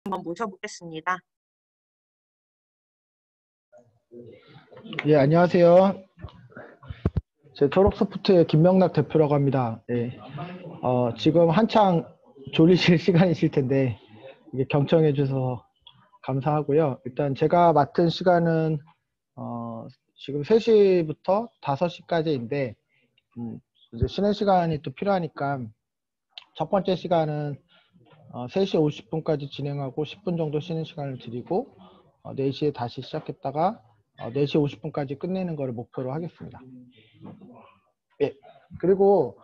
한번 모셔보겠습니다. 예, 안녕하세요. 제 초록소프트의 김명락 대표라고 합니다. 예, 지금 한창 졸리실 시간이실 텐데 이게 경청해 주셔서 감사하고요. 일단 제가 맡은 시간은 지금 3시부터 5시까지인데 이제 쉬는 시간이 또 필요하니까 첫 번째 시간은 3시 50분까지 진행하고 10분 정도 쉬는 시간을 드리고 4시에 다시 시작했다가 4시 50분까지 끝내는 거를 목표로 하겠습니다. 예. 그리고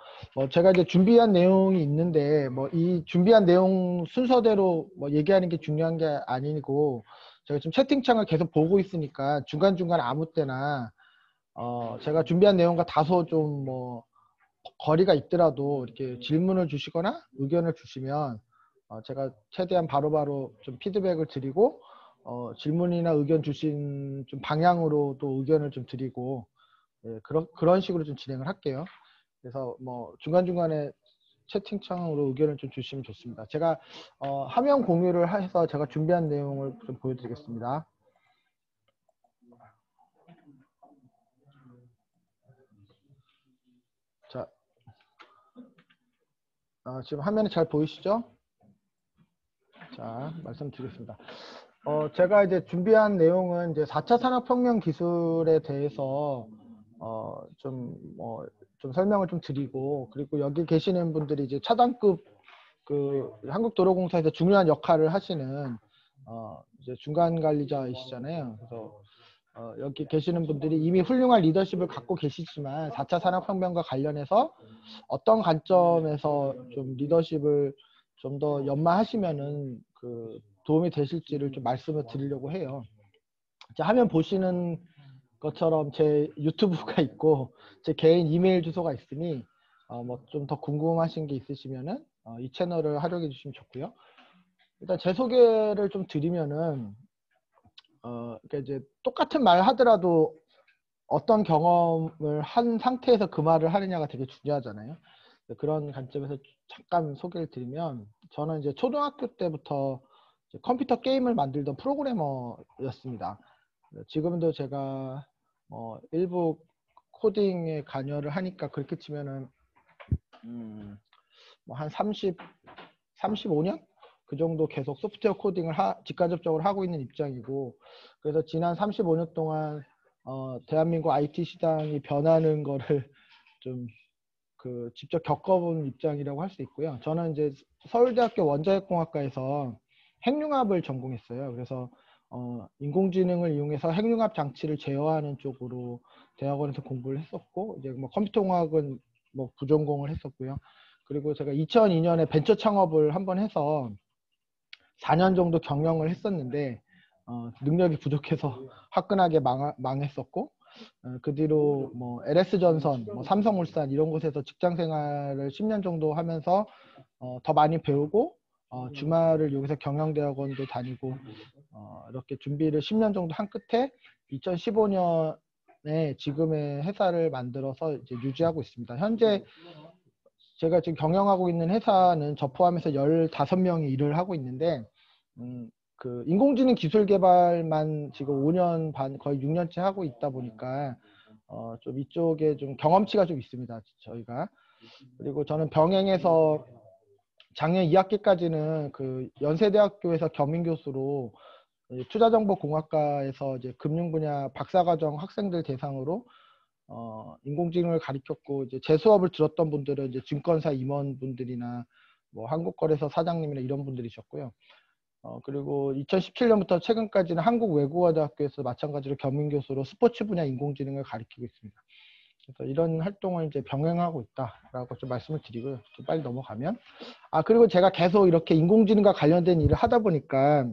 제가 이제 준비한 내용이 있는데 이 준비한 내용 순서대로 얘기하는 게 중요한 게 아니고 제가 지금 채팅창을 계속 보고 있으니까 중간중간 아무 때나 제가 준비한 내용과 다소 좀 거리가 있더라도 이렇게 질문을 주시거나 의견을 주시면 제가 최대한 바로바로 좀 피드백을 드리고 질문이나 의견 주신 좀 방향으로 또 의견을 좀 드리고 예, 그런 식으로 좀 진행을 할게요. 그래서 중간중간에 채팅창으로 의견을 좀 주시면 좋습니다. 제가 화면 공유를 해서 제가 준비한 내용을 좀 보여드리겠습니다. 자, 지금 화면이 잘 보이시죠? 자, 말씀드리겠습니다. 제가 이제 준비한 내용은 이제 4차 산업혁명 기술에 대해서 좀 설명을 좀 드리고, 그리고 여기 계시는 분들이 이제 차단급 한국도로공사에서 중요한 역할을 하시는 이제 중간 관리자이시잖아요. 그래서 여기 계시는 분들이 이미 훌륭한 리더십을 갖고 계시지만 4차 산업혁명과 관련해서 어떤 관점에서 좀 리더십을 좀 더 연마하시면은 도움이 되실지를 좀 말씀을 드리려고 해요. 이제 화면 보시는 것처럼 제 유튜브가 있고 제 개인 이메일 주소가 있으니 좀 더 궁금하신 게 있으시면은 이 채널을 활용해 주시면 좋고요. 일단 제 소개를 좀 드리면은 그러니까 이제 똑같은 말 하더라도 어떤 경험을 한 상태에서 그 말을 하느냐가 되게 중요하잖아요. 그런 관점에서 잠깐 소개를 드리면 저는 이제 초등학교 때부터 이제 컴퓨터 게임을 만들던 프로그래머였습니다. 지금도 제가 일부 코딩에 관여를 하니까 그렇게 치면은 한 35년? 그 정도 계속 소프트웨어 코딩을 직간접적으로 하고 있는 입장이고, 그래서 지난 35년 동안 대한민국 IT 시장이 변하는 거를 좀 직접 겪어본 입장이라고 할 수 있고요. 저는 이제 서울대학교 원자력공학과에서 핵융합을 전공했어요. 그래서 인공지능을 이용해서 핵융합 장치를 제어하는 쪽으로 대학원에서 공부를 했었고, 이제 컴퓨터공학은 부전공을 했었고요. 그리고 제가 2002년에 벤처 창업을 한번 해서 4년 정도 경영을 했었는데 능력이 부족해서 화끈하게 망했었고, 그 뒤로 LS전선, 삼성물산 이런 곳에서 직장 생활을 10년 정도 하면서 더 많이 배우고 주말을 이용해서 경영대학원도 다니고 이렇게 준비를 10년 정도 한 끝에 2015년에 지금의 회사를 만들어서 이제 유지하고 있습니다. 현재 제가 지금 경영하고 있는 회사는 저 포함해서 15명이 일을 하고 있는데 인공지능 기술 개발만 지금 5년 반, 거의 6년째 하고 있다 보니까 좀 이쪽에 좀 경험치가 좀 있습니다, 저희가. 그리고 저는 병행해서 작년 2학기까지는 연세대학교에서 겸임교수로 투자정보공학과에서 이제 금융 분야 박사과정 학생들 대상으로 인공지능을 가르쳤고, 이제 제 수업을 들었던 분들은 이제 증권사 임원분들이나 한국거래소 사장님이나 이런 분들이셨고요. 그리고 2017년부터 최근까지는 한국외국어대학교에서 마찬가지로 겸임교수로 스포츠 분야 인공지능을 가르치고 있습니다. 그래서 이런 활동을 이제 병행하고 있다라고 좀 말씀을 드리고요. 좀 빨리 넘어가면. 그리고 제가 계속 이렇게 인공지능과 관련된 일을 하다 보니까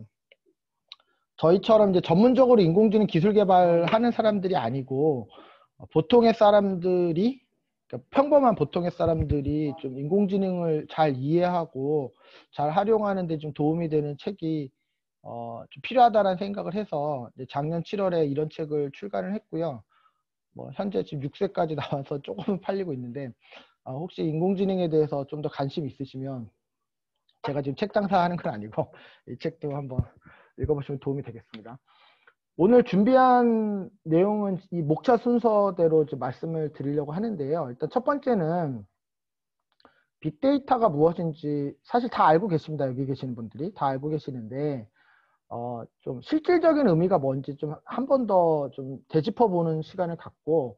저희처럼 이제 전문적으로 인공지능 기술 개발하는 사람들이 아니고 보통의 사람들이, 그러니까 평범한 보통의 사람들이 좀 인공지능을 잘 이해하고 잘 활용하는 데 좀 도움이 되는 책이 좀 필요하다는 생각을 해서 이제 작년 7월에 이런 책을 출간을 했고요. 현재 지금 6세까지 나와서 조금은 팔리고 있는데 혹시 인공지능에 대해서 좀 더 관심 있으시면 제가 지금 책 장사하는 건 아니고 이 책도 한번 읽어보시면 도움이 되겠습니다. 오늘 준비한 내용은 이 목차 순서대로 좀 말씀을 드리려고 하는데요. 일단 첫 번째는 빅데이터가 무엇인지 사실 다 알고 계십니다. 여기 계시는 분들이 다 알고 계시는데 좀 실질적인 의미가 뭔지 좀 한 번 더 좀 되짚어보는 시간을 갖고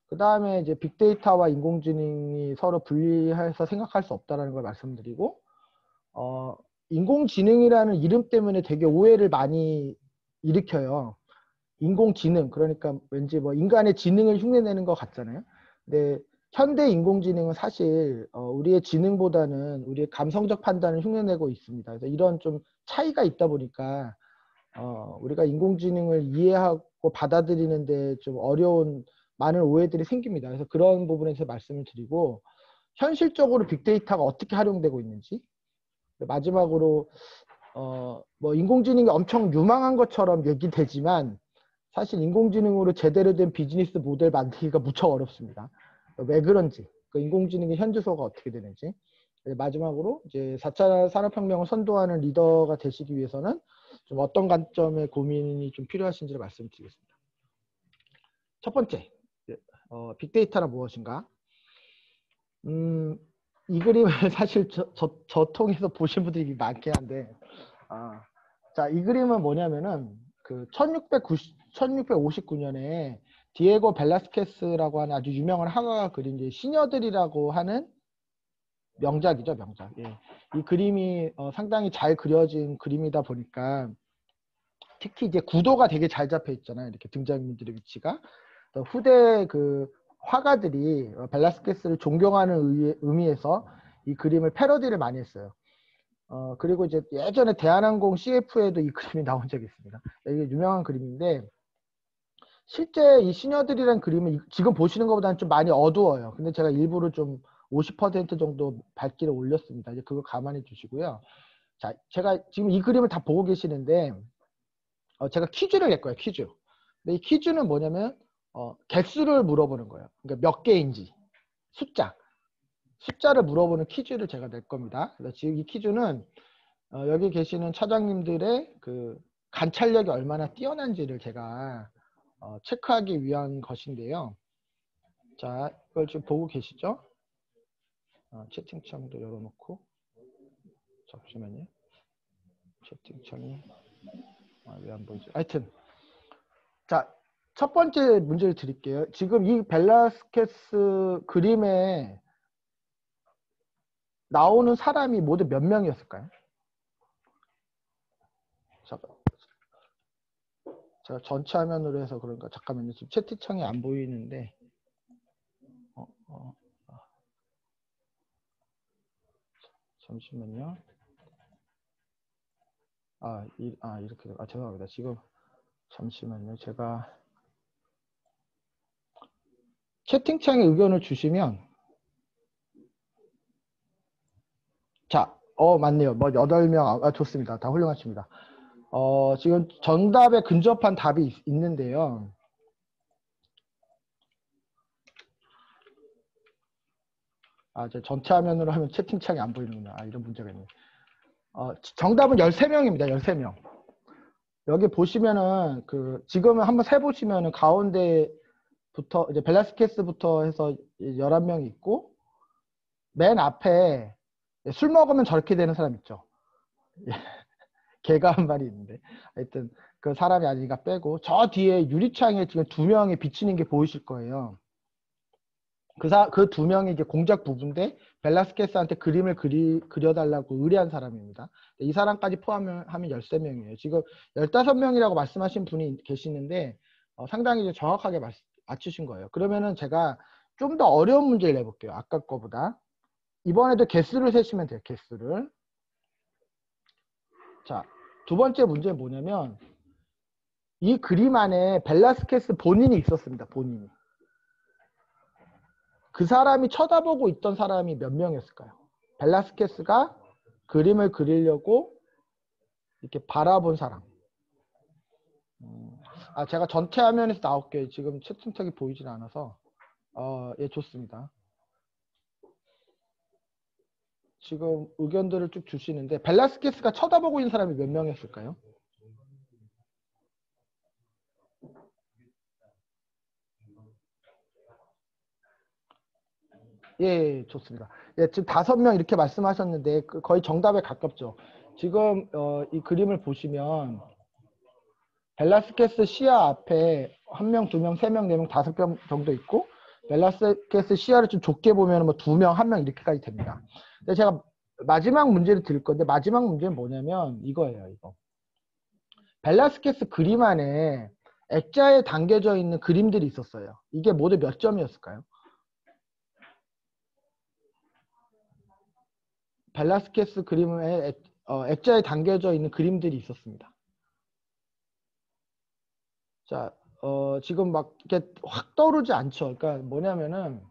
그 다음에 이제 빅데이터와 인공지능이 서로 분리해서 생각할 수 없다라는 걸 말씀드리고 인공지능이라는 이름 때문에 되게 오해를 많이 일으켜요. 인공지능 그러니까 왠지 뭐 인간의 지능을 흉내내는 것 같잖아요. 근데 현대 인공지능은 사실 우리의 지능보다는 우리의 감성적 판단을 흉내내고 있습니다. 그래서 이런 좀 차이가 있다 보니까 우리가 인공지능을 이해하고 받아들이는데 좀 어려운 많은 오해들이 생깁니다. 그래서 그런 부분에서 말씀을 드리고 현실적으로 빅데이터가 어떻게 활용되고 있는지 마지막으로 뭐 인공지능이 엄청 유망한 것처럼 얘기되지만 사실 인공지능으로 제대로 된 비즈니스 모델 만들기가 무척 어렵습니다. 왜 그런지, 그 인공지능의 현주소가 어떻게 되는지. 마지막으로 이제 4차 산업혁명을 선도하는 리더가 되시기 위해서는 좀 어떤 관점의 고민이 좀 필요하신지를 말씀드리겠습니다. 첫 번째, 빅데이터란 무엇인가? 이 그림을 사실 저 통해서 보신 분들이 많긴 한데, 자, 이 그림은 뭐냐면은 그 1659년에 디에고 벨라스케스라고 하는 아주 유명한 화가가 그린 이제 시녀들이라고 하는 명작이죠, 명작. 예. 이 그림이 상당히 잘 그려진 그림이다 보니까 특히 이제 구도가 되게 잘 잡혀 있잖아요. 이렇게 등장인물들의 위치가. 후대 그 화가들이 벨라스케스를 존경하는 의미에서 이 그림을 패러디를 많이 했어요. 그리고 이제 예전에 대한항공 CF에도 이 그림이 나온 적이 있습니다. 이게 유명한 그림인데 실제 이 시녀들이란 그림은 지금 보시는 것보다는 좀 많이 어두워요. 근데 제가 일부러 좀 50% 정도 밝기를 올렸습니다. 이제 그거 감안해 주시고요. 자, 제가 지금 이 그림을 다 보고 계시는데 제가 퀴즈를 낼 거예요. 퀴즈. 근데 이 퀴즈는 뭐냐면 개수를 물어보는 거예요. 그러니까 몇 개인지 숫자를 물어보는 퀴즈를 제가 낼 겁니다. 그래서 지금 이 퀴즈는 여기 계시는 차장님들의 그 관찰력이 얼마나 뛰어난지를 제가 체크하기 위한 것인데요. 자, 이걸 지금 보고 계시죠? 채팅창도 열어놓고 잠시만요. 채팅창이 왜 안 보이지? 하여튼 자, 첫 번째 문제를 드릴게요. 지금 이 벨라스케스 그림에 나오는 사람이 모두 몇 명이었을까요? 제가 전체 화면으로 해서 그런가 잠깐만요. 지금 채팅창이 안 보이는데 잠시만요. 이렇게 죄송합니다. 지금 잠시만요. 제가 채팅창에 의견을 주시면 자, 맞네요. 뭐 8명 좋습니다. 다 훌륭하십니다. 지금 정답에 근접한 답이 있는데요. 제 전체 화면으로 하면 채팅창이 안 보이는구나. 이런 문제가 있네. 정답은 13명입니다. 13명. 여기 보시면은 지금은 한번 세 보시면은 가운데부터 이제 벨라스케스부터 해서 11명이 있고 맨 앞에 술 먹으면 저렇게 되는 사람 있죠. 개가 한 마리 있는데 하여튼 그 사람이 아니니까 빼고 저 뒤에 유리창에 지금 2명이 비치는 게 보이실 거예요. 그 2명이 이제 공작 부부인데 벨라스케스한테 그림을 그려달라고 의뢰한 사람입니다. 이 사람까지 포함하면 13명이에요. 지금 15명이라고 말씀하신 분이 계시는데 상당히 이제 정확하게 맞추신 거예요. 그러면은 제가 좀 더 어려운 문제를 내볼게요. 아까 거보다. 이번에도 개수를 세시면 돼요. 개수를. 자, 두 번째 문제는 뭐냐면 이 그림 안에 벨라스케스 본인이 있었습니다. 본인이. 그 사람이 쳐다보고 있던 사람이 몇 명이었을까요? 벨라스케스가 그림을 그리려고 이렇게 바라본 사람. 제가 전체 화면에서 나올게요. 지금 채팅창이 보이질 않아서. 예, 좋습니다. 지금 의견들을 쭉 주시는데 벨라스케스가 쳐다보고 있는 사람이 몇 명이었을까요? 예, 좋습니다. 예, 지금 5명 이렇게 말씀하셨는데 거의 정답에 가깝죠. 지금 이 그림을 보시면 벨라스케스 시야 앞에 1명, 2명, 3명, 4명, 5명 정도 있고 벨라스케스 시야를 좀 좁게 보면 뭐 2명, 1명 이렇게까지 됩니다. 근데 제가 마지막 문제를 드릴 건데 마지막 문제는 뭐냐면 이거예요. 이거. 벨라스케스 그림 안에 액자에 담겨져 있는 그림들이 있었어요. 이게 모두 몇 점이었을까요? 벨라스케스 그림에 액자에 담겨져 있는 그림들이 있었습니다. 자, 지금 막 이렇게 확 떠오르지 않죠. 그러니까 뭐냐면은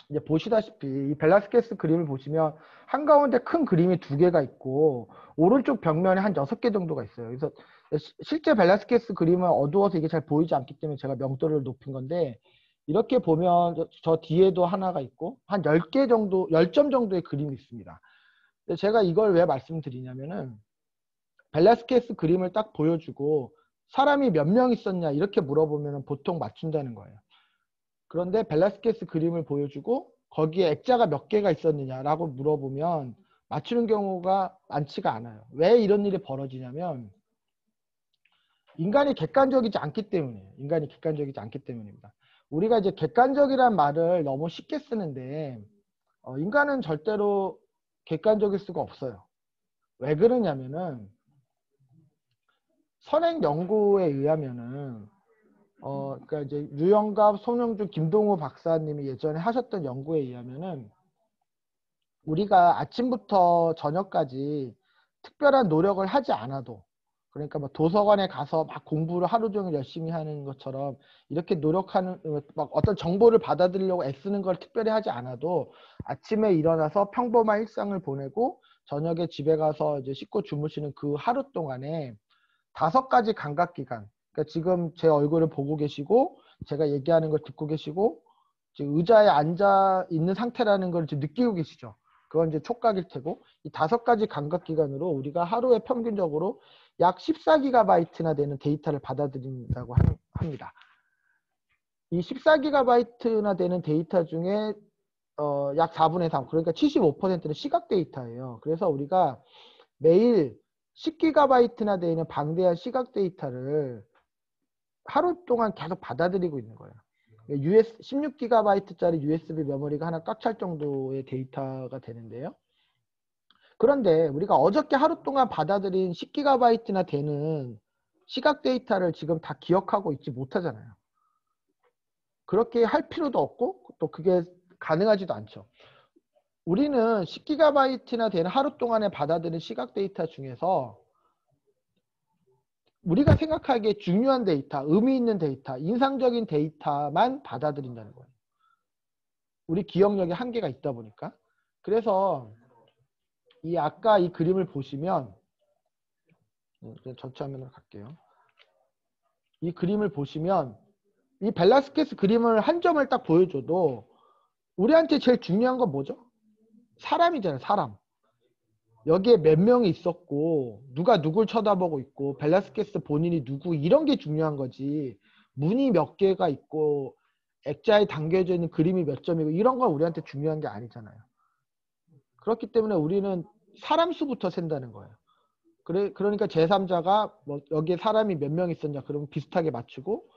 이제 보시다시피 이 벨라스케스 그림을 보시면 한가운데 큰 그림이 2개가 있고 오른쪽 벽면에 한 6개 정도가 있어요. 그래서 실제 벨라스케스 그림은 어두워서 이게 잘 보이지 않기 때문에 제가 명도를 높인 건데 이렇게 보면 저 뒤에도 하나가 있고 한 10개 정도, 10점 정도의 그림이 있습니다. 제가 이걸 왜 말씀드리냐면은 벨라스케스 그림을 딱 보여주고 사람이 몇 명 있었냐 이렇게 물어보면 보통 맞춘다는 거예요. 그런데 벨라스케스 그림을 보여주고 거기에 액자가 몇 개가 있었느냐라고 물어보면 맞추는 경우가 많지가 않아요. 왜 이런 일이 벌어지냐면 인간이 객관적이지 않기 때문이에요. 인간이 객관적이지 않기 때문입니다. 우리가 이제 객관적이란 말을 너무 쉽게 쓰는데 인간은 절대로 객관적일 수가 없어요. 왜 그러냐면은 선행 연구에 의하면은 그러니까 이제 유영갑, 손영주, 김동호 박사님이 예전에 하셨던 연구에 의하면은 우리가 아침부터 저녁까지 특별한 노력을 하지 않아도 그러니까 뭐 도서관에 가서 막 공부를 하루 종일 열심히 하는 것처럼 이렇게 노력하는 막 어떤 정보를 받아들이려고 애쓰는 걸 특별히 하지 않아도 아침에 일어나서 평범한 일상을 보내고 저녁에 집에 가서 이제 씻고 주무시는 그 하루 동안에 5가지 감각기관 그러니까 지금 제 얼굴을 보고 계시고 제가 얘기하는 걸 듣고 계시고 지금 의자에 앉아 있는 상태라는 걸 지금 느끼고 계시죠. 그건 이제 촉각일 테고 이 5가지 감각기관으로 우리가 하루에 평균적으로 약 14GB나 되는 데이터를 받아들인다고 합니다. 이 14GB나 되는 데이터 중에 약 4분의 3 그러니까 75%는 시각 데이터예요. 그래서 우리가 매일 10GB나 되는 방대한 시각 데이터를 하루 동안 계속 받아들이고 있는 거예요. 16GB짜리 USB 메모리가 하나 꽉 찰 정도의 데이터가 되는데요. 그런데 우리가 어저께 하루 동안 받아들인 10GB나 되는 시각 데이터를 지금 다 기억하고 있지 못하잖아요. 그렇게 할 필요도 없고 또 그게 가능하지도 않죠. 우리는 10GB나 되는 하루 동안에 받아들인 시각 데이터 중에서 우리가 생각하기에 중요한 데이터, 의미 있는 데이터, 인상적인 데이터만 받아들인다는 거예요. 우리 기억력에 한계가 있다 보니까. 그래서 이 아까 이 그림을 보시면 전체 화면으로 갈게요. 이 그림을 보시면 이 벨라스케스 그림을 한 점을 딱 보여줘도 우리한테 제일 중요한 건 뭐죠? 사람이잖아요. 사람. 여기에 몇 명이 있었고 누가 누굴 쳐다보고 있고 벨라스케스 본인이 누구 이런 게 중요한 거지 문이 몇 개가 있고 액자에 담겨져 있는 그림이 몇 점이고 이런 건 우리한테 중요한 게 아니잖아요. 그렇기 때문에 우리는 사람 수부터 센다는 거예요. 그러니까 제3자가 뭐 여기에 사람이 몇 명 있었냐 그러면 비슷하게 맞추고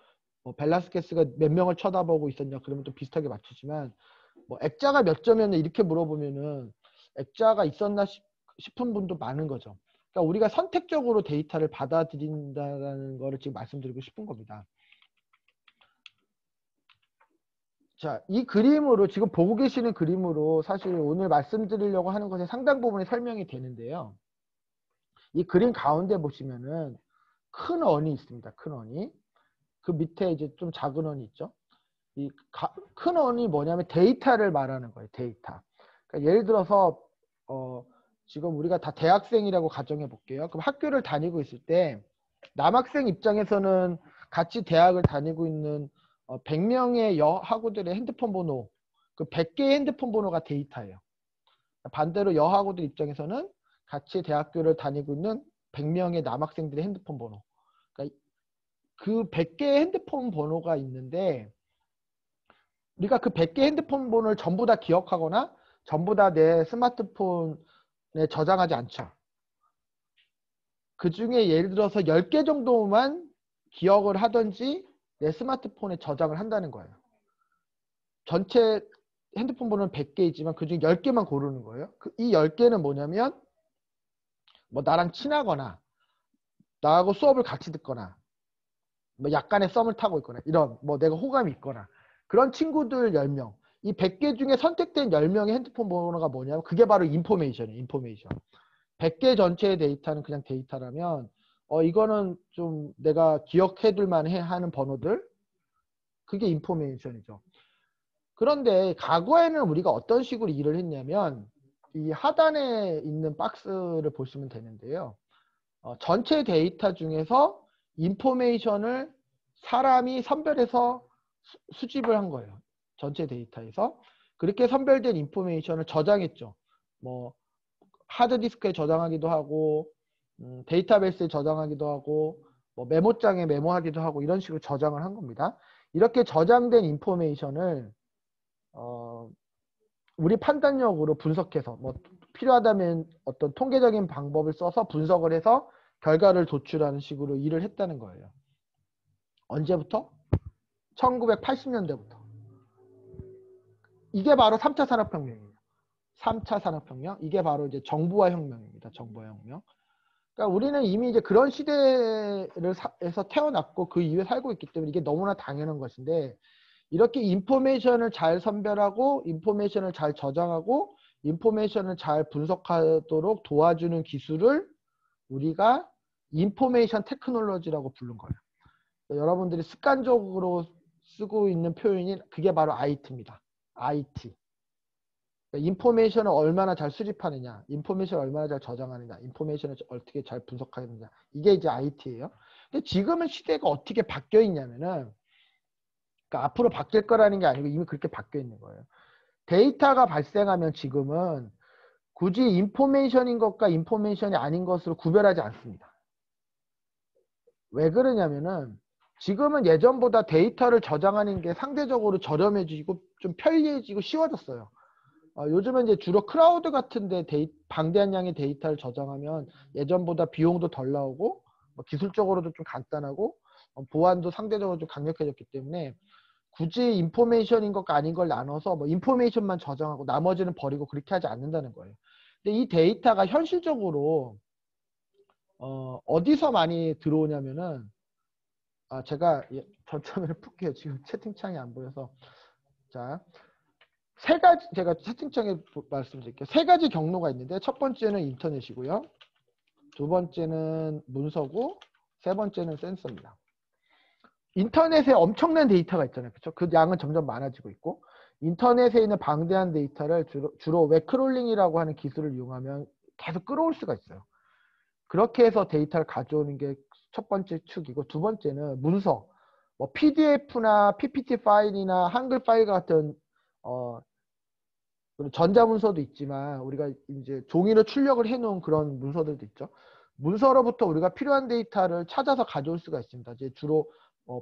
뭐 벨라스케스가 몇 명을 쳐다보고 있었냐 그러면 또 비슷하게 맞추지만 뭐 액자가 몇 점이었냐 이렇게 물어보면은 액자가 있었나 싶은 분도 많은 거죠. 그러니까 우리가 선택적으로 데이터를 받아들인다는 거를 지금 말씀드리고 싶은 겁니다. 자, 이 그림으로 지금 보고 계시는 그림으로 사실 오늘 말씀드리려고 하는 것의 상당 부분이 설명이 되는데요. 이 그림 가운데 보시면은 큰 원이 있습니다. 큰 원이. 그 밑에 이제 좀 작은 원이 있죠. 이 큰 원이 뭐냐면 데이터를 말하는 거예요. 데이터. 그러니까 예를 들어서 지금 우리가 다 대학생이라고 가정해 볼게요. 그럼 학교를 다니고 있을 때 남학생 입장에서는 같이 대학을 다니고 있는 100명의 여학우들의 핸드폰 번호, 그 100개의 핸드폰 번호가 데이터예요. 반대로 여학우들 입장에서는 같이 대학교를 다니고 있는 100명의 남학생들의 핸드폰 번호. 그러니까 그 100개의 핸드폰 번호가 있는데 우리가 그 100개 핸드폰 번호를 전부 다 기억하거나 전부 다 내 스마트폰에 저장하지 않죠. 그 중에 예를 들어서 10개 정도만 기억을 하든지 내 스마트폰에 저장을 한다는 거예요. 전체 핸드폰 번호는 100개이지만 그중에 10개만 고르는 거예요. 이 10개는 뭐냐면 뭐 나랑 친하거나 나하고 수업을 같이 듣거나 뭐 약간의 썸을 타고 있거나 이런 뭐 내가 호감이 있거나 그런 친구들 10명. 이 100개 중에 선택된 10명의 핸드폰 번호가 뭐냐면 그게 바로 인포메이션이에요. 인포메이션. 100개 전체의 데이터는 그냥 데이터라면 이거는 좀 내가 기억해둘 만해 하는 번호들 그게 인포메이션이죠. 그런데 과거에는 우리가 어떤 식으로 일을 했냐면 이 하단에 있는 박스를 보시면 되는데요. 전체 데이터 중에서 인포메이션을 사람이 선별해서 수집을 한 거예요. 전체 데이터에서. 그렇게 선별된 인포메이션을 저장했죠. 뭐 하드디스크에 저장하기도 하고 데이터베이스에 저장하기도 하고 뭐 메모장에 메모하기도 하고 이런 식으로 저장을 한 겁니다. 이렇게 저장된 인포메이션을 우리 판단력으로 분석해서 뭐 필요하다면 어떤 통계적인 방법을 써서 분석을 해서 결과를 도출하는 식으로 일을 했다는 거예요. 언제부터? 1980년대부터. 이게 바로 3차 산업혁명이에요. 3차 산업혁명. 이게 바로 이제 정보화 혁명입니다. 정보화 혁명. 그러니까 우리는 이미 이제 그런 시대에서 태어났고 그 이후에 살고 있기 때문에 이게 너무나 당연한 것인데 이렇게 인포메이션을 잘 선별하고 인포메이션을 잘 저장하고 인포메이션을 잘 분석하도록 도와주는 기술을 우리가 인포메이션 테크놀로지라고 부른 거예요. 여러분들이 습관적으로 쓰고 있는 표현이 그게 바로 IT입니다. IT. 인포메이션을 얼마나 잘 수집하느냐, 인포메이션을 얼마나 잘 저장하느냐, 인포메이션을 어떻게 잘 분석하느냐. 이게 이제 IT예요. 근데 지금은 시대가 어떻게 바뀌어 있냐면은 그러니까 앞으로 바뀔 거라는 게 아니고 이미 그렇게 바뀌어 있는 거예요. 데이터가 발생하면 지금은 굳이 인포메이션인 것과 인포메이션이 아닌 것으로 구별하지 않습니다. 왜 그러냐면은 지금은 예전보다 데이터를 저장하는 게 상대적으로 저렴해지고 좀 편리해지고 쉬워졌어요. 요즘은 이제 주로 클라우드 같은데 방대한 양의 데이터를 저장하면 예전보다 비용도 덜 나오고 기술적으로도 좀 간단하고 보안도 상대적으로 좀 강력해졌기 때문에 굳이 인포메이션인 것과 아닌 걸 나눠서 뭐 인포메이션만 저장하고 나머지는 버리고 그렇게 하지 않는다는 거예요. 근데 이 데이터가 현실적으로 어디서 많이 들어오냐면은 제가 전화면을 풀게요. 지금 채팅창이 안 보여서. 자, 세 가지 제가 채팅창에 말씀드릴게요. 세 가지 경로가 있는데 첫 번째는 인터넷이고요. 두 번째는 문서고 세 번째는 센서입니다. 인터넷에 엄청난 데이터가 있잖아요. 그렇죠? 그 양은 점점 많아지고 있고 인터넷에 있는 방대한 데이터를 주로 웹크롤링이라고 하는 기술을 이용하면 계속 끌어올 수가 있어요. 그렇게 해서 데이터를 가져오는 게 첫 번째 축이고 두 번째는 문서, 뭐 PDF나 PPT 파일이나 한글 파일 같은 전자문서도 있지만 우리가 이제 종이로 출력을 해놓은 그런 문서들도 있죠. 문서로부터 우리가 필요한 데이터를 찾아서 가져올 수가 있습니다. 이제 주로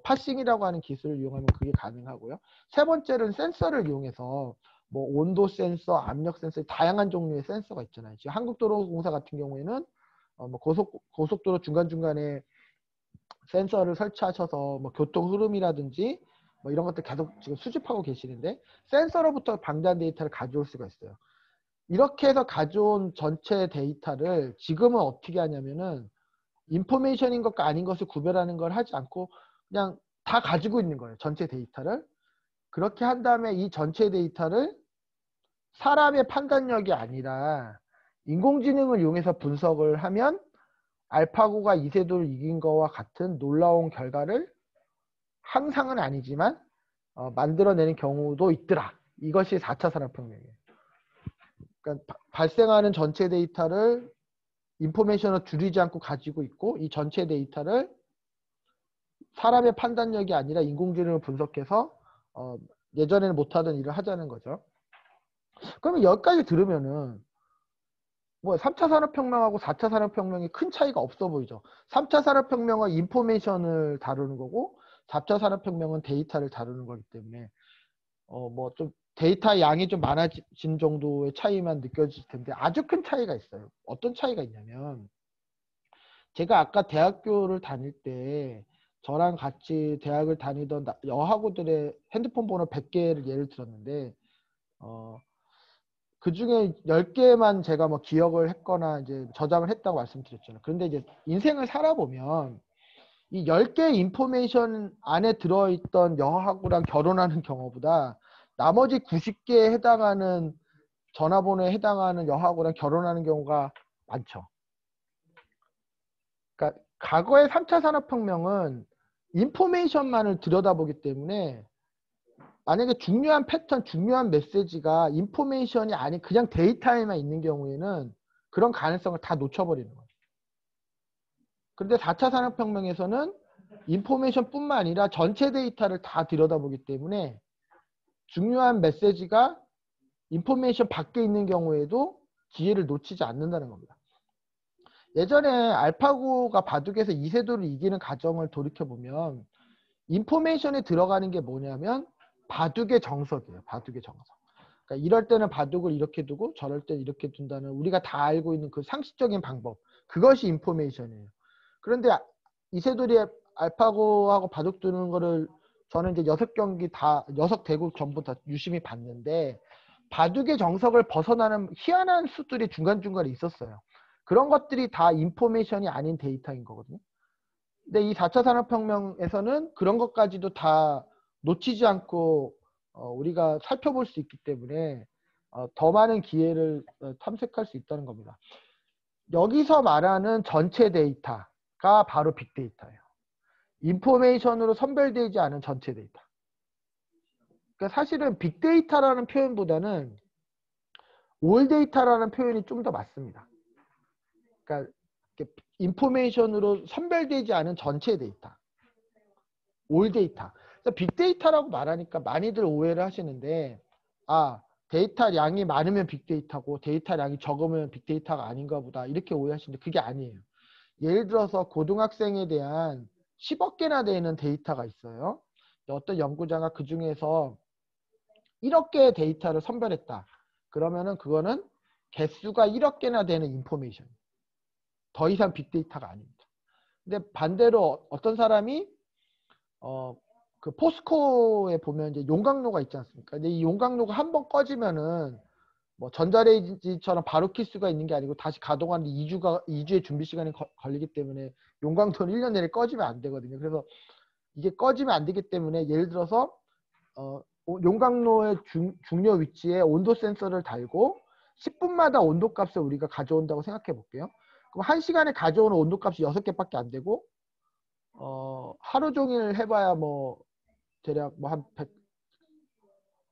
파싱이라고 하는 기술을 이용하면 그게 가능하고요. 세 번째는 센서를 이용해서 뭐 온도 센서, 압력 센서, 다양한 종류의 센서가 있잖아요. 지금 한국도로공사 같은 경우에는 뭐 고속도로 중간중간에 센서를 설치하셔서 뭐 교통 흐름이라든지 뭐 이런 것들 계속 지금 수집하고 계시는데 센서로부터 방대한 데이터를 가져올 수가 있어요. 이렇게 해서 가져온 전체 데이터를 지금은 어떻게 하냐면은 인포메이션인 것과 아닌 것을 구별하는 걸 하지 않고 그냥 다 가지고 있는 거예요. 전체 데이터를. 그렇게 한 다음에 이 전체 데이터를 사람의 판단력이 아니라 인공지능을 이용해서 분석을 하면 알파고가 이세돌을 이긴 거와 같은 놀라운 결과를 항상은 아니지만 만들어내는 경우도 있더라. 이것이 4차 산업혁명이에요. 그러니까 발생하는 전체 데이터를 인포메이션을 줄이지 않고 가지고 있고 이 전체 데이터를 사람의 판단력이 아니라 인공지능을 분석해서 예전에는 못하던 일을 하자는 거죠. 그러면 여기까지 들으면은 뭐 3차 산업혁명하고 4차 산업혁명이 큰 차이가 없어 보이죠. 3차 산업혁명은 인포메이션을 다루는 거고 4차 산업혁명은 데이터를 다루는 거기 때문에 뭐 좀 데이터 양이 좀 많아진 정도의 차이만 느껴질 텐데 아주 큰 차이가 있어요. 어떤 차이가 있냐면 제가 아까 대학교를 다닐 때 저랑 같이 대학을 다니던 여하고들의 핸드폰 번호 100개를 예를 들었는데 그 중에 10개만 제가 뭐 기억을 했거나 이제 저장을 했다고 말씀드렸잖아요. 그런데 이제 인생을 살아보면 이 10개의 인포메이션 안에 들어있던 여하고랑 결혼하는 경우보다 나머지 90개에 해당하는 전화번호에 해당하는 여하고랑 결혼하는 경우가 많죠. 그러니까 과거의 3차 산업혁명은 인포메이션만을 들여다보기 때문에 만약에 중요한 패턴, 중요한 메시지가 인포메이션이 아닌 그냥 데이터에만 있는 경우에는 그런 가능성을 다 놓쳐버리는 거예요. 그런데 4차 산업혁명에서는 인포메이션뿐만 아니라 전체 데이터를 다 들여다보기 때문에 중요한 메시지가 인포메이션 밖에 있는 경우에도 기회를 놓치지 않는다는 겁니다. 예전에 알파고가 바둑에서 이세돌을 이기는 과정을 돌이켜보면 인포메이션에 들어가는 게 뭐냐면 바둑의 정석이에요. 바둑의 정석. 그러니까 이럴 때는 바둑을 이렇게 두고 저럴 때는 이렇게 둔다는 우리가 다 알고 있는 그 상식적인 방법. 그것이 인포메이션이에요. 그런데 이세돌이 알파고하고 바둑 두는 거를 저는 이제 6경기 다 6대국 전부 다 유심히 봤는데 바둑의 정석을 벗어나는 희한한 수들이 중간중간에 있었어요. 그런 것들이 다 인포메이션이 아닌 데이터인 거거든요. 근데 이 4차 산업혁명에서는 그런 것까지도 다 놓치지 않고 우리가 살펴볼 수 있기 때문에 더 많은 기회를 탐색할 수 있다는 겁니다. 여기서 말하는 전체 데이터가 바로 빅데이터예요. 인포메이션으로 선별되지 않은 전체 데이터. 그러니까 사실은 빅데이터라는 표현보다는 올 데이터라는 표현이 좀 더 맞습니다. 그러니까 인포메이션으로 선별되지 않은 전체 데이터. 올 데이터. 그래서 빅데이터라고 말하니까 많이들 오해를 하시는데 데이터량이 많으면 빅데이터고 데이터량이 적으면 빅데이터가 아닌가 보다 이렇게 오해하시는데 그게 아니에요. 예를 들어서 고등학생에 대한 10억 개나 되는 데이터가 있어요. 어떤 연구자가 그 중에서 1억 개의 데이터를 선별했다. 그러면은 그거는 개수가 1억 개나 되는 인포메이션. 더 이상 빅데이터가 아닙니다. 근데 반대로 어떤 사람이 그 포스코에 보면 이제 용광로가 있지 않습니까? 근데 이 용광로가 한번 꺼지면은 뭐 전자레인지처럼 바로 킬 수가 있는 게 아니고 다시 가동하는데 2주의 준비 시간이 걸리기 때문에 용광로는 1년 내내 꺼지면 안 되거든요. 그래서 이게 꺼지면 안 되기 때문에 예를 들어서 용광로의 중요 위치에 온도 센서를 달고 10분마다 온도 값을 우리가 가져온다고 생각해 볼게요. 그럼 1시간에 가져오는 온도 값이 6개밖에 안 되고 하루 종일 해봐야 뭐 대략 뭐 한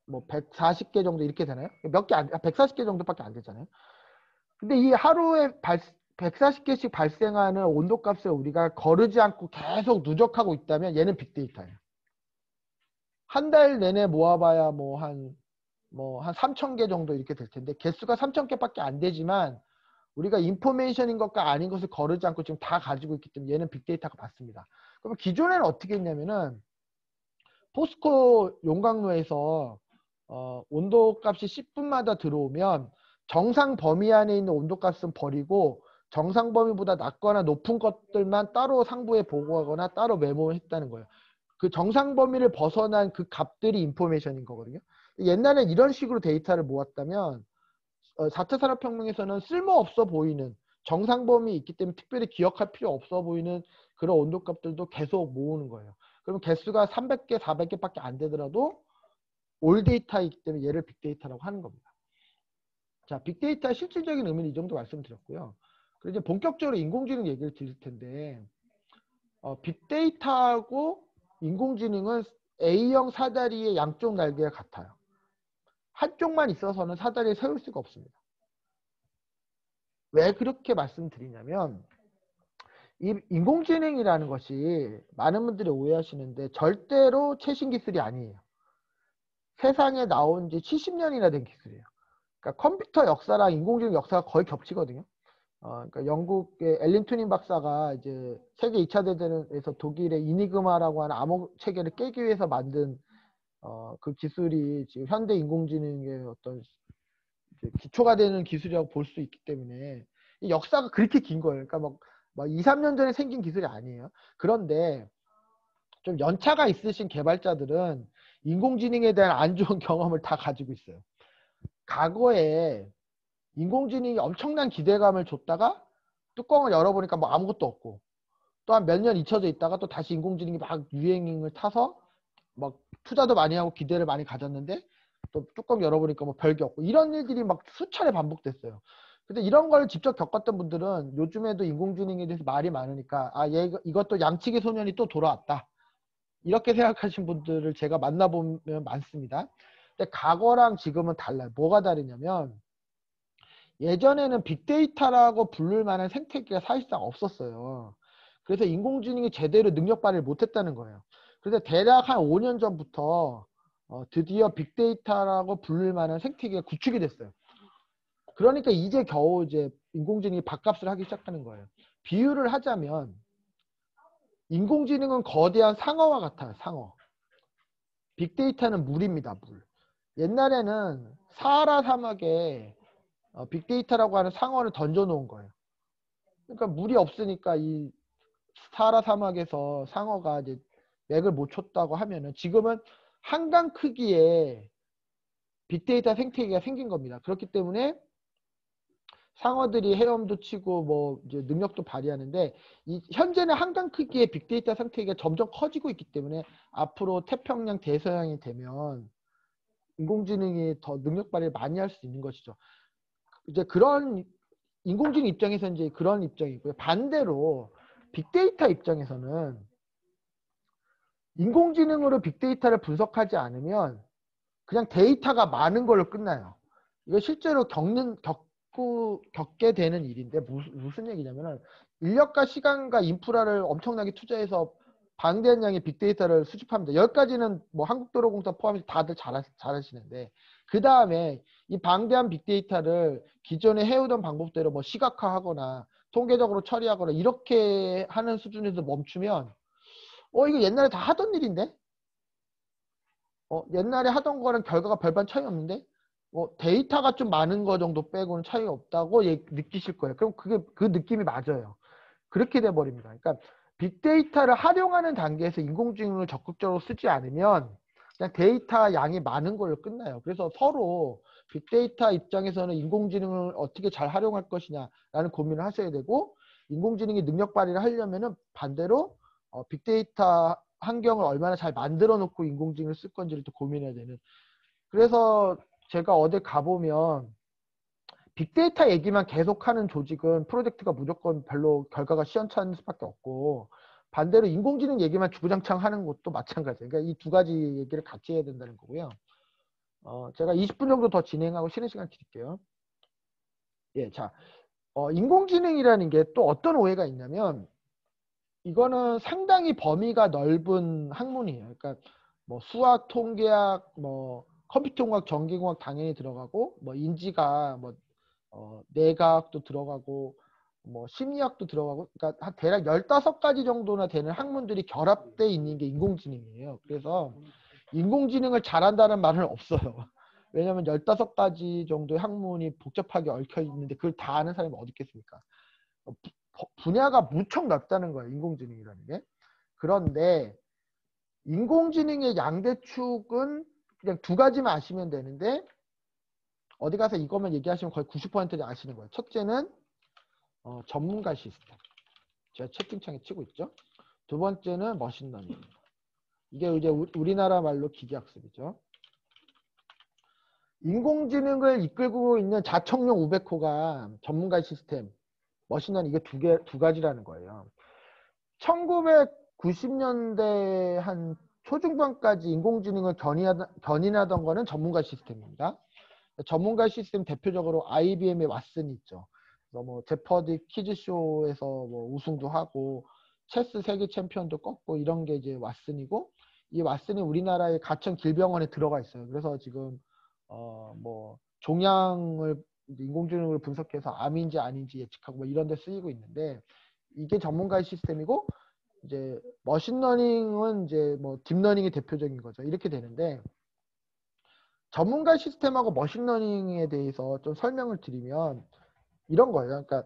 140개 정도 이렇게 되나요? 몇 개 140개 정도밖에 안 되잖아요. 근데 이 하루에 140개씩 발생하는 온도 값을 우리가 거르지 않고 계속 누적하고 있다면 얘는 빅데이터예요. 한 달 내내 모아봐야 한 3,000개 정도 이렇게 될 텐데 개수가 3,000개밖에 안 되지만 우리가 인포메이션인 것과 아닌 것을 거르지 않고 지금 다 가지고 있기 때문에 얘는 빅데이터가 맞습니다. 그럼 기존에는 어떻게 했냐면은 포스코 용광로에서 온도 값이 10분마다 들어오면 정상 범위 안에 있는 온도 값은 버리고 정상 범위보다 낮거나 높은 것들만 따로 상부에 보고하거나 따로 메모했다는 거예요. 그 정상 범위를 벗어난 그 값들이 인포메이션인 거거든요. 옛날에 이런 식으로 데이터를 모았다면 4차 산업혁명에서는 쓸모없어 보이는 정상 범위 있기 때문에 특별히 기억할 필요 없어 보이는 그런 온도 값들도 계속 모으는 거예요. 그럼 개수가 300개, 400개밖에 안 되더라도 올 데이터이기 때문에 얘를 빅데이터라고 하는 겁니다. 자, 빅데이터의 실질적인 의미는 이 정도 말씀드렸고요. 그리고 이제 본격적으로 인공지능 얘기를 드릴 텐데 빅데이터하고 인공지능은 A형 사다리의 양쪽 날개가 같아요. 한쪽만 있어서는 사다리를 세울 수가 없습니다. 왜 그렇게 말씀드리냐면 이 인공지능이라는 것이 많은 분들이 오해하시는데 절대로 최신 기술이 아니에요. 세상에 나온 지 70년이나 된 기술이에요. 그러니까 컴퓨터 역사랑 인공지능 역사가 거의 겹치거든요. 그러니까 영국의 앨런 튜링 박사가 이제 세계 2차 대전에서 독일의 이니그마라고 하는 암호 체계를 깨기 위해서 만든 그 기술이 지금 현대 인공지능의 어떤 이제 기초가 되는 기술이라고 볼 수 있기 때문에 이 역사가 그렇게 긴 거예요. 그러니까 막 2, 3년 전에 생긴 기술이 아니에요. 그런데 좀 연차가 있으신 개발자들은 인공지능에 대한 안 좋은 경험을 다 가지고 있어요. 과거에 인공지능이 엄청난 기대감을 줬다가 뚜껑을 열어보니까 뭐 아무것도 없고 또 한 몇 년 잊혀져 있다가 또 다시 인공지능이 막 유행을 타서 막 투자도 많이 하고 기대를 많이 가졌는데 또 뚜껑 열어보니까 뭐 별게 없고 이런 일들이 막 수차례 반복됐어요. 근데 이런 걸 직접 겪었던 분들은 요즘에도 인공지능에 대해서 말이 많으니까 이것도 양치기 소년이 또 돌아왔다. 이렇게 생각하신 분들을 제가 만나보면 많습니다. 근데 과거랑 지금은 달라요. 뭐가 다르냐면 예전에는 빅데이터라고 부를 만한 생태계가 사실상 없었어요. 그래서 인공지능이 제대로 능력 발휘를 못했다는 거예요. 그래서 대략 한 5년 전부터 드디어 빅데이터라고 부를 만한 생태계가 구축이 됐어요. 그러니까 이제 겨우 이제 인공지능이 밥값을 하기 시작하는 거예요. 비유를 하자면 인공지능은 거대한 상어와 같아요. 상어. 빅데이터는 물입니다. 물. 옛날에는 사하라 사막에 빅데이터라고 하는 상어를 던져 놓은 거예요. 그러니까 물이 없으니까 이 사하라 사막에서 상어가 이제 맥을 못 쳤다고 하면은 지금은 한강 크기의 빅데이터 생태계가 생긴 겁니다. 그렇기 때문에 상어들이 헤엄도 치고 뭐 이제 능력도 발휘하는데 현재는 한강 크기의 빅데이터 생태계가 점점 커지고 있기 때문에 앞으로 태평양 대서양이 되면 인공지능이 더 능력 발휘를 많이 할 수 있는 것이죠. 이제 그런 인공지능 입장에서 이제 그런 입장이고요. 반대로 빅데이터 입장에서는 인공지능으로 빅데이터를 분석하지 않으면 그냥 데이터가 많은 걸로 끝나요. 이거 실제로 겪게 되는 일인데 무슨 얘기냐면은 인력과 시간과 인프라를 엄청나게 투자해서 방대한 양의 빅데이터를 수집합니다. 여기까지는 뭐 한국도로공사 포함해서 다들 잘하시는데 그 다음에 이 방대한 빅데이터를 기존에 해오던 방법대로 뭐 시각화하거나 통계적으로 처리하거나 이렇게 하는 수준에서 멈추면 이거 옛날에 다 하던 일인데 옛날에 하던 거랑 결과가 별반 차이 없는데 데이터가 좀 많은 거 정도 빼고는 차이가 없다고 느끼실 거예요. 그럼 그 느낌이 맞아요. 그렇게 돼 버립니다. 그러니까 빅데이터를 활용하는 단계에서 인공지능을 적극적으로 쓰지 않으면 그냥 데이터 양이 많은 걸로 끝나요. 그래서 서로 빅데이터 입장에서는 인공지능을 어떻게 잘 활용할 것이냐라는 고민을 하셔야 되고 인공지능이 능력 발휘를 하려면은 반대로 빅데이터 환경을 얼마나 잘 만들어 놓고 인공지능을 쓸 건지를 또 고민해야 되는. 그래서 제가 어디 가보면 빅데이터 얘기만 계속하는 조직은 프로젝트가 무조건 별로 결과가 시원찮을 수밖에 없고 반대로 인공지능 얘기만 주구장창 하는 것도 마찬가지예요. 그러니까 이 두 가지 얘기를 같이 해야 된다는 거고요. 제가 20분 정도 더 진행하고 쉬는 시간 드릴게요. 예, 자, 인공지능이라는 게 또 어떤 오해가 있냐면 이거는 상당히 범위가 넓은 학문이에요. 그러니까 뭐 수학, 통계학, 뭐 컴퓨터공학, 전기공학 당연히 들어가고 뭐 인지학, 뭐 뇌과학도 들어가고 뭐 심리학도 들어가고 그러니까 한 대략 15가지 정도나 되는 학문들이 결합되어 있는 게 인공지능이에요. 그래서 인공지능을 잘한다는 말은 없어요. 왜냐하면 15가지 정도의 학문이 복잡하게 얽혀 있는데 그걸 다 아는 사람이 어디 있겠습니까? 분야가 무척 넓다는 거예요. 인공지능이라는 게. 그런데 인공지능의 양대축은 그냥 두 가지만 아시면 되는데 어디 가서 이것만 얘기하시면 거의 90%를 아시는 거예요. 첫째는 전문가 시스템. 제가 채팅창에 치고 있죠. 두 번째는 머신러닝. 이게 이제 우리나라 말로 기계학습이죠. 인공지능을 이끌고 있는 자청용 우베코가 전문가 시스템, 머신러닝 이게 두 가지라는 거예요. 1990년대 한 초중반까지 인공지능을 견인하던 거는 전문가 시스템입니다. 전문가 시스템 대표적으로 IBM의 왓슨이 있죠. 그래서 뭐 제퍼디 퀴즈쇼에서 뭐 우승도 하고 체스 세계 챔피언도 꺾고 이런 게 이제 왓슨이고 이 왓슨이 우리나라의 가천 길병원에 들어가 있어요. 그래서 지금 뭐 종양을 인공지능으로 분석해서 암인지 아닌지 예측하고 뭐 이런 데 쓰이고 있는데 이게 전문가의 시스템이고 이제 머신러닝은 이제 뭐 딥러닝의 대표적인 거죠. 이렇게 되는데 전문가 시스템하고 머신러닝에 대해서 좀 설명을 드리면 이런 거예요. 그러니까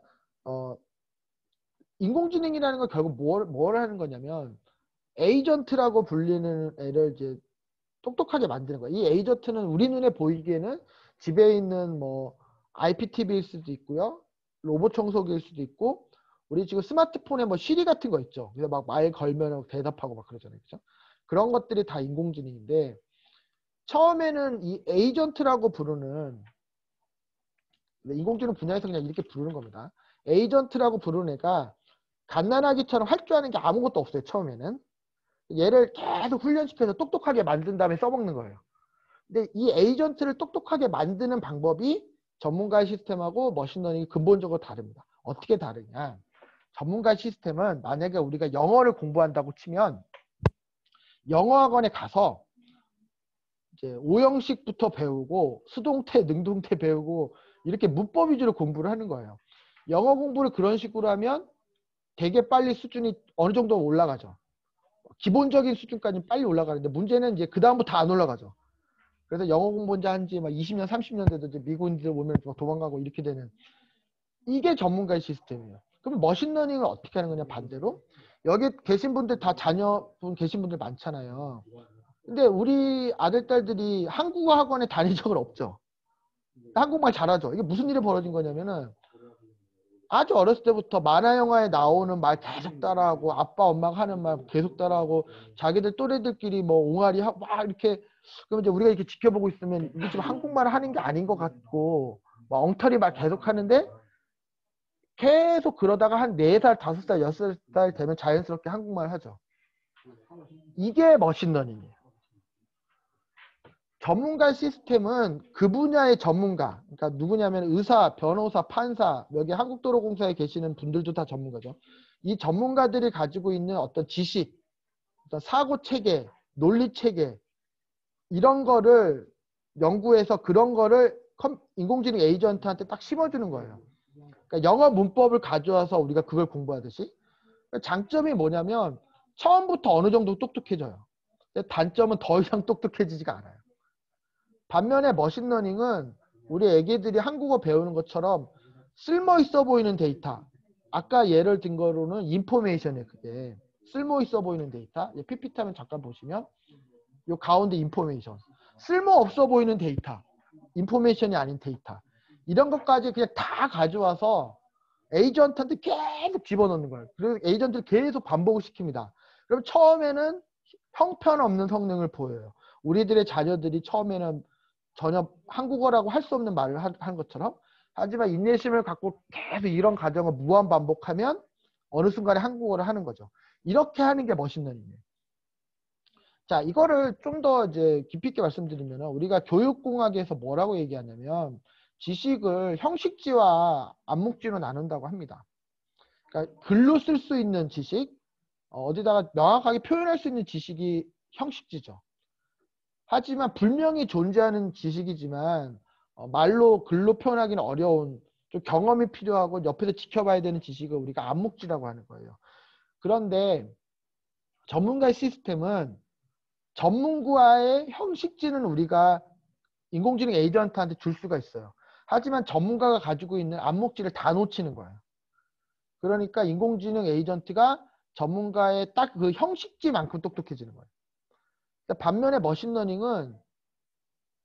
인공지능이라는 건 결국 뭘 하는 거냐면 에이전트라고 불리는 애를 이제 똑똑하게 만드는 거예요. 이 에이전트는 우리 눈에 보이기에는 집에 있는 뭐 IPTV일 수도 있고요. 로봇 청소기일 수도 있고 우리 지금 스마트폰에 뭐 시리 같은 거 있죠. 그래서 막 말 걸면 대답하고 막 그러잖아요. 그죠? 그런 것들이 다 인공지능인데 처음에는 이 에이전트라고 부르는 인공지능 분야에서 그냥 이렇게 부르는 겁니다. 에이전트라고 부르는 애가 갓난아기처럼 할 줄 아는 게 아무것도 없어요. 처음에는. 얘를 계속 훈련시켜서 똑똑하게 만든 다음에 써먹는 거예요. 근데 이 에이전트를 똑똑하게 만드는 방법이 전문가의 시스템하고 머신러닝이 근본적으로 다릅니다. 어떻게 다르냐? 전문가 시스템은 만약에 우리가 영어를 공부한다고 치면 영어학원에 가서 이제 오형식부터 배우고 수동태, 능동태 배우고 이렇게 문법 위주로 공부를 하는 거예요. 영어 공부를 그런 식으로 하면 되게 빨리 수준이 어느 정도 올라가죠. 기본적인 수준까지 빨리 올라가는데 문제는 이제 그 다음부터 안 올라가죠. 그래서 영어 공부한 지 막 20년, 30년 돼도 이제 미국인들 오면 도망가고 이렇게 되는 이게 전문가의 시스템이에요. 그럼 머신러닝을 어떻게 하는 거냐 반대로 여기 계신 분들 다 자녀분 계신 분들 많잖아요. 근데 우리 아들, 딸들이 한국어 학원에 다닌 적은 없죠. 한국말 잘하죠. 이게 무슨 일이 벌어진 거냐면은 아주 어렸을 때부터 만화 영화에 나오는 말 계속 따라하고 아빠 엄마가 하는 말 계속 따라하고 자기들 또래들끼리 뭐 옹알이 하고 막 이렇게 그럼 이제 우리가 이렇게 지켜보고 있으면 이게 지금 한국말을 하는 게 아닌 것 같고 막 엉터리 말 계속 하는데 계속 그러다가 한 4살, 5살, 6살 되면 자연스럽게 한국말 하죠. 이게 머신러닝이에요. 전문가 시스템은 그 분야의 전문가, 그러니까 누구냐면 의사, 변호사, 판사, 여기 한국도로공사에 계시는 분들도 다 전문가죠. 이 전문가들이 가지고 있는 어떤 지식, 어떤 사고 체계, 논리 체계 이런 거를 연구해서 그런 거를 인공지능 에이전트한테 딱 심어주는 거예요. 그러니까 영어 문법을 가져와서 우리가 그걸 공부하듯이 장점이 뭐냐면 처음부터 어느 정도 똑똑해져요. 근데 단점은 더 이상 똑똑해지지가 않아요. 반면에 머신러닝은 우리 애기들이 한국어 배우는 것처럼 쓸모 있어 보이는 데이터 아까 예를 든 거로는 인포메이션이에요. 그게 쓸모 있어 보이는 데이터 PPT 하면 잠깐 보시면 요 가운데 인포메이션 쓸모 없어 보이는 데이터 인포메이션이 아닌 데이터 이런 것까지 그냥 다 가져와서 에이전트한테 계속 집어넣는 거예요. 그래서 에이전트를 계속 반복을 시킵니다. 그럼 처음에는 형편없는 성능을 보여요. 우리들의 자녀들이 처음에는 전혀 한국어라고 할 수 없는 말을 한 것처럼 하지만 인내심을 갖고 계속 이런 과정을 무한 반복하면 어느 순간에 한국어를 하는 거죠. 이렇게 하는 게 머신러닝이에요. 자, 이거를 좀 더 이제 깊이 있게 말씀드리면 우리가 교육공학에서 뭐라고 얘기하냐면 지식을 형식지와 암묵지로 나눈다고 합니다. 그러니까 글로 쓸 수 있는 지식, 어디다가 명확하게 표현할 수 있는 지식이 형식지죠. 하지만 분명히 존재하는 지식이지만 말로 글로 표현하기는 어려운 좀 경험이 필요하고 옆에서 지켜봐야 되는 지식을 우리가 암묵지라고 하는 거예요. 그런데 전문가의 시스템은 전문가의 형식지는 우리가 인공지능 에이전트한테 줄 수가 있어요. 하지만 전문가가 가지고 있는 암묵지를 다 놓치는 거예요. 그러니까 인공지능 에이전트가 전문가의 딱 그 형식지만큼 똑똑해지는 거예요. 반면에 머신러닝은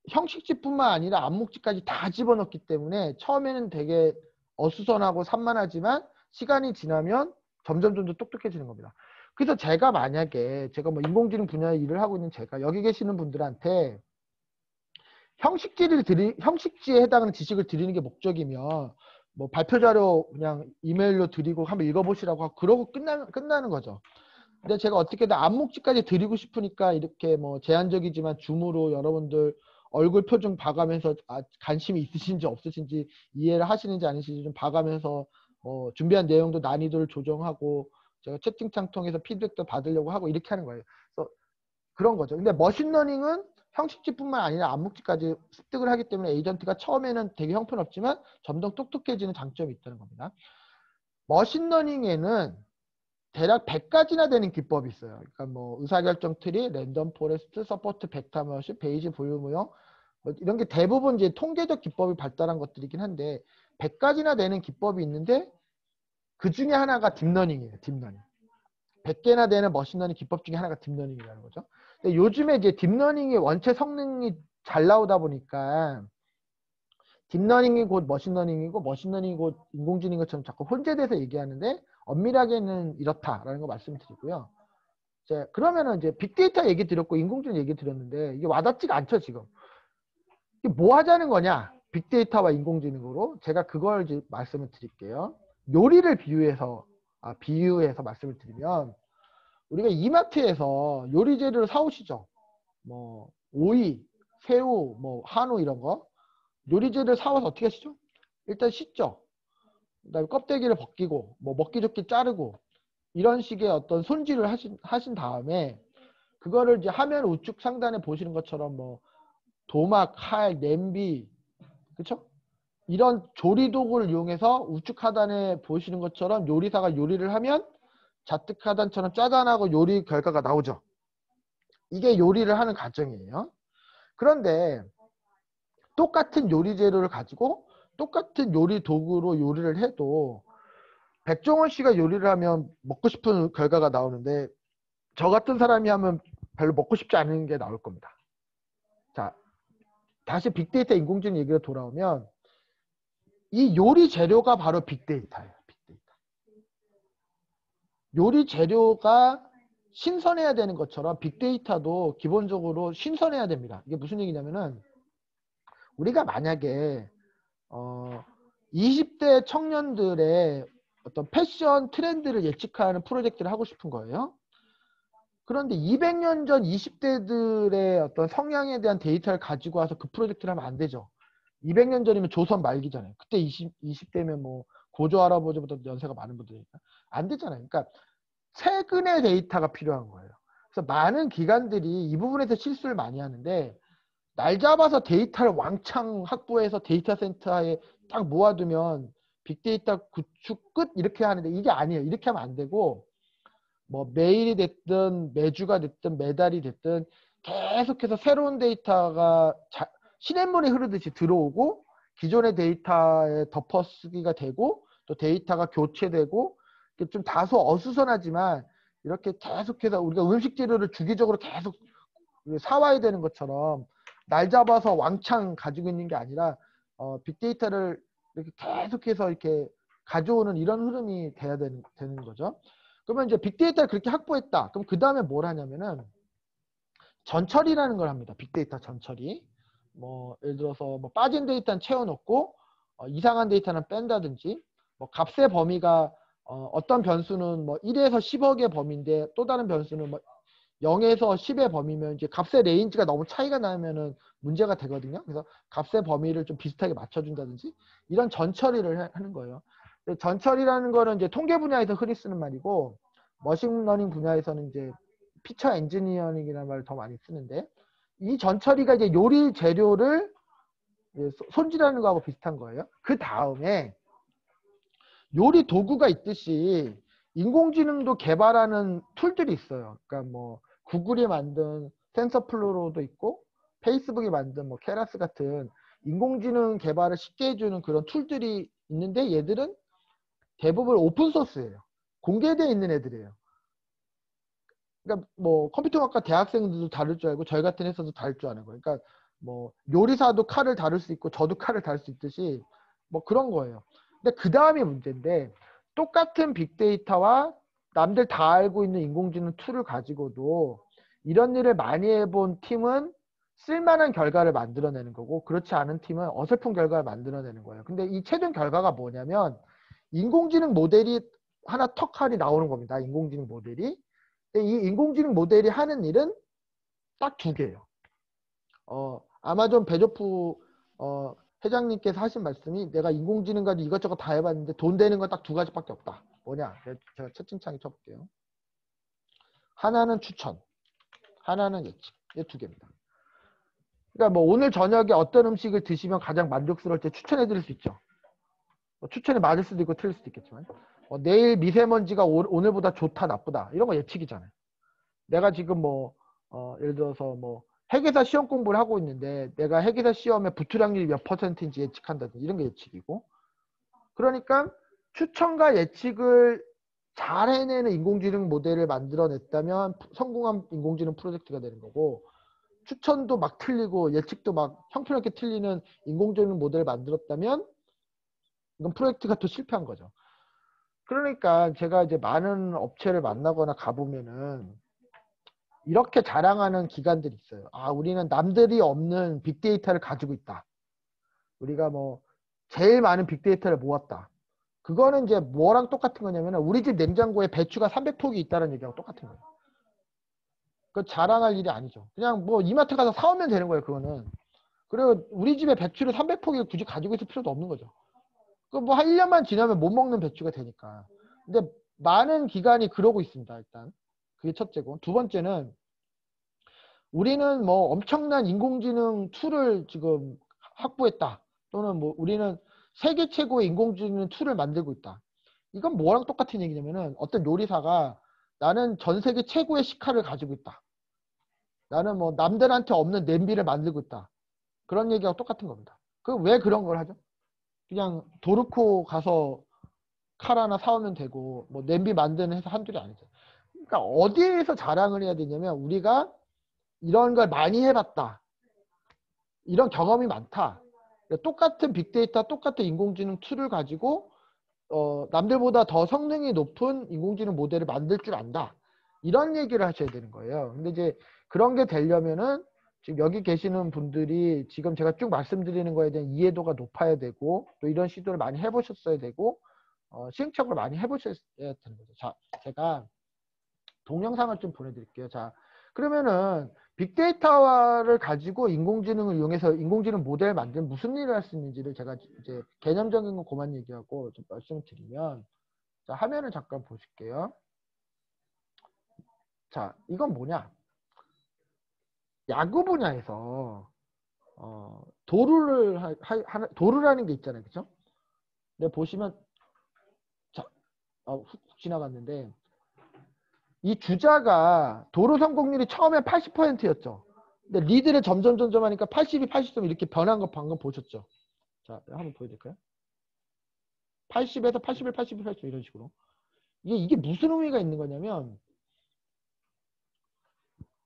형식지뿐만 아니라 암묵지까지 다 집어넣기 때문에 처음에는 되게 어수선하고 산만하지만 시간이 지나면 점점 더 똑똑해지는 겁니다. 그래서 제가 만약에 제가 뭐 인공지능 분야에 일을 하고 있는 제가 여기 계시는 분들한테 형식지에 해당하는 지식을 드리는 게 목적이면 뭐 발표 자료 그냥 이메일로 드리고 한번 읽어보시라고 하고 그러고 끝나는 거죠. 근데 제가 어떻게든 암묵지까지 드리고 싶으니까 이렇게 뭐 제한적이지만 줌으로 여러분들 얼굴 표정 봐가면서 관심이 있으신지 없으신지 이해를 하시는지 아니신지 좀 봐가면서 준비한 내용도 난이도를 조정하고 제가 채팅창 통해서 피드백도 받으려고 하고 이렇게 하는 거예요. 그래서 그런 거죠. 근데 머신러닝은 형식지뿐만 아니라 암묵지까지 습득을 하기 때문에 에이전트가 처음에는 되게 형편없지만 점점 똑똑해지는 장점이 있다는 겁니다. 머신러닝에는 대략 100가지나 되는 기법이 있어요. 그러니까 뭐 의사결정 트리, 랜덤 포레스트, 서포트 벡터 머신, 베이지 볼륨형 뭐 이런 게 대부분 이제 통계적 기법이 발달한 것들이긴 한데 100가지나 되는 기법이 있는데 그 중에 하나가 딥러닝이에요. 딥러닝. 100개나 되는 머신러닝 기법 중에 하나가 딥러닝이라는 거죠. 근데 요즘에 이제 딥러닝의 원체 성능이 잘 나오다 보니까 딥러닝이 곧 머신러닝이고 머신러닝이 곧 인공지능인 것처럼 자꾸 혼재돼서 얘기하는데 엄밀하게는 이렇다라는 거 말씀드리고요. 이제 그러면은 이제 빅데이터 얘기 드렸고 인공지능 얘기 드렸는데 이게 와닿지가 않죠 지금. 이게 뭐 하자는 거냐? 빅데이터와 인공지능으로 제가 그걸 이제 말씀을 드릴게요. 요리를 비유해서 말씀을 드리면 우리가 이마트에서 요리 재료를 사오시죠. 뭐 오이, 새우, 뭐 한우 이런 거 요리 재료를 사와서 어떻게 하시죠? 일단 씻죠. 그다음에 껍데기를 벗기고 뭐 먹기 좋게 자르고 이런 식의 어떤 손질을 하신 다음에 그거를 이제 화면 우측 상단에 보시는 것처럼 뭐 도막, 칼, 냄비, 그쵸? 이런 조리 도구를 이용해서 우측 하단에 보시는 것처럼 요리사가 요리를 하면 좌측 하단처럼 짜잔하고 요리 결과가 나오죠. 이게 요리를 하는 과정이에요. 그런데 똑같은 요리 재료를 가지고 똑같은 요리 도구로 요리를 해도 백종원 씨가 요리를 하면 먹고 싶은 결과가 나오는데 저 같은 사람이 하면 별로 먹고 싶지 않은 게 나올 겁니다. 자, 다시 빅데이터 인공지능 얘기로 돌아오면 이 요리 재료가 바로 빅데이터예요. 빅데이터. 요리 재료가 신선해야 되는 것처럼 빅데이터도 기본적으로 신선해야 됩니다. 이게 무슨 얘기냐면은 우리가 만약에 20대 청년들의 어떤 패션 트렌드를 예측하는 프로젝트를 하고 싶은 거예요. 그런데 200년 전 20대들의 어떤 성향에 대한 데이터를 가지고 와서 그 프로젝트를 하면 안 되죠. 200년 전이면 조선 말기잖아요. 그때 20대면 뭐 고조 할아버지보다 연세가 많은 분들이니까 안 되잖아요. 그러니까 최근의 데이터가 필요한 거예요. 그래서 많은 기관들이 이 부분에서 실수를 많이 하는데 날 잡아서 데이터를 왕창 확보해서 데이터 센터에 딱 모아두면 빅데이터 구축 끝 이렇게 하는데 이게 아니에요. 이렇게 하면 안 되고 뭐 매일이 됐든 매주가 됐든 매달이 됐든 계속해서 새로운 데이터가 시냇물이 흐르듯이 들어오고 기존의 데이터에 덮어쓰기가 되고 또 데이터가 교체되고 좀 다소 어수선하지만 이렇게 계속해서 우리가 음식 재료를 주기적으로 계속 사와야 되는 것처럼 날 잡아서 왕창 가지고 있는 게 아니라 빅데이터를 이렇게 계속해서 이렇게 가져오는 이런 흐름이 돼야 되는 거죠. 그러면 이제 빅데이터를 그렇게 확보했다. 그럼 그 다음에 뭘 하냐면은 전처리라는 걸 합니다. 빅데이터 전처리. 뭐 예를 들어서 뭐 빠진 데이터는 채워넣고 이상한 데이터는 뺀다든지 뭐 값의 범위가 어떤 변수는 뭐 1에서 10억의 범위인데 또 다른 변수는 뭐 0에서 10의 범위면 이제 값의 레인지가 너무 차이가 나면은 문제가 되거든요. 그래서 값의 범위를 좀 비슷하게 맞춰준다든지 이런 전처리를 하는 거예요. 전처리라는 거는 이제 통계 분야에서 흔히 쓰는 말이고 머신러닝 분야에서는 이제 피처 엔지니어링이라는 말을 더 많이 쓰는데 이 전처리가 이제 요리 재료를 손질하는 거하고 비슷한 거예요. 그 다음에 요리 도구가 있듯이 인공지능도 개발하는 툴들이 있어요. 그러니까 뭐 구글이 만든 텐서플로우도 있고 페이스북이 만든 뭐 케라스 같은 인공지능 개발을 쉽게 해주는 그런 툴들이 있는데 얘들은 대부분 오픈소스예요. 공개되어 있는 애들이에요. 그러니까 뭐 컴퓨터학과 대학생들도 다룰 줄 알고 저희 같은 회사도 다룰 줄 아는 거예요. 그러니까 뭐 요리사도 칼을 다룰 수 있고 저도 칼을 다룰 수 있듯이 뭐 그런 거예요. 근데 그 다음이 문제인데 똑같은 빅데이터와 남들 다 알고 있는 인공지능 툴을 가지고도 이런 일을 많이 해본 팀은 쓸만한 결과를 만들어내는 거고 그렇지 않은 팀은 어설픈 결과를 만들어내는 거예요. 근데 이 최종 결과가 뭐냐면 인공지능 모델이 하나 턱하니 나오는 겁니다. 인공지능 모델이. 이 인공지능 모델이 하는 일은 딱 두 개예요. 아마존 베조프 회장님께서 하신 말씀이 내가 인공지능 가지고 이것저것 다 해봤는데 돈 되는 건 딱 두 가지밖에 없다. 뭐냐? 제가 채팅창에 쳐볼게요. 하나는 추천, 하나는 예측. 이 두 개입니다. 그러니까 뭐 오늘 저녁에 어떤 음식을 드시면 가장 만족스러울 때 추천해 드릴 수 있죠. 추천이 맞을 수도 있고 틀릴 수도 있겠지만 내일 미세먼지가 오늘보다 좋다 나쁘다 이런 거 예측이잖아요. 내가 지금 뭐 예를 들어서 뭐 회계사 시험 공부를 하고 있는데 내가 회계사 시험에 붙을 확률이 몇 퍼센트인지 예측한다든지 이런 게 예측이고, 그러니까 추천과 예측을 잘 해내는 인공지능 모델을 만들어냈다면 성공한 인공지능 프로젝트가 되는 거고, 추천도 막 틀리고 예측도 막 형편없게 틀리는 인공지능 모델을 만들었다면 이건 프로젝트가 또 실패한 거죠. 그러니까 제가 이제 많은 업체를 만나거나 가보면은 이렇게 자랑하는 기관들이 있어요. 아, 우리는 남들이 없는 빅데이터를 가지고 있다. 우리가 뭐 제일 많은 빅데이터를 모았다. 그거는 이제 뭐랑 똑같은 거냐면 우리 집 냉장고에 배추가 300폭이 있다는 얘기하고 똑같은 거예요. 그 자랑할 일이 아니죠. 그냥 뭐 이마트 가서 사오면 되는 거예요. 그거는. 그리고 우리 집에 배추를 300폭을 굳이 가지고 있을 필요도 없는 거죠. 그 뭐 한 1년만 지나면 못 먹는 배추가 되니까. 근데 많은 기관이 그러고 있습니다. 일단 그게 첫째고, 두 번째는 우리는 뭐 엄청난 인공지능 툴을 지금 확보했다. 또는 뭐 우리는 세계 최고의 인공지능 툴을 만들고 있다. 이건 뭐랑 똑같은 얘기냐면은 어떤 요리사가 나는 전 세계 최고의 식칼을 가지고 있다. 나는 뭐 남들한테 없는 냄비를 만들고 있다. 그런 얘기하고 똑같은 겁니다. 그 왜 그런 걸 하죠? 그냥 도르코 가서 칼 하나 사오면 되고 뭐 냄비 만드는 회사 한둘이 아니죠. 그러니까 어디에서 자랑을 해야 되냐면 우리가 이런 걸 많이 해봤다. 이런 경험이 많다. 똑같은 빅데이터, 똑같은 인공지능 툴을 가지고 남들보다 더 성능이 높은 인공지능 모델을 만들 줄 안다. 이런 얘기를 하셔야 되는 거예요. 근데 이제 그런 게 되려면은 지금 여기 계시는 분들이 지금 제가 쭉 말씀드리는 거에 대한 이해도가 높아야 되고 또 이런 시도를 많이 해보셨어야 되고 시행착오를 많이 해보셔야 되는 거죠. 자, 제가 동영상을 좀 보내드릴게요. 자, 그러면은 빅데이터를 가지고 인공지능을 이용해서 인공지능 모델 만들면 무슨 일을 할 수 있는지를 제가 이제 개념적인 건 그만 얘기하고 좀 말씀을 드리면, 자, 화면을 잠깐 보실게요. 자, 이건 뭐냐? 야구 분야에서 도루라는 게 있잖아요, 그죠? 근데 보시면 자, 훅 지나갔는데 이 주자가 도루 성공률이 처음에 80%였죠. 근데 리드를 점점 하니까 82, 80점 이렇게 변한 거 방금 보셨죠? 자, 한번 보여드릴까요? 80에서 81, 82, 80 이런 식으로. 이게 무슨 의미가 있는 거냐면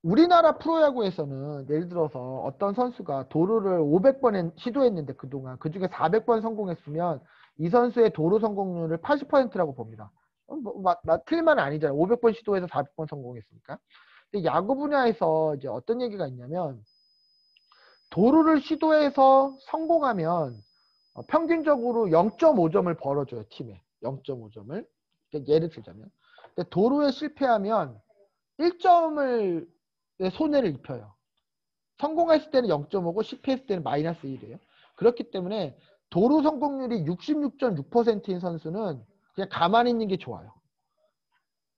우리나라 프로야구에서는 예를 들어서 어떤 선수가 도루를 500번 시도했는데 그동안 그중에 400번 성공했으면 이 선수의 도루 성공률을 80%라고 봅니다. 틀린 말은 아니잖아요. 500번 시도해서 400번 성공했으니까. 근데 야구 분야에서 이제 어떤 얘기가 있냐면 도루를 시도해서 성공하면 평균적으로 0.5점을 벌어줘요. 팀에 0.5점을. 예를 들자면 근데 도루에 실패하면 1점을 손해를 입혀요. 성공했을 때는 0.5고 실패했을 때는 마이너스 1이에요. 그렇기 때문에 도루 성공률이 66.6%인 선수는 그냥 가만히 있는 게 좋아요.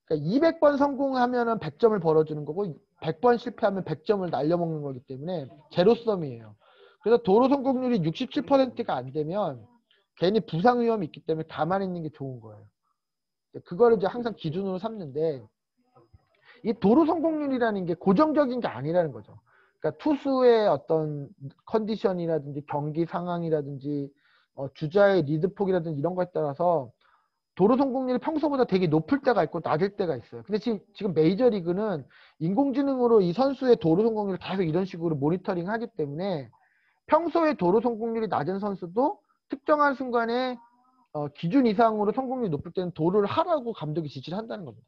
그러니까 200번 성공하면 100점을 벌어주는 거고 100번 실패하면 100점을 날려먹는 거기 때문에 제로섬이에요. 그래서 도루 성공률이 67%가 안 되면 괜히 부상 위험이 있기 때문에 가만히 있는 게 좋은 거예요. 그거를 이제 항상 기준으로 삼는데 이 도루 성공률이라는 게 고정적인 게 아니라는 거죠. 그러니까 투수의 어떤 컨디션이라든지 경기 상황이라든지 주자의 리드폭이라든지 이런 거에 따라서 도루 성공률이 평소보다 되게 높을 때가 있고 낮을 때가 있어요. 근데 지금 메이저리그는 인공지능으로 이 선수의 도루 성공률을 계속 이런 식으로 모니터링 하기 때문에 평소에 도루 성공률이 낮은 선수도 특정한 순간에 기준 이상으로 성공률이 높을 때는 도루를 하라고 감독이 지시를 한다는 겁니다.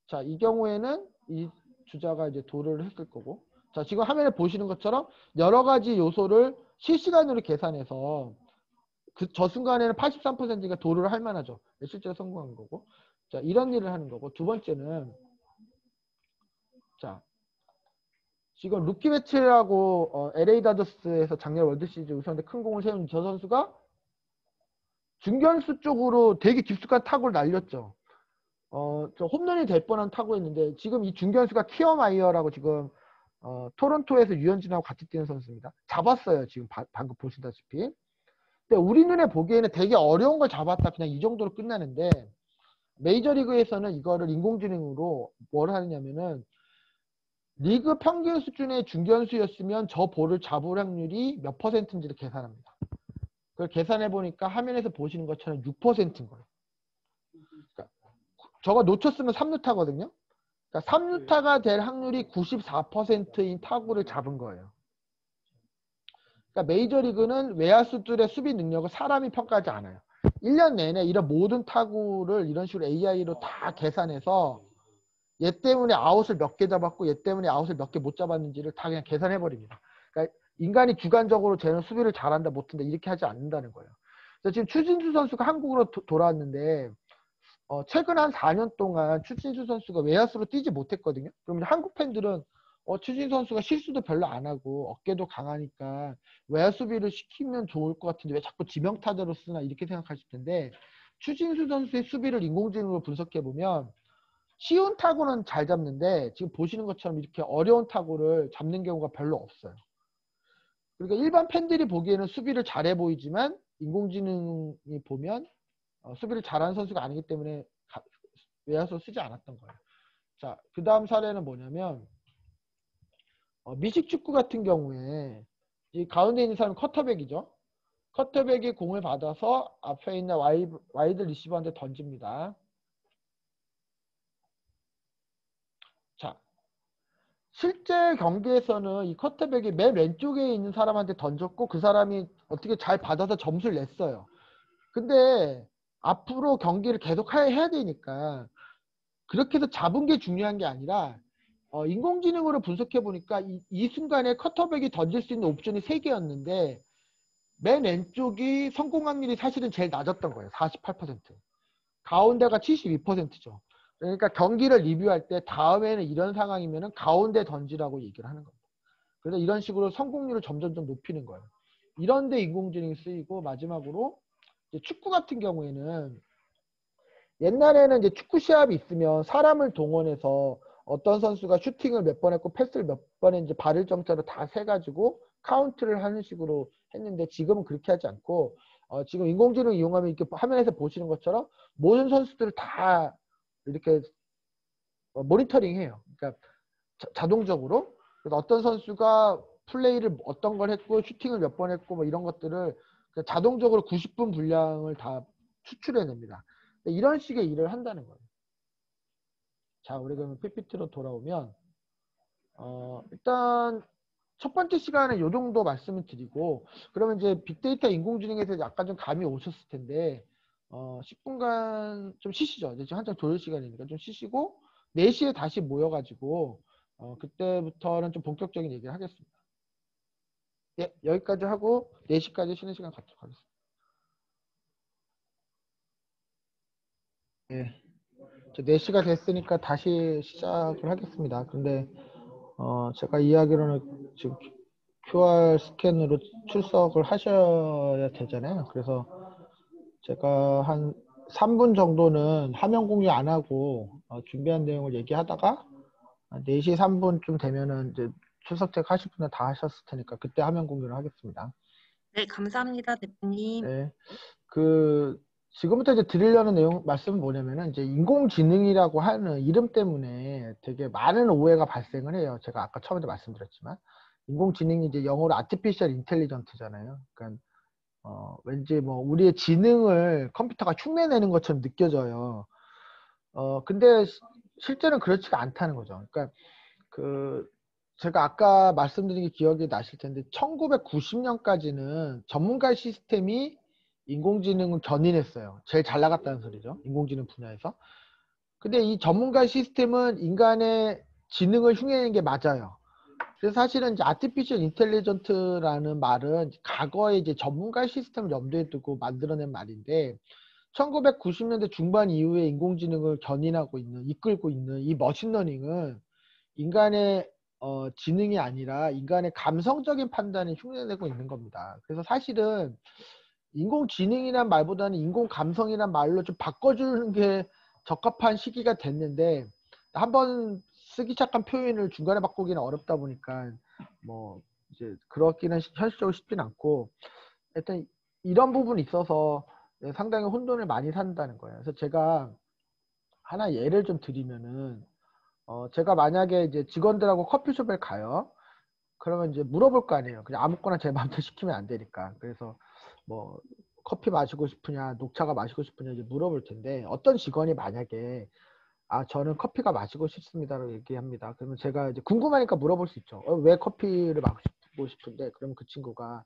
자, 이 경우에는 이 주자가 이제 도루를 했을 거고, 자, 지금 화면에 보시는 것처럼 여러 가지 요소를 실시간으로 계산해서 저 순간에는 83%가 도루를 할 만하죠. 실제로 성공한 거고. 자, 이런 일을 하는 거고. 두 번째는, 자, 지금 루키 배치라고 LA 다저스에서 작년 월드시리즈 우승한테 큰 공을 세운 저 선수가 중견수 쪽으로 되게 깊숙한 타구를 날렸죠. 저 홈런이 될 뻔한 타구였는데 지금 이 중견수가 키어마이어라고 지금 토론토에서 유현진하고 같이 뛰는 선수입니다. 잡았어요. 지금 방금 보시다시피. 근데 우리 눈에 보기에는 되게 어려운 걸 잡았다. 그냥 이 정도로 끝나는데 메이저리그에서는 이거를 인공지능으로 뭘 하느냐면은 리그 평균 수준의 중견수였으면 저 볼을 잡을 확률이 몇 퍼센트인지를 계산합니다. 그걸 계산해 보니까 화면에서 보시는 것처럼 6%인 거예요. 그러니까 저거 놓쳤으면 3루타거든요. 그러니까 3루타가 될 확률이 94%인 타구를 잡은 거예요. 그러니까 메이저리그는 외야수들의 수비 능력을 사람이 평가하지 않아요. 1년 내내 이런 모든 타구를 이런 식으로 AI로 다 계산해서 얘 때문에 아웃을 몇 개 잡았고 얘 때문에 아웃을 몇 개 못 잡았는지를 다 그냥 계산해 버립니다. 그러니까 인간이 주관적으로 쟤는 수비를 잘한다 못한다 이렇게 하지 않는다는 거예요. 그래서 지금 추진수 선수가 한국으로 돌아왔는데 최근 한 4년 동안 추진수 선수가 외야수로 뛰지 못했거든요. 그러면 한국 팬들은 추진수 선수가 실수도 별로 안 하고 어깨도 강하니까 외야 수비를 시키면 좋을 것 같은데 왜 자꾸 지명타자로 쓰나 이렇게 생각하실 텐데 추진수 선수의 수비를 인공지능으로 분석해 보면 쉬운 타구는 잘 잡는데 지금 보시는 것처럼 이렇게 어려운 타구를 잡는 경우가 별로 없어요. 그러니까 일반 팬들이 보기에는 수비를 잘해 보이지만 인공지능이 보면 수비를 잘하는 선수가 아니기 때문에 외야수 쓰지 않았던 거예요. 자, 그 다음 사례는 뭐냐면 미식축구 같은 경우에 이 가운데 있는 사람은 커터백이죠. 커터백이 공을 받아서 앞에 있는 와이드 리시버한테 던집니다. 자, 실제 경기에서는 이 커터백이 맨 왼쪽에 있는 사람한테 던졌고 그 사람이 어떻게 잘 받아서 점수를 냈어요. 근데 앞으로 경기를 계속 해야 되니까 그렇게 해서 잡은 게 중요한 게 아니라 인공지능으로 분석해 보니까 이 순간에 커터백이 던질 수 있는 옵션이 3개였는데 맨 왼쪽이 성공 확률이 사실은 제일 낮았던 거예요. 48%. 가운데가 72%죠. 그러니까 경기를 리뷰할 때 다음에는 이런 상황이면은 가운데 던지라고 얘기를 하는 겁니다. 그래서 이런 식으로 성공률을 점점 높이는 거예요. 이런데 인공지능이 쓰이고 마지막으로 이제 축구 같은 경우에는 옛날에는 이제 축구 시합이 있으면 사람을 동원해서 어떤 선수가 슈팅을 몇 번 했고 패스를 몇 번 했는지 발을 정자로 다 세가지고 카운트를 하는 식으로 했는데 지금은 그렇게 하지 않고 지금 인공지능 이용하면 이렇게 화면에서 보시는 것처럼 모든 선수들을 다 이렇게 모니터링 해요. 그러니까 자동적으로. 그래서 어떤 선수가 플레이를 어떤 걸 했고 슈팅을 몇 번 했고 뭐 이런 것들을 자동적으로 90분 분량을 다 추출해냅니다. 이런 식의 일을 한다는 거예요. 자, 우리 그러면 PPT로 돌아오면 일단 첫 번째 시간에 이 정도 말씀을 드리고 그러면 이제 빅데이터 인공지능에서 약간 좀 감이 오셨을 텐데 10분간 좀 쉬시죠. 이제 지금 한참 졸릴 시간이니까 좀 쉬시고 4시에 다시 모여가지고 그때부터는 좀 본격적인 얘기를 하겠습니다. 예, 여기까지 하고 4시까지 쉬는 시간 갖도록 하겠습니다. 예, 4시가 됐으니까 다시 시작을 하겠습니다. 근데 제가 이야기로는 지금 QR 스캔으로 출석을 하셔야 되잖아요. 그래서 제가 한 3분 정도는 화면 공유 안 하고 준비한 내용을 얘기하다가 4시 3분쯤 되면은 이제 출석 하실 분은 다 하셨을 테니까 그때 화면 공유를 하겠습니다. 네, 감사합니다, 대표님. 네. 지금부터 이제 드리려는 내용, 말씀은 뭐냐면은 이제 인공지능이라고 하는 이름 때문에 되게 많은 오해가 발생을 해요. 제가 아까 처음에 말씀드렸지만. 인공지능이 이제 영어로 artificial intelligence잖아요. 그러니까, 왠지 뭐 우리의 지능을 컴퓨터가 흉내내는 것처럼 느껴져요. 근데 실제는 그렇지가 않다는 거죠. 그러니까 제가 아까 말씀드린 게 기억이 나실 텐데 1990년까지는 전문가 시스템이 인공지능을 견인했어요. 제일 잘 나갔다는 소리죠. 인공지능 분야에서. 근데 이 전문가 시스템은 인간의 지능을 흉내내는 게 맞아요. 그래서 사실은 이제 artificial intelligence라는 말은 과거에 이제 전문가 시스템을 염두에 두고 만들어낸 말인데 1990년대 중반 이후에 인공지능을 견인하고 있는, 이끌고 있는 이 머신러닝은 인간의 지능이 아니라 인간의 감성적인 판단을 흉내내고 있는 겁니다. 그래서 사실은 인공지능이란 말보다는 인공감성이란 말로 좀 바꿔주는 게 적합한 시기가 됐는데 한번 쓰기 시작한 표현을 중간에 바꾸기는 어렵다 보니까 뭐 이제 그렇기는 현실적으로 쉽진 않고 일단 이런 부분이 있어서 상당히 혼돈을 많이 산다는 거예요. 그래서 제가 하나 예를 좀 드리면은 제가 만약에 이제 직원들하고 커피숍에 가요. 그러면 이제 물어볼 거 아니에요. 그냥 아무거나 제 마음대로 시키면 안 되니까. 그래서 뭐 커피 마시고 싶으냐, 녹차가 마시고 싶으냐 이제 물어볼 텐데 어떤 직원이 만약에 저는 커피가 마시고 싶습니다라고 얘기합니다. 그러면 제가 이제 궁금하니까 물어볼 수 있죠. 왜 커피를 마시고 싶은데? 그러면 그 친구가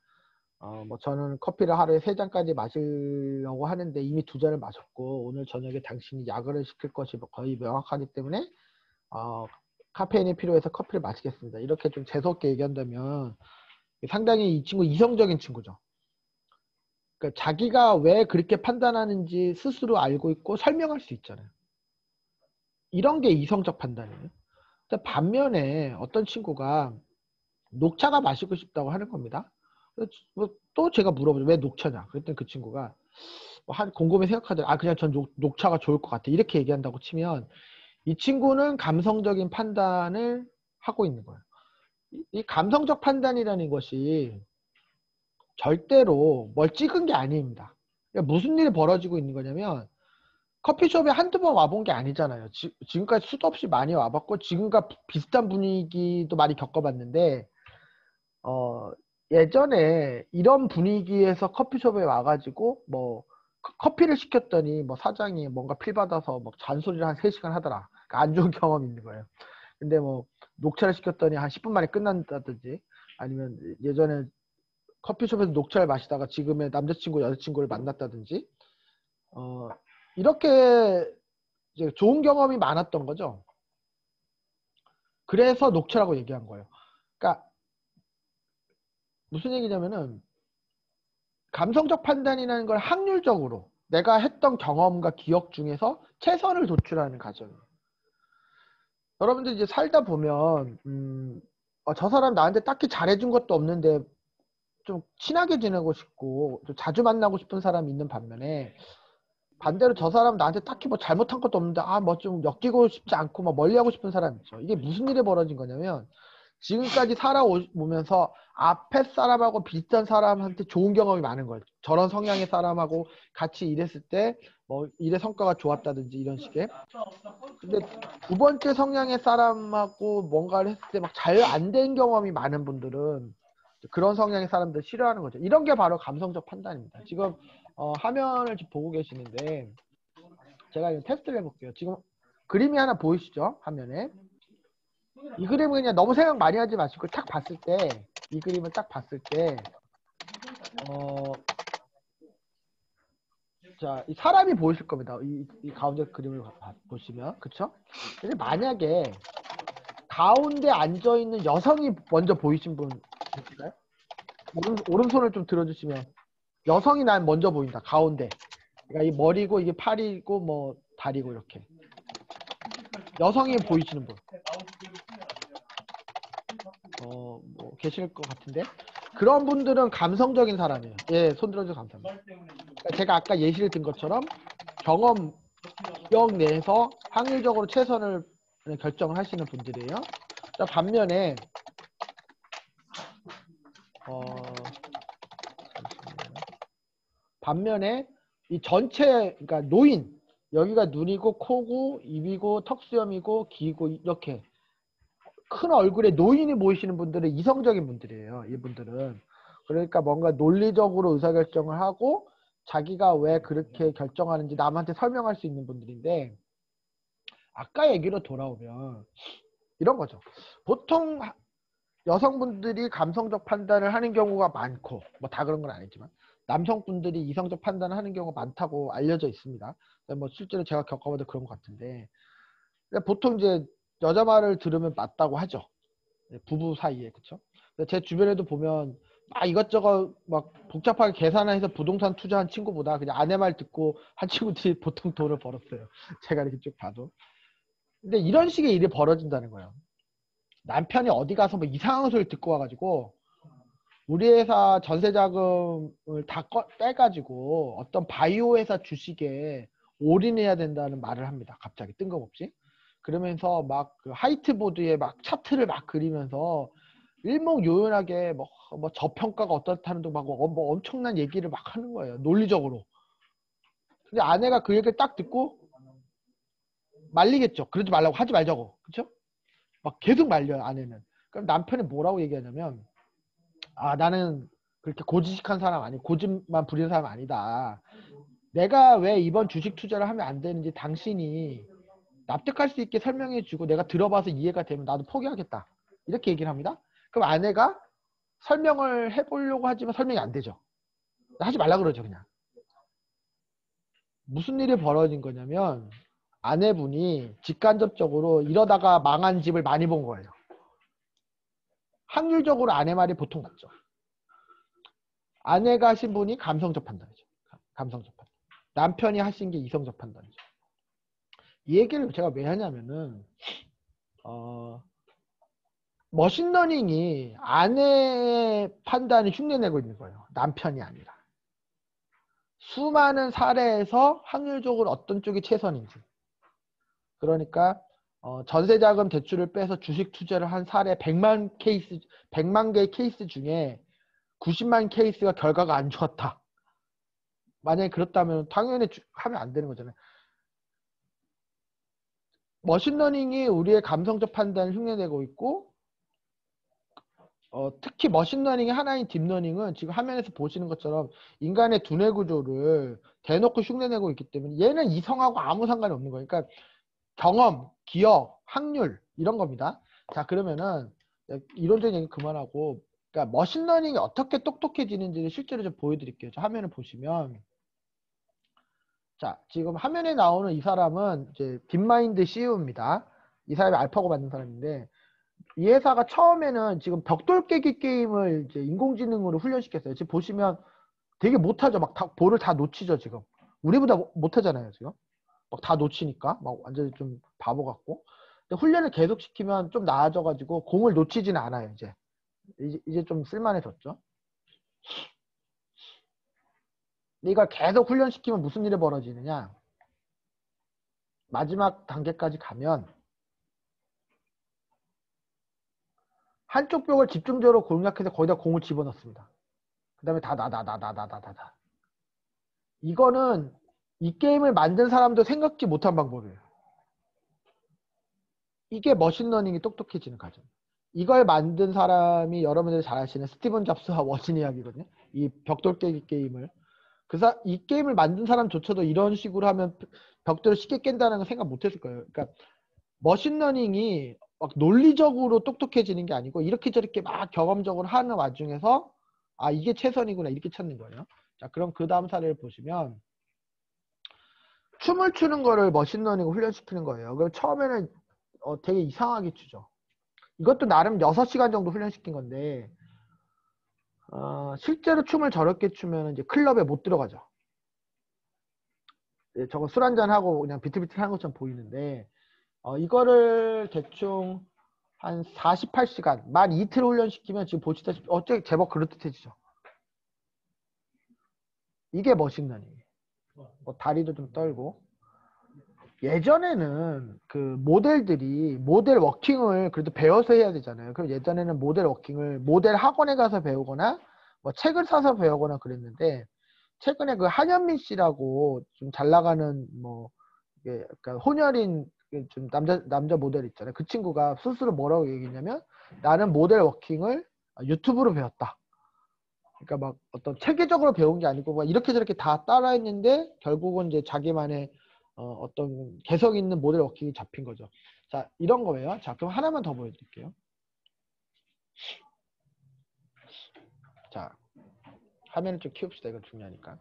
뭐 저는 커피를 하루에 3잔까지 마시려고 하는데 이미 2잔을 마셨고 오늘 저녁에 당신이 야근을 시킬 것이 거의 명확하기 때문에 카페인이 필요해서 커피를 마시겠습니다. 이렇게 좀 재수없게 얘기한다면 상당히 이 친구 이성적인 친구죠. 그러니까 자기가 왜 그렇게 판단하는지 스스로 알고 있고 설명할 수 있잖아요. 이런 게 이성적 판단이에요. 반면에 어떤 친구가 녹차가 마시고 싶다고 하는 겁니다. 또 제가 물어보죠. 왜 녹차냐? 그랬더니 그 친구가 한 곰곰이 생각하더라. 그냥 전 녹차가 좋을 것 같아. 이렇게 얘기한다고 치면 이 친구는 감성적인 판단을 하고 있는 거예요. 이 감성적 판단이라는 것이 절대로 뭘 찍은 게 아닙니다. 그러니까 무슨 일이 벌어지고 있는 거냐면 커피숍에 한두 번 와본 게 아니잖아요. 지금까지 수도 없이 많이 와봤고 지금과 비슷한 분위기도 많이 겪어봤는데 예전에 이런 분위기에서 커피숍에 와가지고 뭐 커피를 시켰더니 뭐 사장이 뭔가 필 받아서 뭐 잔소리를 한 3시간 하더라. 그러니까 안 좋은 경험이 있는 거예요. 근데 뭐 녹차를 시켰더니 한 10분 만에 끝난다든지 아니면 예전에 커피숍에서 녹차를 마시다가 지금의 남자친구 여자친구를 만났다든지 이렇게 이제 좋은 경험이 많았던 거죠. 그래서 녹차라고 얘기한 거예요. 그러니까 무슨 얘기냐면은 감성적 판단이라는 걸 확률적으로 내가 했던 경험과 기억 중에서 최선을 도출하는 과정이에요. 여러분들 이제 살다 보면 저 사람 나한테 딱히 잘해준 것도 없는데 좀 친하게 지내고 싶고 좀 자주 만나고 싶은 사람이 있는 반면에 반대로 저 사람 나한테 딱히 뭐 잘못한 것도 없는데 뭐 좀 엮이고 싶지 않고 막 멀리하고 싶은 사람 있죠. 이게 무슨 일이 벌어진 거냐면 지금까지 살아오면서 앞에 사람하고 비슷한 사람한테 좋은 경험이 많은 거예요. 저런 성향의 사람하고 같이 일했을 때 뭐 일의 성과가 좋았다든지 이런 식의. 근데 두 번째 성향의 사람하고 뭔가를 했을 때 막 잘 안 된 경험이 많은 분들은 그런 성향의 사람들 싫어하는 거죠. 이런 게 바로 감성적 판단입니다. 지금 화면을 지금 보고 계시는데 제가 이거 테스트를 해볼게요. 지금 그림이 하나 보이시죠? 화면에. 이 그림은 그냥 너무 생각 많이 하지 마시고 딱 봤을 때 이 그림을 딱 봤을 때 자, 이 사람이 보이실 겁니다. 이 가운데 그림을 보시면 그쵸? 근데 만약에 가운데 앉아있는 여성이 먼저 보이신 분 계실까요? 오른손을 좀 들어주시면 여성이 난 먼저 보인다. 가운데. 그러니까 이 머리고 이게 팔이고 뭐 다리고 이렇게. 여성이 보이시는 분. 뭐 계실 것 같은데 그런 분들은 감성적인 사람이에요. 예, 손 들어주셔서 감사합니다. 그러니까 제가 아까 예시를 든 것처럼 경험 기억 내에서 확률적으로 최선을 결정을 하시는 분들이에요. 자, 반면에 이 전체 그러니까 노인 여기가 눈이고 코고 입이고 턱수염이고 귀고 이렇게 큰 얼굴에 노인이 보이시는 분들은 이성적인 분들이에요. 이분들은. 그러니까 뭔가 논리적으로 의사결정을 하고 자기가 왜 그렇게 결정하는지 남한테 설명할 수 있는 분들인데 아까 얘기로 돌아오면 이런 거죠. 보통 여성분들이 감성적 판단을 하는 경우가 많고 뭐 다 그런 건 아니지만 남성분들이 이성적 판단을 하는 경우가 많다고 알려져 있습니다. 뭐 실제로 제가 겪어봐도 그런 것 같은데 보통 이제 여자 말을 들으면 맞다고 하죠. 부부 사이에 그쵸? 제 주변에도 보면 이것저것 막 복잡하게 계산해서 부동산 투자한 친구보다 그냥 아내 말 듣고 한 친구들이 보통 돈을 벌었어요. 제가 이렇게 쭉 봐도. 근데 이런 식의 일이 벌어진다는 거예요. 남편이 어디 가서 뭐 이상한 소리를 듣고 와가지고 우리 회사 전세 자금을 다 빼가지고 어떤 바이오 회사 주식에 올인해야 된다는 말을 합니다. 갑자기 뜬금없이. 그러면서 막 그 화이트보드에 막 차트를 막 그리면서 일목요연하게 뭐 저평가가 어떻다는 등 막 뭐 엄청난 얘기를 막 하는 거예요. 논리적으로. 근데 아내가 그 얘기를 딱 듣고 말리겠죠. 그러지 말라고 하지 말자고. 그쵸? 막 계속 말려요, 아내는. 그럼 남편이 뭐라고 얘기하냐면, 아, 나는 그렇게 고지식한 사람 아니, 고집만 부리는 사람 아니다. 내가 왜 이번 주식 투자를 하면 안 되는지 당신이 납득할 수 있게 설명해 주고 내가 들어봐서 이해가 되면 나도 포기하겠다. 이렇게 얘기를 합니다. 그럼 아내가 설명을 해보려고 하지만 설명이 안 되죠. 하지 말라 그러죠, 그냥. 무슨 일이 벌어진 거냐면 아내분이 직간접적으로 이러다가 망한 집을 많이 본 거예요. 확률적으로 아내 말이 보통 맞죠. 아내가 하신 분이 감성적 판단이죠. 감성적 판단. 남편이 하신 게 이성적 판단이죠. 이 얘기를 제가 왜 하냐면은 머신러닝이 아내의 판단이 흉내내고 있는 거예요. 남편이 아니라. 수많은 사례에서 확률적으로 어떤 쪽이 최선인지. 그러니까 전세자금 대출을 빼서 주식 투자를 한 사례 100만 개의 케이스 중에 90만 케이스가 결과가 안 좋았다. 만약에 그렇다면 당연히 하면 안 되는 거잖아요. 머신러닝이 우리의 감성적 판단을 흉내내고 있고 특히 머신러닝의 하나인 딥러닝은 지금 화면에서 보시는 것처럼 인간의 두뇌 구조를 대놓고 흉내내고 있기 때문에 얘는 이성하고 아무 상관이 없는 거예요. 그러니까 경험, 기억, 확률 이런 겁니다. 자, 그러면은 이론적인 얘기 그만하고 그러니까 머신러닝이 어떻게 똑똑해지는지를 실제로 좀 보여드릴게요. 저 화면을 보시면 자, 지금 화면에 나오는 이 사람은 이제 딥마인드 CEO입니다. 이 사람이 알파고 만든 사람인데 이 회사가 처음에는 지금 벽돌 깨기 게임을 이제 인공지능으로 훈련시켰어요. 지금 보시면 되게 못하죠. 막 볼을 다 놓치죠, 지금. 우리보다 못하잖아요, 지금. 막 다 놓치니까. 막 완전히 좀 바보 같고. 근데 훈련을 계속 시키면 좀 나아져가지고 공을 놓치지는 않아요, 이제. 이제 좀 쓸만해졌죠. 근데 이걸 계속 훈련시키면 무슨 일이 벌어지느냐. 마지막 단계까지 가면 한쪽 벽을 집중적으로 공략해서 거기다 공을 집어넣습니다. 그 다음에 다. 이거는 이 게임을 만든 사람도 생각지 못한 방법이에요. 이게 머신러닝이 똑똑해지는 과정. 이걸 만든 사람이 여러분들이 잘 아시는 스티븐 잡스와 워지니악이거든요. 이 벽돌 깨기 게임을. 그래서 이 게임을 만든 사람조차도 이런 식으로 하면 벽돌을 쉽게 깬다는 걸 생각 못했을 거예요. 그러니까 머신러닝이 막 논리적으로 똑똑해지는 게 아니고 이렇게 저렇게 막 경험적으로 하는 와중에서 아 이게 최선이구나 이렇게 찾는 거예요. 자 그럼 그 다음 사례를 보시면 춤을 추는 거를 머신러닝을 훈련시키는 거예요. 그럼 처음에는 되게 이상하게 추죠. 이것도 나름 6시간 정도 훈련시킨 건데 실제로 춤을 저렇게 추면 이제 클럽에 못 들어가죠. 저거 술 한잔하고 그냥 비틀비틀 하는 것처럼 보이는데 이거를 대충 한 48시간, 만 이틀 훈련시키면 지금 보시다시피 어째 제법 그럴듯해지죠. 이게 머신러닝이에요. 뭐 다리도 좀 떨고 예전에는 그 모델들이 모델 워킹을 그래도 배워서 해야 되잖아요. 그럼 예전에는 모델 워킹을 모델 학원에 가서 배우거나 뭐 책을 사서 배우거나 그랬는데 최근에 그 한현민 씨라고 좀 잘 나가는 뭐 이게 약간 혼혈인 좀 남자 모델 있잖아요. 그 친구가 스스로 뭐라고 얘기했냐면 나는 모델 워킹을 유튜브로 배웠다. 그러니까 막 어떤 체계적으로 배운 게 아니고 막 이렇게 저렇게 다 따라했는데 결국은 이제 자기만의 어떤 개성 있는 모델 워킹이 잡힌 거죠. 자, 이런 거예요. 자, 그럼 하나만 더 보여드릴게요. 자, 화면을 좀 키웁시다. 이거 중요하니까.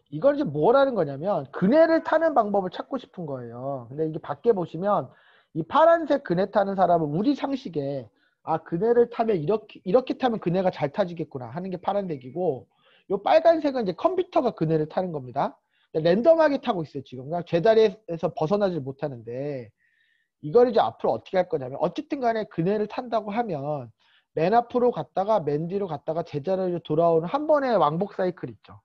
이걸 이제 뭐라는 거냐면 그네를 타는 방법을 찾고 싶은 거예요. 근데 이게 밖에 보시면 이 파란색 그네 타는 사람은 우리 상식에 아 그네를 타면 이렇게 타면 그네가 잘 타지겠구나 하는 게 파란색이고 요 빨간색은 이제 컴퓨터가 그네를 타는 겁니다. 랜덤하게 타고 있어요 지금. 그냥 제자리에서 벗어나질 못하는데 이걸 이제 앞으로 어떻게 할 거냐면 어쨌든 간에 그네를 탄다고 하면 맨 앞으로 갔다가 맨 뒤로 갔다가 제자리로 돌아오는 한 번의 왕복 사이클 있죠.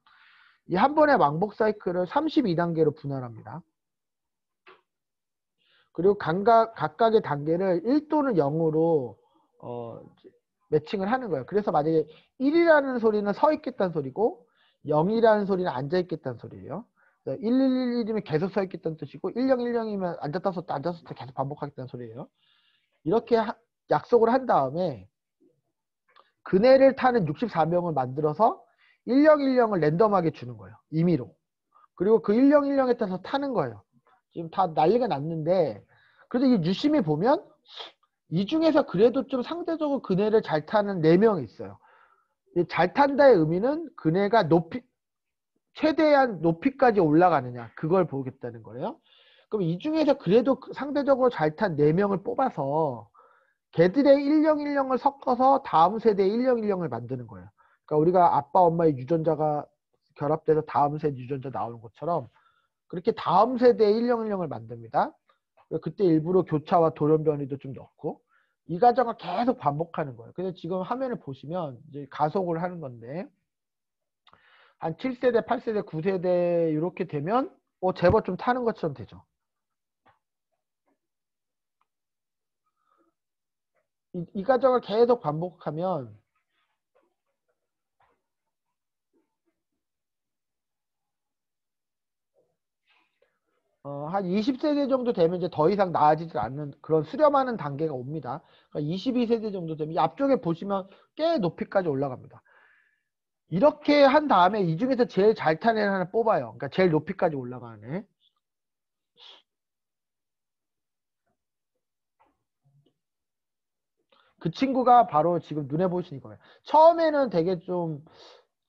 이 한 번의 왕복 사이클을 32단계로 분할합니다. 그리고 각각의 단계를 1 또는 0으로 매칭을 하는 거예요. 그래서 만약에 1이라는 소리는 서 있겠다는 소리고 0이라는 소리는 앉아 있겠다는 소리예요. 1111이면 계속 서 있겠다는 뜻이고 1010이면 앉았다 섰다 앉았다 섰다 계속 반복하겠다는 소리예요. 이렇게 약속을 한 다음에 그네를 타는 64명을 만들어서 1010을 랜덤하게 주는 거예요. 임의로. 그리고 그 1010에 따라서 타는 거예요. 지금 다 난리가 났는데 그래도 이 유심히 보면 이 중에서 그래도 좀 상대적으로 그네를 잘 타는 4명이 있어요. 잘 탄다의 의미는 그네가 최대한 높이까지 올라가느냐 그걸 보겠다는 거예요. 그럼 이 중에서 그래도 상대적으로 잘 탄 4명을 뽑아서 걔들의 1010을 섞어서 다음 세대의 1010을 만드는 거예요. 그러니까 우리가 아빠 엄마의 유전자가 결합돼서 다음 세대 유전자 나오는 것처럼 그렇게 다음 세대의 1010을 만듭니다. 그때 일부러 교차와 돌연변이도 좀 넣고 이 과정을 계속 반복하는 거예요. 그래서 지금 화면을 보시면 이제 가속을 하는 건데 한 7세대, 8세대, 9세대 이렇게 되면 제법 좀 타는 것처럼 되죠. 이 과정을 계속 반복하면 한 20세대 정도 되면 이제 더 이상 나아지지 않는 그런 수렴하는 단계가 옵니다. 그러니까 22세대 정도 되면 앞쪽에 보시면 꽤 높이까지 올라갑니다. 이렇게 한 다음에 이 중에서 제일 잘 타는 애를 하나 뽑아요. 그러니까 제일 높이까지 올라가는 애. 그 친구가 바로 지금 눈에 보이시는 거예요. 처음에는 되게 좀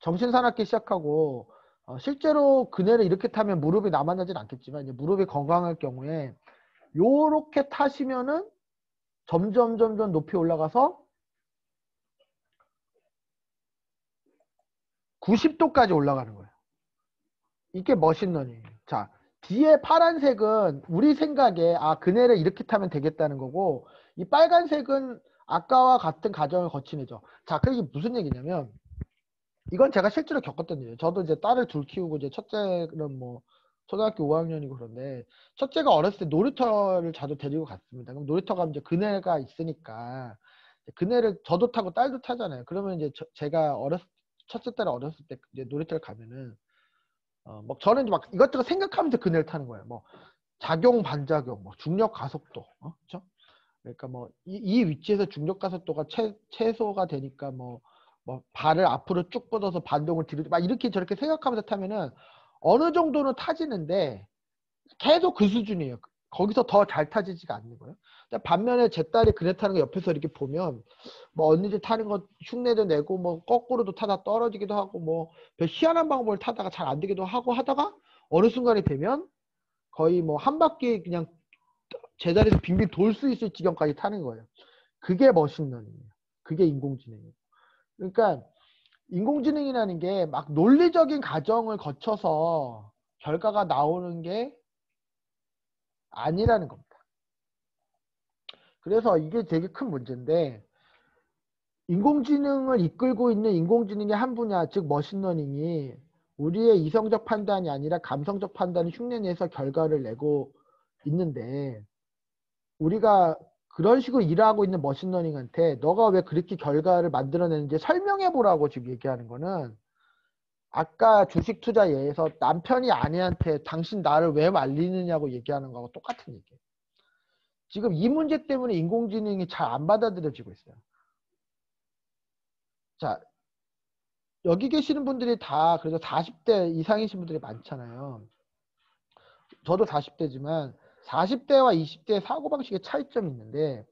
정신사납게 시작하고 실제로 그네를 이렇게 타면 무릎이 남아나진 않겠지만 이제 무릎이 건강할 경우에 요렇게 타시면은 점점 높이 올라가서 90도까지 올라가는 거예요. 이게 머신러닝이에요. 자, 뒤에 파란색은 우리 생각에 그네를 이렇게 타면 되겠다는 거고 이 빨간색은 아까와 같은 과정을 거친 애죠. 자, 그게 무슨 얘기냐면 이건 제가 실제로 겪었던 일이에요. 저도 이제 딸을 둘 키우고 이제 첫째는 뭐 초등학교 5학년이고 그런데 첫째가 어렸을 때 놀이터를 자주 데리고 갔습니다. 그럼 놀이터 가면 이제 그네가 있으니까 그네를 저도 타고 딸도 타잖아요. 그러면 이제 제가 첫째 딸이 어렸을 때 이제 놀이터를 가면은 뭐 저는 이제 막 이것저것 생각하면서 그네를 타는 거예요. 뭐 작용 반작용, 뭐 중력 가속도, 그렇죠? 그러니까 뭐 이 위치에서 중력 가속도가 최소가 되니까 뭐 발을 앞으로 쭉 뻗어서 반동을 뒤로 막 이렇게 저렇게 생각하면서 타면은 어느 정도는 타지는데 계속 그 수준이에요. 거기서 더 잘 타지지가 않는 거예요. 반면에 제 딸이 그네 타는 거 옆에서 이렇게 보면 뭐 언니들 타는 거 흉내도 내고 뭐 거꾸로도 타다 떨어지기도 하고 뭐 별 희한한 방법을 타다가 잘 안 되기도 하고 하다가 어느 순간이 되면 거의 뭐 한 바퀴 그냥 제자리에서 빙빙 돌 수 있을 지경까지 타는 거예요. 그게 머신러닝이에요. 그게 인공지능이에요. 그러니까 인공지능이라는 게 막 논리적인 과정을 거쳐서 결과가 나오는 게 아니라는 겁니다. 그래서 이게 되게 큰 문제인데 인공지능을 이끌고 있는 인공지능의 한 분야, 즉 머신러닝이 우리의 이성적 판단이 아니라 감성적 판단을 흉내내서 결과를 내고 있는데 우리가 그런 식으로 일하고 있는 머신러닝한테 너가 왜 그렇게 결과를 만들어내는지 설명해 보라고 지금 얘기하는 거는 아까 주식 투자 예에서 남편이 아내한테 당신 나를 왜 말리느냐고 얘기하는 거하고 똑같은 얘기예요. 지금 이 문제 때문에 인공지능이 잘 안 받아들여지고 있어요. 자, 여기 계시는 분들이 다 그래서 40대 이상이신 분들이 많잖아요. 저도 40대지만 40대와 20대의 사고방식의 차이점이 있는데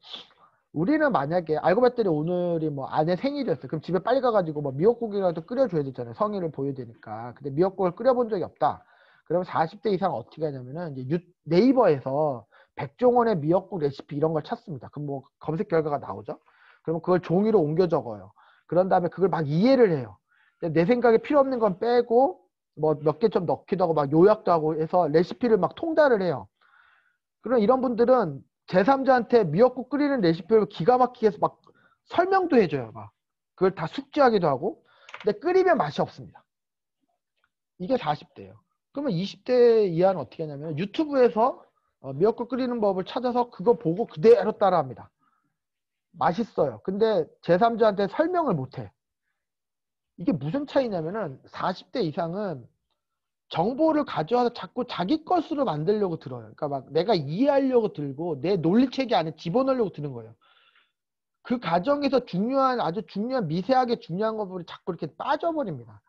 우리는 만약에 알고 봤더니 오늘이 뭐 아내 생일이었어요. 그럼 집에 빨리 가가지고 뭐 미역국이라도 끓여줘야 되잖아요. 성의를 보여야 되니까. 근데 미역국을 끓여본 적이 없다. 그러면 40대 이상 어떻게 하냐면은 이제 네이버에서 백종원의 미역국 레시피 이런 걸 찾습니다. 그럼 뭐 검색 결과가 나오죠. 그러면 그걸 종이로 옮겨 적어요. 그런 다음에 그걸 막 이해를 해요. 내 생각에 필요 없는 건 빼고 뭐 몇 개 좀 넣기도 하고 막 요약도 하고 해서 레시피를 막 통달을 해요. 그럼 이런 분들은 제3자한테 미역국 끓이는 레시피를 기가 막히게 해서 막 설명도 해줘요. 막 그걸 다 숙지하기도 하고. 근데 끓이면 맛이 없습니다. 이게 40대예요. 그러면 20대 이하는 어떻게 하냐면 유튜브에서 미역국 끓이는 법을 찾아서 그거 보고 그대로 따라합니다. 맛있어요. 근데 제3자한테 설명을 못해. 이게 무슨 차이냐면은 40대 이상은 정보를 가져와서 자꾸 자기 것으로 만들려고 들어요. 그러니까 막 내가 이해하려고 들고 내 논리체계 안에 집어넣으려고 드는 거예요. 그 과정에서 중요한 아주 중요한 미세하게 중요한 것들이 자꾸 이렇게 빠져버립니다.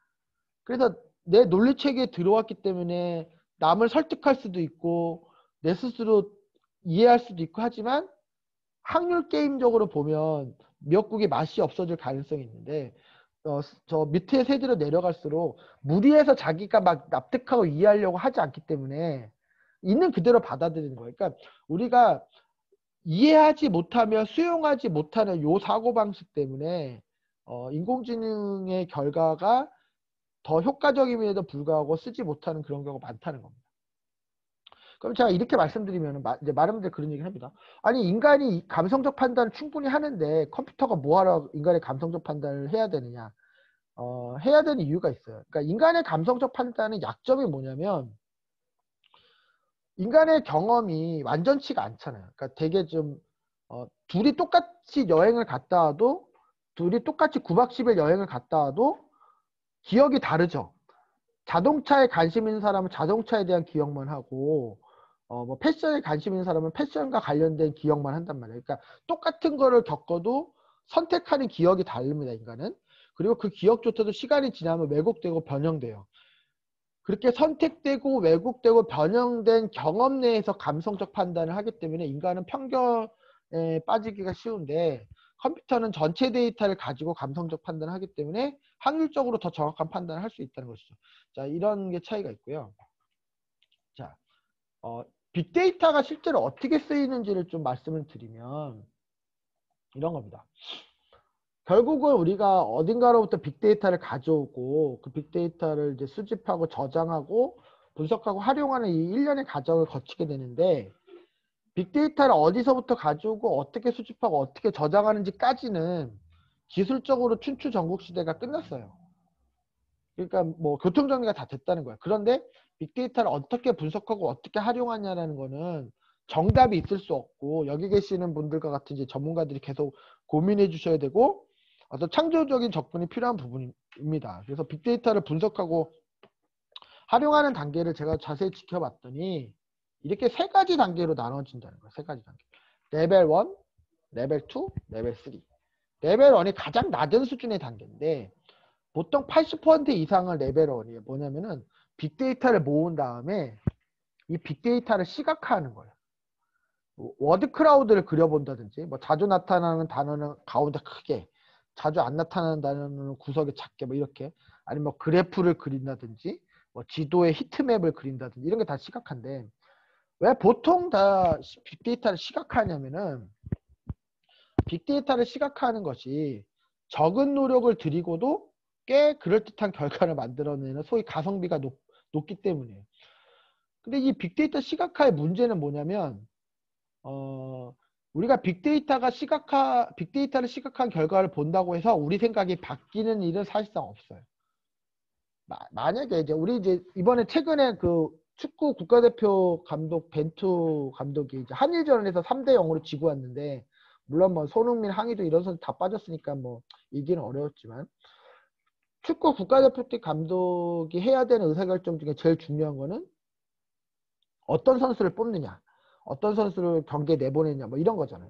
그래서 내 논리체계에 들어왔기 때문에 남을 설득할 수도 있고 내 스스로 이해할 수도 있고 하지만 확률 게임적으로 보면 미역국의 맛이 없어질 가능성이 있는데 저 밑에 세대로 내려갈수록 무리해서 자기가 막 납득하고 이해하려고 하지 않기 때문에 있는 그대로 받아들이는 거예요. 그러니까 우리가 이해하지 못하며 수용하지 못하는 요 사고방식 때문에 인공지능의 결과가 더 효과적임에도 불구하고 쓰지 못하는 그런 경우가 많다는 겁니다. 그럼 제가 이렇게 말씀드리면 이제 많은 분들이 그런 얘기를 합니다. 아니 인간이 감성적 판단을 충분히 하는데 컴퓨터가 뭐하러 인간의 감성적 판단을 해야 되느냐. 해야 되는 이유가 있어요. 그러니까 인간의 감성적 판단의 약점이 뭐냐면 인간의 경험이 완전치가 않잖아요. 그러니까 되게 좀 둘이 똑같이 여행을 갔다 와도 둘이 똑같이 9박 10일 여행을 갔다 와도 기억이 다르죠. 자동차에 관심 있는 사람은 자동차에 대한 기억만 하고 뭐 패션에 관심 있는 사람은 패션과 관련된 기억만 한단 말이에요. 그러니까 똑같은 거를 겪어도 선택하는 기억이 다릅니다, 인간은. 그리고 그 기억조차도 시간이 지나면 왜곡되고 변형돼요. 그렇게 선택되고 왜곡되고 변형된 경험 내에서 감성적 판단을 하기 때문에 인간은 편견에 빠지기가 쉬운데 컴퓨터는 전체 데이터를 가지고 감성적 판단을 하기 때문에 확률적으로 더 정확한 판단을 할 수 있다는 것이죠. 자, 이런 게 차이가 있고요. 자, 빅데이터가 실제로 어떻게 쓰이는지를 좀 말씀을 드리면 이런 겁니다. 결국은 우리가 어딘가로부터 빅데이터를 가져오고 그 빅데이터를 이제 수집하고 저장하고 분석하고 활용하는 이 일련의 과정을 거치게 되는데 빅데이터를 어디서부터 가져오고 어떻게 수집하고 어떻게 저장하는지까지는 기술적으로 춘추전국 시대가 끝났어요. 그러니까 뭐 교통정리가 다 됐다는 거야. 그런데 빅데이터를 어떻게 분석하고 어떻게 활용하냐라는 거는 정답이 있을 수 없고 여기 계시는 분들과 같은 이제 전문가들이 계속 고민해 주셔야 되고 어떤 창조적인 접근이 필요한 부분입니다. 그래서 빅데이터를 분석하고 활용하는 단계를 제가 자세히 지켜봤더니 이렇게 세 가지 단계로 나눠진다는 거예요. 세 가지 단계. 레벨 1, 레벨 2, 레벨 3. 레벨 1이 가장 낮은 수준의 단계인데 보통 80% 이상은 레벨 1이에요. 뭐냐면은 빅데이터를 모은 다음에 이 빅데이터를 시각화하는 거예요. 워드 클라우드를 그려본다든지 뭐 자주 나타나는 단어는 가운데 크게 자주 안 나타나는 단어는 구석에 작게 뭐 이렇게 아니면 뭐 그래프를 그린다든지 뭐 지도에 히트맵을 그린다든지 이런 게 다 시각화인데 왜 보통 다 빅데이터를 시각화하냐면은 빅데이터를 시각화하는 것이 적은 노력을 들이고도 꽤 그럴듯한 결과를 만들어내는 소위 가성비가 높기 때문이에요. 근데 이 빅데이터 시각화의 문제는 뭐냐면 우리가 빅데이터를 시각화한 결과를 본다고 해서 우리 생각이 바뀌는 일은 사실상 없어요. 만약에 우리 이번에 최근에 그 축구 국가대표 감독 벤투 감독이 이제 한일전에서 3대 0으로 지고 왔는데 물론 뭐 손흥민, 항의도 이런 선수 다 빠졌으니까 뭐 이기는 어려웠지만 축구 국가대표팀 감독이 해야 되는 의사결정 중에 제일 중요한 거는 어떤 선수를 뽑느냐, 어떤 선수를 경기에 내보내냐 뭐 이런 거잖아요.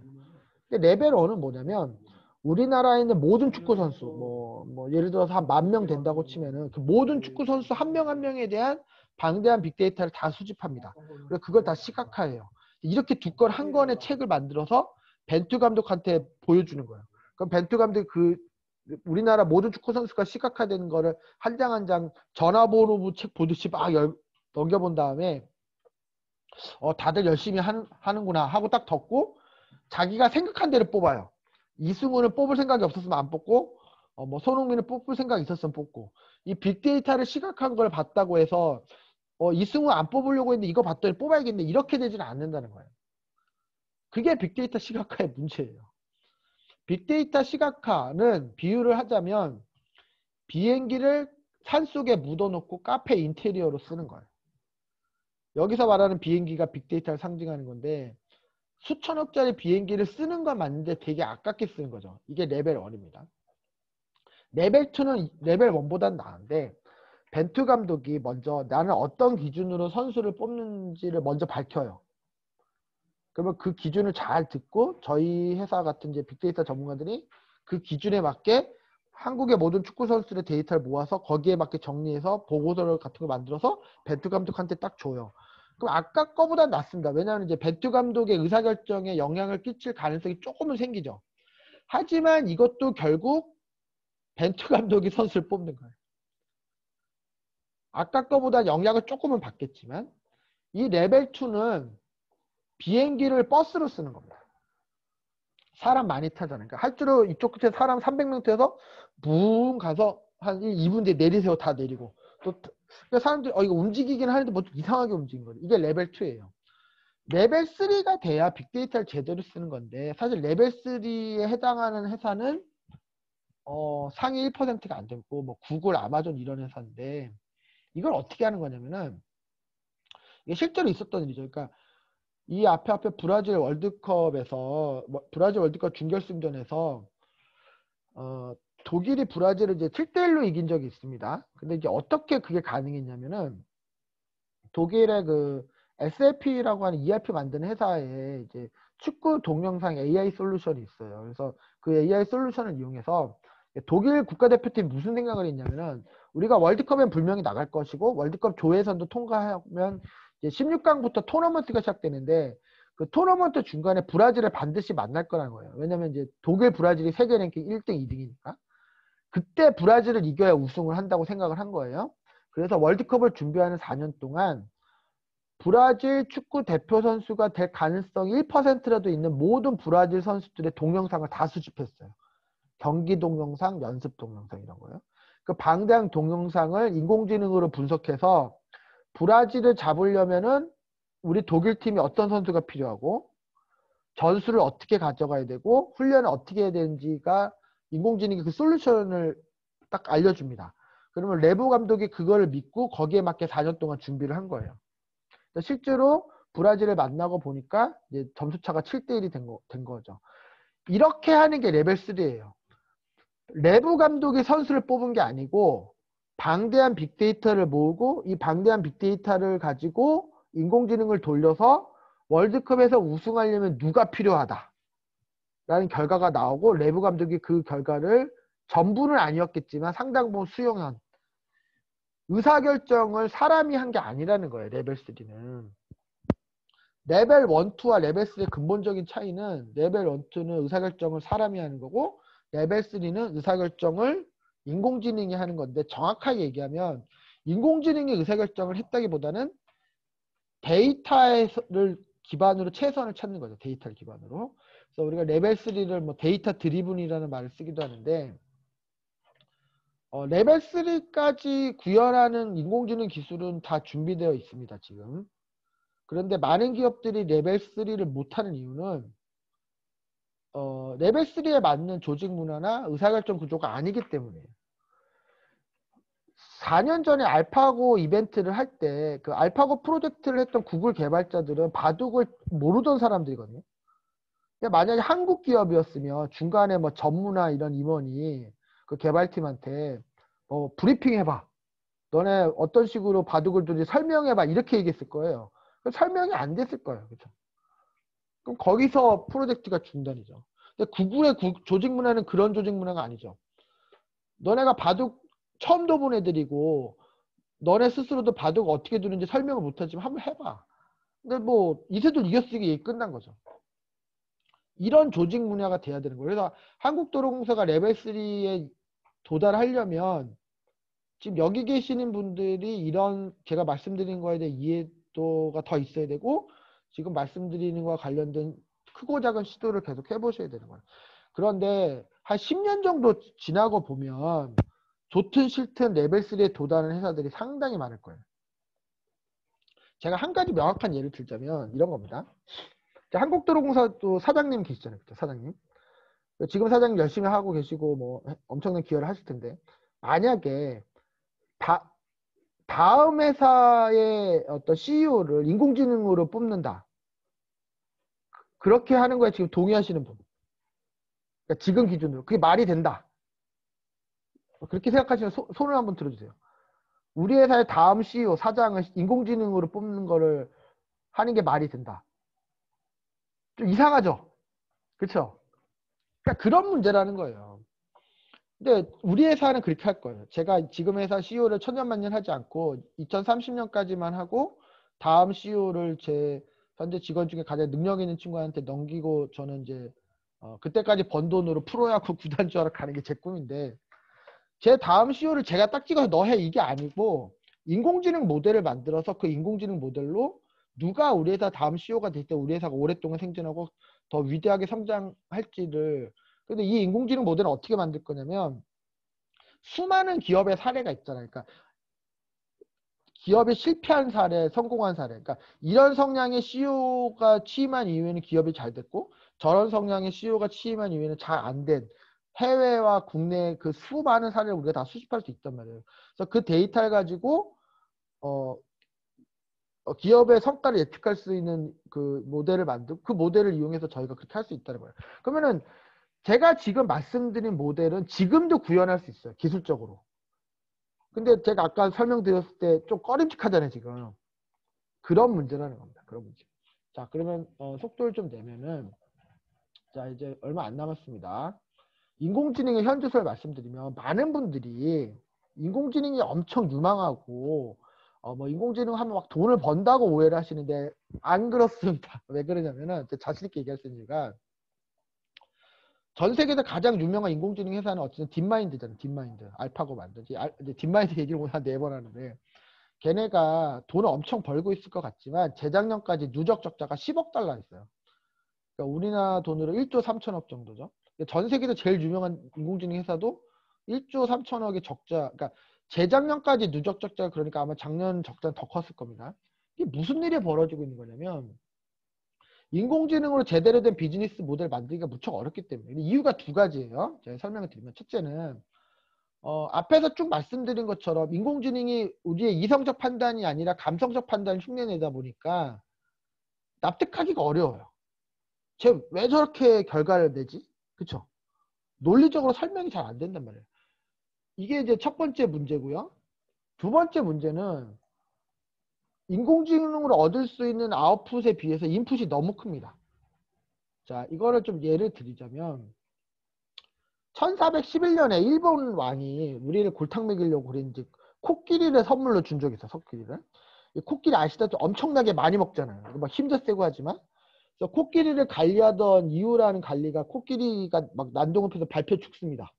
근데 레벨 1은 뭐냐면 우리나라에 있는 모든 축구 선수 뭐 예를 들어서 한 10,000명 된다고 치면은 그 모든 축구 선수 한 명 한 명에 대한 방대한 빅데이터를 다 수집합니다. 그리고 그걸 다 시각화해요. 이렇게 두 건 한 권의 책을 만들어서 벤투 감독한테 보여주는 거예요. 그럼 벤투 감독이 그 우리나라 모든 축구 선수가 시각화되는 거를 한 장 한 장 전화번호 책 보듯이 막 넘겨본 다음에 다들 열심히 하는구나 하고 딱 덮고 자기가 생각한 대로 뽑아요. 이승우는 뽑을 생각이 없었으면 안 뽑고 뭐 손흥민은 뽑을 생각이 있었으면 뽑고 이 빅데이터를 시각한 걸 봤다고 해서 이승우 안 뽑으려고 했는데 이거 봤더니 뽑아야겠네 이렇게 되지는 않는다는 거예요. 그게 빅데이터 시각화의 문제예요. 빅데이터 시각화는 비유를 하자면 비행기를 산속에 묻어놓고 카페 인테리어로 쓰는 거예요. 여기서 말하는 비행기가 빅데이터를 상징하는 건데 수천억짜리 비행기를 쓰는 건 맞는데 되게 아깝게 쓰는 거죠. 이게 레벨 1입니다. 레벨 2는 레벨 1보다는 나은데 벤투 감독이 먼저 나는 어떤 기준으로 선수를 뽑는지를 먼저 밝혀요. 그러면 그 기준을 잘 듣고 저희 회사 같은 이제 빅데이터 전문가들이 그 기준에 맞게 한국의 모든 축구 선수들의 데이터를 모아서 거기에 맞게 정리해서 보고서 같은 걸 만들어서 벤투 감독한테 딱 줘요. 그럼 아까 거보다 낫습니다. 왜냐하면 이제 벤투 감독의 의사결정에 영향을 끼칠 가능성이 조금은 생기죠. 하지만 이것도 결국 벤투 감독이 선수를 뽑는 거예요. 아까 거보다 영향을 조금은 받겠지만 이 레벨 2는 비행기를 버스로 쓰는 겁니다. 사람 많이 타잖아요. 그러니까 할주로 이쪽 끝에 사람 300명 태워서 붕 가서 한 2분 뒤에 내리세요. 다 내리고 또 그러니까 사람들이 이거 움직이긴 하는데 뭐 이상하게 움직인 거예요. 이게 레벨 2예요. 레벨 3가 돼야 빅데이터를 제대로 쓰는 건데 사실 레벨 3에 해당하는 회사는 상위 1%가 안 되고 뭐 구글, 아마존 이런 회사인데 이걸 어떻게 하는 거냐면은 이게 실제로 있었던 일이죠. 그러니까 이 앞에 브라질 월드컵에서 브라질 월드컵 준결승전에서 독일이 브라질을 이제 7대1로 이긴 적이 있습니다. 근데 이제 어떻게 그게 가능했냐면은 독일의 그 SLP라고 하는 ERP 만드는 회사에 이제 축구 동영상 AI 솔루션이 있어요. 그래서 그 AI 솔루션을 이용해서 독일 국가대표팀이 무슨 생각을 했냐면은 우리가 월드컵엔 분명히 나갈 것이고 월드컵 조회선도 통과하면 이제 16강부터 토너먼트가 시작되는데 그 토너먼트 중간에 브라질을 반드시 만날 거라는 거예요. 왜냐면 이제 독일, 브라질이 세계 랭킹 1등, 2등이니까. 그때 브라질을 이겨야 우승을 한다고 생각을 한 거예요. 그래서 월드컵을 준비하는 4년 동안 브라질 축구 대표 선수가 될 가능성이 1%라도 있는 모든 브라질 선수들의 동영상을 다 수집했어요. 경기 동영상, 연습 동영상 이런 거요. 그 방대한 동영상을 인공지능으로 분석해서 브라질을 잡으려면은 우리 독일 팀이 어떤 선수가 필요하고 전술을 어떻게 가져가야 되고 훈련을 어떻게 해야 되는지가 인공지능이 그 솔루션을 딱 알려줍니다. 그러면 레브 감독이 그거를 믿고 거기에 맞게 4년 동안 준비를 한 거예요. 실제로 브라질을 만나고 보니까 이제 점수차가 7대1이 된 거죠. 이렇게 하는 게 레벨 3예요. 레브 감독이 선수를 뽑은 게 아니고 방대한 빅데이터를 모으고 이 방대한 빅데이터를 가지고 인공지능을 돌려서 월드컵에서 우승하려면 누가 필요하다 라는 결과가 나오고 레브 감독이 그 결과를 전부는 아니었겠지만 상당 부분 수용한 의사결정을 사람이 한 게 아니라는 거예요. 레벨 3는. 레벨 1, 2와 레벨 3의 근본적인 차이는 레벨 1, 2는 의사결정을 사람이 하는 거고 레벨 3는 의사결정을 인공지능이 하는 건데 정확하게 얘기하면 인공지능이 의사결정을 했다기보다는 데이터를 기반으로 최선을 찾는 거죠. 데이터를 기반으로. 그래서 우리가 레벨 3를 뭐 데이터 드리븐이라는 말을 쓰기도 하는데 레벨 3까지 구현하는 인공지능 기술은 다 준비되어 있습니다. 지금. 그런데 많은 기업들이 레벨 3를 못하는 이유는 레벨 3에 맞는 조직 문화나 의사결정 구조가 아니기 때문이에요. 4년 전에 알파고 이벤트를 할 때 그 알파고 프로젝트를 했던 구글 개발자들은 바둑을 모르던 사람들이거든요. 근데 만약에 한국 기업이었으면 중간에 뭐 전무나 이런 임원이 그 개발팀한테 브리핑 해봐. 너네 어떤 식으로 바둑을 두는지 설명해봐. 이렇게 얘기했을 거예요. 설명이 안 됐을 거예요. 그렇죠? 그럼 거기서 프로젝트가 중단이죠. 근데 구글의 조직 문화는 그런 조직 문화가 아니죠. 너네가 바둑 처음 둬본 애들이고 너네 스스로도 바둑 어떻게 두는지 설명을 못하지만 한번 해봐. 근데 뭐 이세돌 이겼으니까 얘기 끝난 거죠. 이런 조직 문화가 돼야 되는 거예요. 그래서 한국도로공사가 레벨 3에 도달하려면 지금 여기 계시는 분들이 이런 제가 말씀드린 거에 대해 이해도가 더 있어야 되고 지금 말씀드리는 거와 관련된 크고 작은 시도를 계속 해보셔야 되는 거예요. 그런데 한 10년 정도 지나고 보면 좋든 싫든 레벨 3에 도달하는 회사들이 상당히 많을 거예요. 제가 한 가지 명확한 예를 들자면 이런 겁니다. 한국도로공사 또 사장님 계시잖아요. 그쵸? 사장님. 지금 사장님 열심히 하고 계시고 뭐 엄청난 기여를 하실 텐데 만약에 다 다음 회사의 어떤 CEO를 인공지능으로 뽑는다. 그렇게 하는 거에 지금 동의하시는 분. 그러니까 지금 기준으로. 그게 말이 된다. 그렇게 생각하시면 손을 한번 들어주세요. 우리 회사의 다음 CEO, 사장을 인공지능으로 뽑는 거를 하는 게 말이 된다. 좀 이상하죠? 그렇죠? 그러니까 그런 문제라는 거예요. 근데 우리 회사는 그렇게 할 거예요. 제가 지금 회사 CEO를 천년만년 하지 않고 2030년까지만 하고 다음 CEO를 제 현재 직원 중에 가장 능력 있는 친구한테 넘기고 저는 이제 그때까지 번 돈으로 프로야구 구단주하러 가는 게 제 꿈인데 제 다음 CEO를 제가 딱 찍어서 너 해 이게 아니고 인공지능 모델을 만들어서 그 인공지능 모델로 누가 우리 회사 다음 CEO가 될 때 우리 회사가 오랫동안 생존하고 더 위대하게 성장할지를 근데 이 인공지능 모델은 어떻게 만들 거냐면 수많은 기업의 사례가 있잖아요. 그러니까 기업이 실패한 사례, 성공한 사례. 그러니까 이런 성향의 CEO가 취임한 이후에는 기업이 잘 됐고 저런 성향의 CEO가 취임한 이후에는 잘 안 된 해외와 국내 그 수많은 사례를 우리가 다 수집할 수 있단 말이에요. 그래서 그 데이터를 가지고 기업의 성과를 예측할 수 있는 그 모델을 만들고 그 모델을 이용해서 저희가 그렇게 할 수 있다는 거예요. 그러면은 제가 지금 말씀드린 모델은 지금도 구현할 수 있어요. 기술적으로. 근데 제가 아까 설명드렸을 때 좀 꺼림칙하잖아요, 지금. 그런 문제라는 겁니다. 그런 문제. 자, 그러면 속도를 좀 내면은 자, 이제 얼마 안 남았습니다. 인공지능의 현주소를 말씀드리면 많은 분들이 인공지능이 엄청 유망하고 뭐 인공지능 하면 막 돈을 번다고 오해를 하시는데 안 그렇습니다. 왜 그러냐면은 자신 있게 얘기할 수 있는 이유가 전 세계에서 가장 유명한 인공지능 회사는 어쨌든 딥마인드잖아요. 딥마인드. 알파고 만든지. 이제 딥마인드 얘기를 오늘 한 4번 하는데 걔네가 돈을 엄청 벌고 있을 것 같지만 재작년까지 누적 적자가 10억 달러 있어요. 그러니까 우리나라 돈으로 1조 3천억 정도죠. 전 세계에서 제일 유명한 인공지능 회사도 1조 3천억의 적자, 그러니까 재작년까지 누적 적자 그러니까 아마 작년 적자는 더 컸을 겁니다. 이게 무슨 일이 벌어지고 있는 거냐면 인공지능으로 제대로 된 비즈니스 모델 만들기가 무척 어렵기 때문에 이유가 두 가지예요. 제가 설명을 드리면 첫째는 앞에서 쭉 말씀드린 것처럼 인공지능이 우리의 이성적 판단이 아니라 감성적 판단을 흉내내다 보니까 납득하기가 어려워요. 쟤 왜 저렇게 결과를 내지? 그쵸? 논리적으로 설명이 잘 안 된단 말이에요. 이게 이제 첫 번째 문제고요. 두 번째 문제는 인공지능으로 얻을 수 있는 아웃풋에 비해서 인풋이 너무 큽니다. 자, 이거를 좀 예를 드리자면 1411년에 일본 왕이 우리를 골탕 먹이려고 그랬는지 코끼리를 선물로 준 적이 있어, 코끼리를. 이 코끼리 아시다시피 엄청나게 많이 먹잖아요. 막 힘도 세고 하지만. 그래서 코끼리를 관리하던 이유라는 관리가 코끼리가 막 난동을 피워서 발표 죽습니다.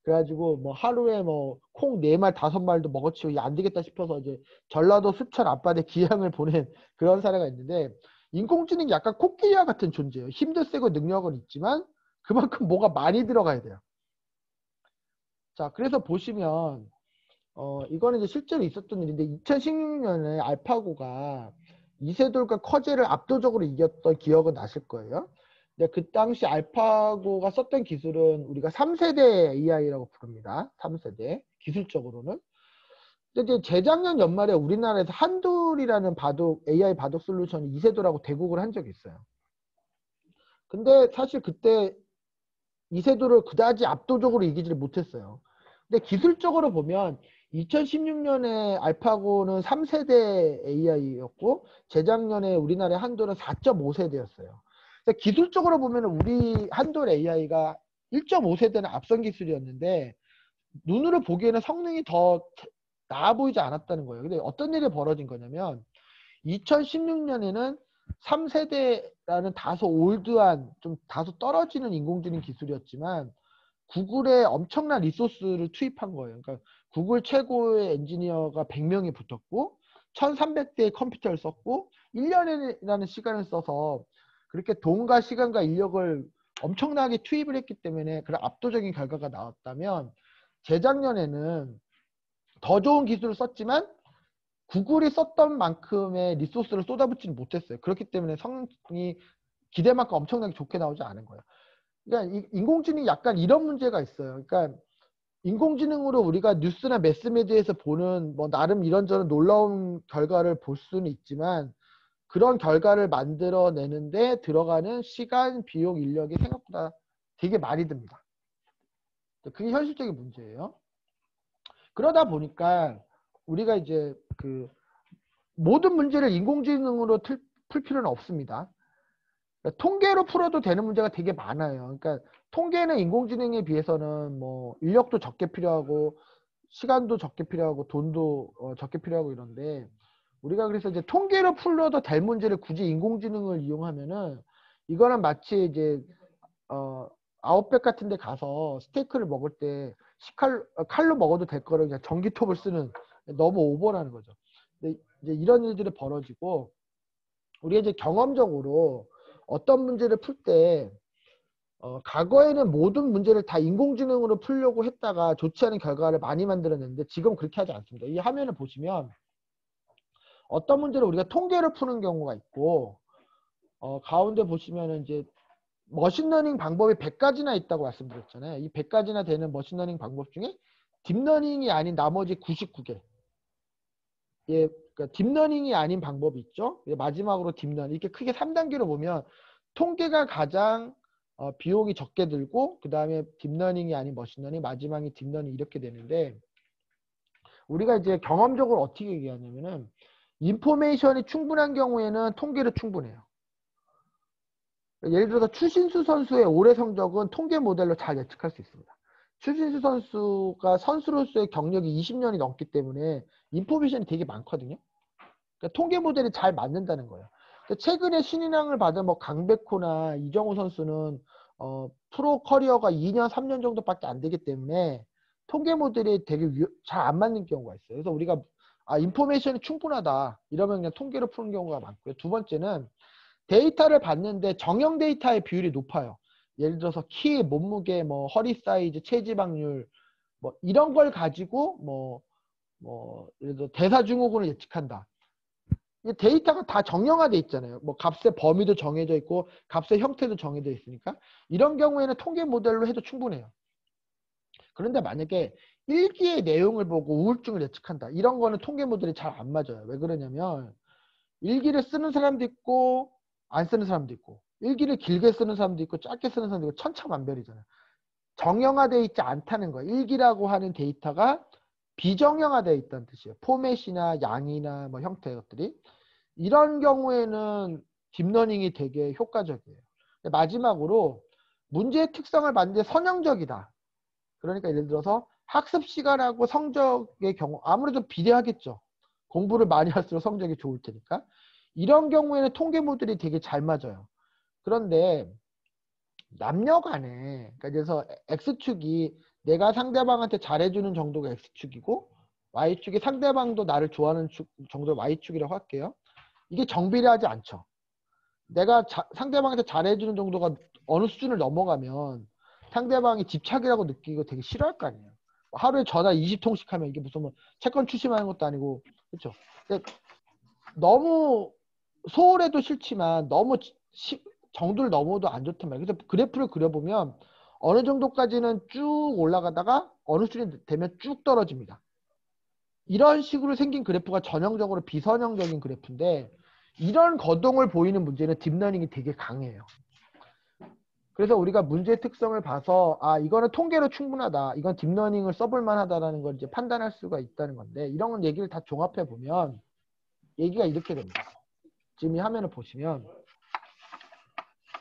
그래가지고 뭐 하루에 뭐 콩 4말 5말도 먹어치우고 이게 안 되겠다 싶어서 이제 전라도 수천 앞바다에 기양을 보낸 그런 사례가 있는데 인공지능이 약간 코끼리와 같은 존재예요. 힘도 세고 능력은 있지만 그만큼 뭐가 많이 들어가야 돼요. 자, 그래서 보시면 이거는 이제 실제로 있었던 일인데 2016년에 알파고가 이세돌과 커제를 압도적으로 이겼던 기억은 나실 거예요. 근데 그 당시 알파고가 썼던 기술은 우리가 3세대 AI라고 부릅니다. 3세대 기술적으로는. 근데 이제 재작년 연말에 우리나라에서 한둘이라는 바둑 AI 바둑 솔루션이 이세돌하고 대국을 한 적이 있어요. 근데 사실 그때 이세돌을 그다지 압도적으로 이기지를 못했어요. 근데 기술적으로 보면 2016년에 알파고는 3세대 AI였고 재작년에 우리나라의 한돌은 4.5세대였어요. 기술적으로 보면 우리 한돌 AI가 1.5세대는 앞선 기술이었는데 눈으로 보기에는 성능이 더 나아 보이지 않았다는 거예요. 근데 어떤 일이 벌어진 거냐면 2016년에는 3세대라는 다소 올드한 좀 다소 떨어지는 인공지능 기술이었지만 구글에 엄청난 리소스를 투입한 거예요. 그러니까 구글 최고의 엔지니어가 100명이 붙었고 1300대의 컴퓨터를 썼고 1년이라는 시간을 써서 그렇게 돈과 시간과 인력을 엄청나게 투입을 했기 때문에 그런 압도적인 결과가 나왔다면 재작년에는 더 좋은 기술을 썼지만 구글이 썼던 만큼의 리소스를 쏟아붓지는 못했어요. 그렇기 때문에 성능이 기대만큼 엄청나게 좋게 나오지 않은 거예요. 그러니까 인공지능이 약간 이런 문제가 있어요. 그러니까 인공지능으로 우리가 뉴스나 매스미디어에서 보는 뭐 나름 이런저런 놀라운 결과를 볼 수는 있지만 그런 결과를 만들어내는데 들어가는 시간, 비용, 인력이 생각보다 되게 많이 듭니다. 그게 현실적인 문제예요. 그러다 보니까 우리가 이제 그 모든 문제를 인공지능으로 풀 필요는 없습니다. 그러니까 통계로 풀어도 되는 문제가 되게 많아요. 그러니까 통계는 인공지능에 비해서는 뭐 인력도 적게 필요하고 시간도 적게 필요하고 돈도 적게 필요하고 이런데 우리가 그래서 이제 통계로 풀어도 될 문제를 굳이 인공지능을 이용하면은 이거는 마치 이제 아웃백 같은 데 가서 스테이크를 먹을 때 칼로 먹어도 될 거를 그냥 전기톱을 쓰는 너무 오버라는 거죠. 근데 이제 이런 일들이 벌어지고 우리가 이제 경험적으로 어떤 문제를 풀 때 과거에는 모든 문제를 다 인공지능으로 풀려고 했다가 좋지 않은 결과를 많이 만들어냈는데 지금 그렇게 하지 않습니다. 이 화면을 보시면 어떤 문제를 우리가 통계로 푸는 경우가 있고 가운데 보시면은 이제 머신러닝 방법이 100가지나 있다고 말씀드렸잖아요. 이 100가지나 되는 머신러닝 방법 중에 딥러닝이 아닌 나머지 99개. 예, 그러니까 딥러닝이 아닌 방법이 있죠. 마지막으로 딥러닝. 이렇게 크게 3단계로 보면 통계가 가장 비용이 적게 들고 그 다음에 딥러닝이 아닌 머신러닝, 마지막이 딥러닝 이렇게 되는데 우리가 이제 경험적으로 어떻게 얘기하냐면은 인포메이션이 충분한 경우에는 통계로 충분해요. 예를 들어서 추신수 선수의 올해 성적은 통계 모델로 잘 예측할 수 있습니다. 추신수 선수가 선수로서의 경력이 20년이 넘기 때문에 인포메이션이 되게 많거든요. 그러니까 통계 모델이 잘 맞는다는 거예요. 최근에 신인왕을 받은 뭐 강백호나 이정우 선수는 프로 커리어가 2년, 3년 정도밖에 안 되기 때문에 통계 모델이 되게 잘 안 맞는 경우가 있어요. 그래서 우리가 인포메이션이 충분하다 이러면 그냥 통계로 푸는 경우가 많고요. 두 번째는 데이터를 봤는데 정형 데이터의 비율이 높아요. 예를 들어서 키, 몸무게, 뭐 허리 사이즈, 체지방률 뭐 이런 걸 가지고 예를 들어 대사증후군을 예측한다. 이 데이터가 다 정형화돼 있잖아요. 뭐 값의 범위도 정해져 있고 값의 형태도 정해져 있으니까 이런 경우에는 통계 모델로 해도 충분해요. 그런데 만약에 일기의 내용을 보고 우울증을 예측한다. 이런 거는 통계 모델이 잘 안 맞아요. 왜 그러냐면 일기를 쓰는 사람도 있고 안 쓰는 사람도 있고 일기를 길게 쓰는 사람도 있고 짧게 쓰는 사람도 있고 천차만별이잖아요. 정형화되어 있지 않다는 거예요. 일기라고 하는 데이터가 비정형화되어 있다는 뜻이에요. 포맷이나 양이나 뭐 형태 것들이 이런 경우에는 딥러닝이 되게 효과적이에요. 마지막으로 문제의 특성을 봤는데 선형적이다. 그러니까 예를 들어서 학습 시간하고 성적의 경우 아무래도 비례하겠죠. 공부를 많이 할수록 성적이 좋을 테니까. 이런 경우에는 통계 모델이 되게 잘 맞아요. 그런데 남녀 간에 그래서 X축이 내가 상대방한테 잘해주는 정도가 X축이고 Y축이 상대방도 나를 좋아하는 정도 Y축이라고 할게요. 이게 정비례하지 않죠. 내가 상대방한테 잘해주는 정도가 어느 수준을 넘어가면 상대방이 집착이라고 느끼고 되게 싫어할 거 아니에요. 하루에 전화 20통씩 하면 이게 무슨 뭐 채권 추심하는 것도 아니고 그렇죠. 너무 소홀해도 싫지만 너무 정도를 넘어도 안 좋단 말이에요. 그래서 그래프를 그려보면 어느 정도까지는 쭉 올라가다가 어느 수준이 되면 쭉 떨어집니다. 이런 식으로 생긴 그래프가 전형적으로 비선형적인 그래프인데 이런 거동을 보이는 문제는 딥러닝이 되게 강해요. 그래서 우리가 문제의 특성을 봐서 이거는 통계로 충분하다. 이건 딥러닝을 써볼 만하다라는 걸 이제 판단할 수가 있다는 건데 이런 얘기를 다 종합해 보면 얘기가 이렇게 됩니다. 지금 이 화면을 보시면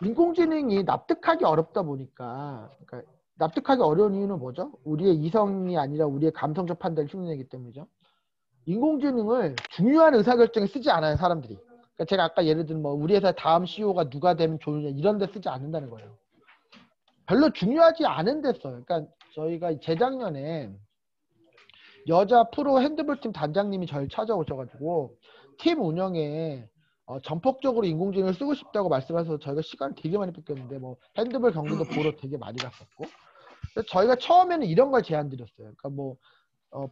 인공지능이 납득하기 어렵다 보니까 그러니까 납득하기 어려운 이유는 뭐죠? 우리의 이성이 아니라 우리의 감성적 판단을 흉내내기 때문이죠. 인공지능을 중요한 의사결정에 쓰지 않아요, 사람들이. 그러니까 제가 아까 예를 들면 뭐 우리 회사 다음 CEO가 누가 되면 좋으냐 이런 데 쓰지 않는다는 거예요. 별로 중요하지 않은 데 써요. 그러니까 저희가 재작년에 여자 프로 핸드볼 팀 단장님이 저를 찾아오셔가지고 팀 운영에 전폭적으로 인공지능을 쓰고 싶다고 말씀하셔서 저희가 시간 되게 많이 뺏겼는데 뭐 핸드볼 경기도 보러 되게 많이 갔었고 그래서 저희가 처음에는 이런 걸 제안 드렸어요. 그러니까 뭐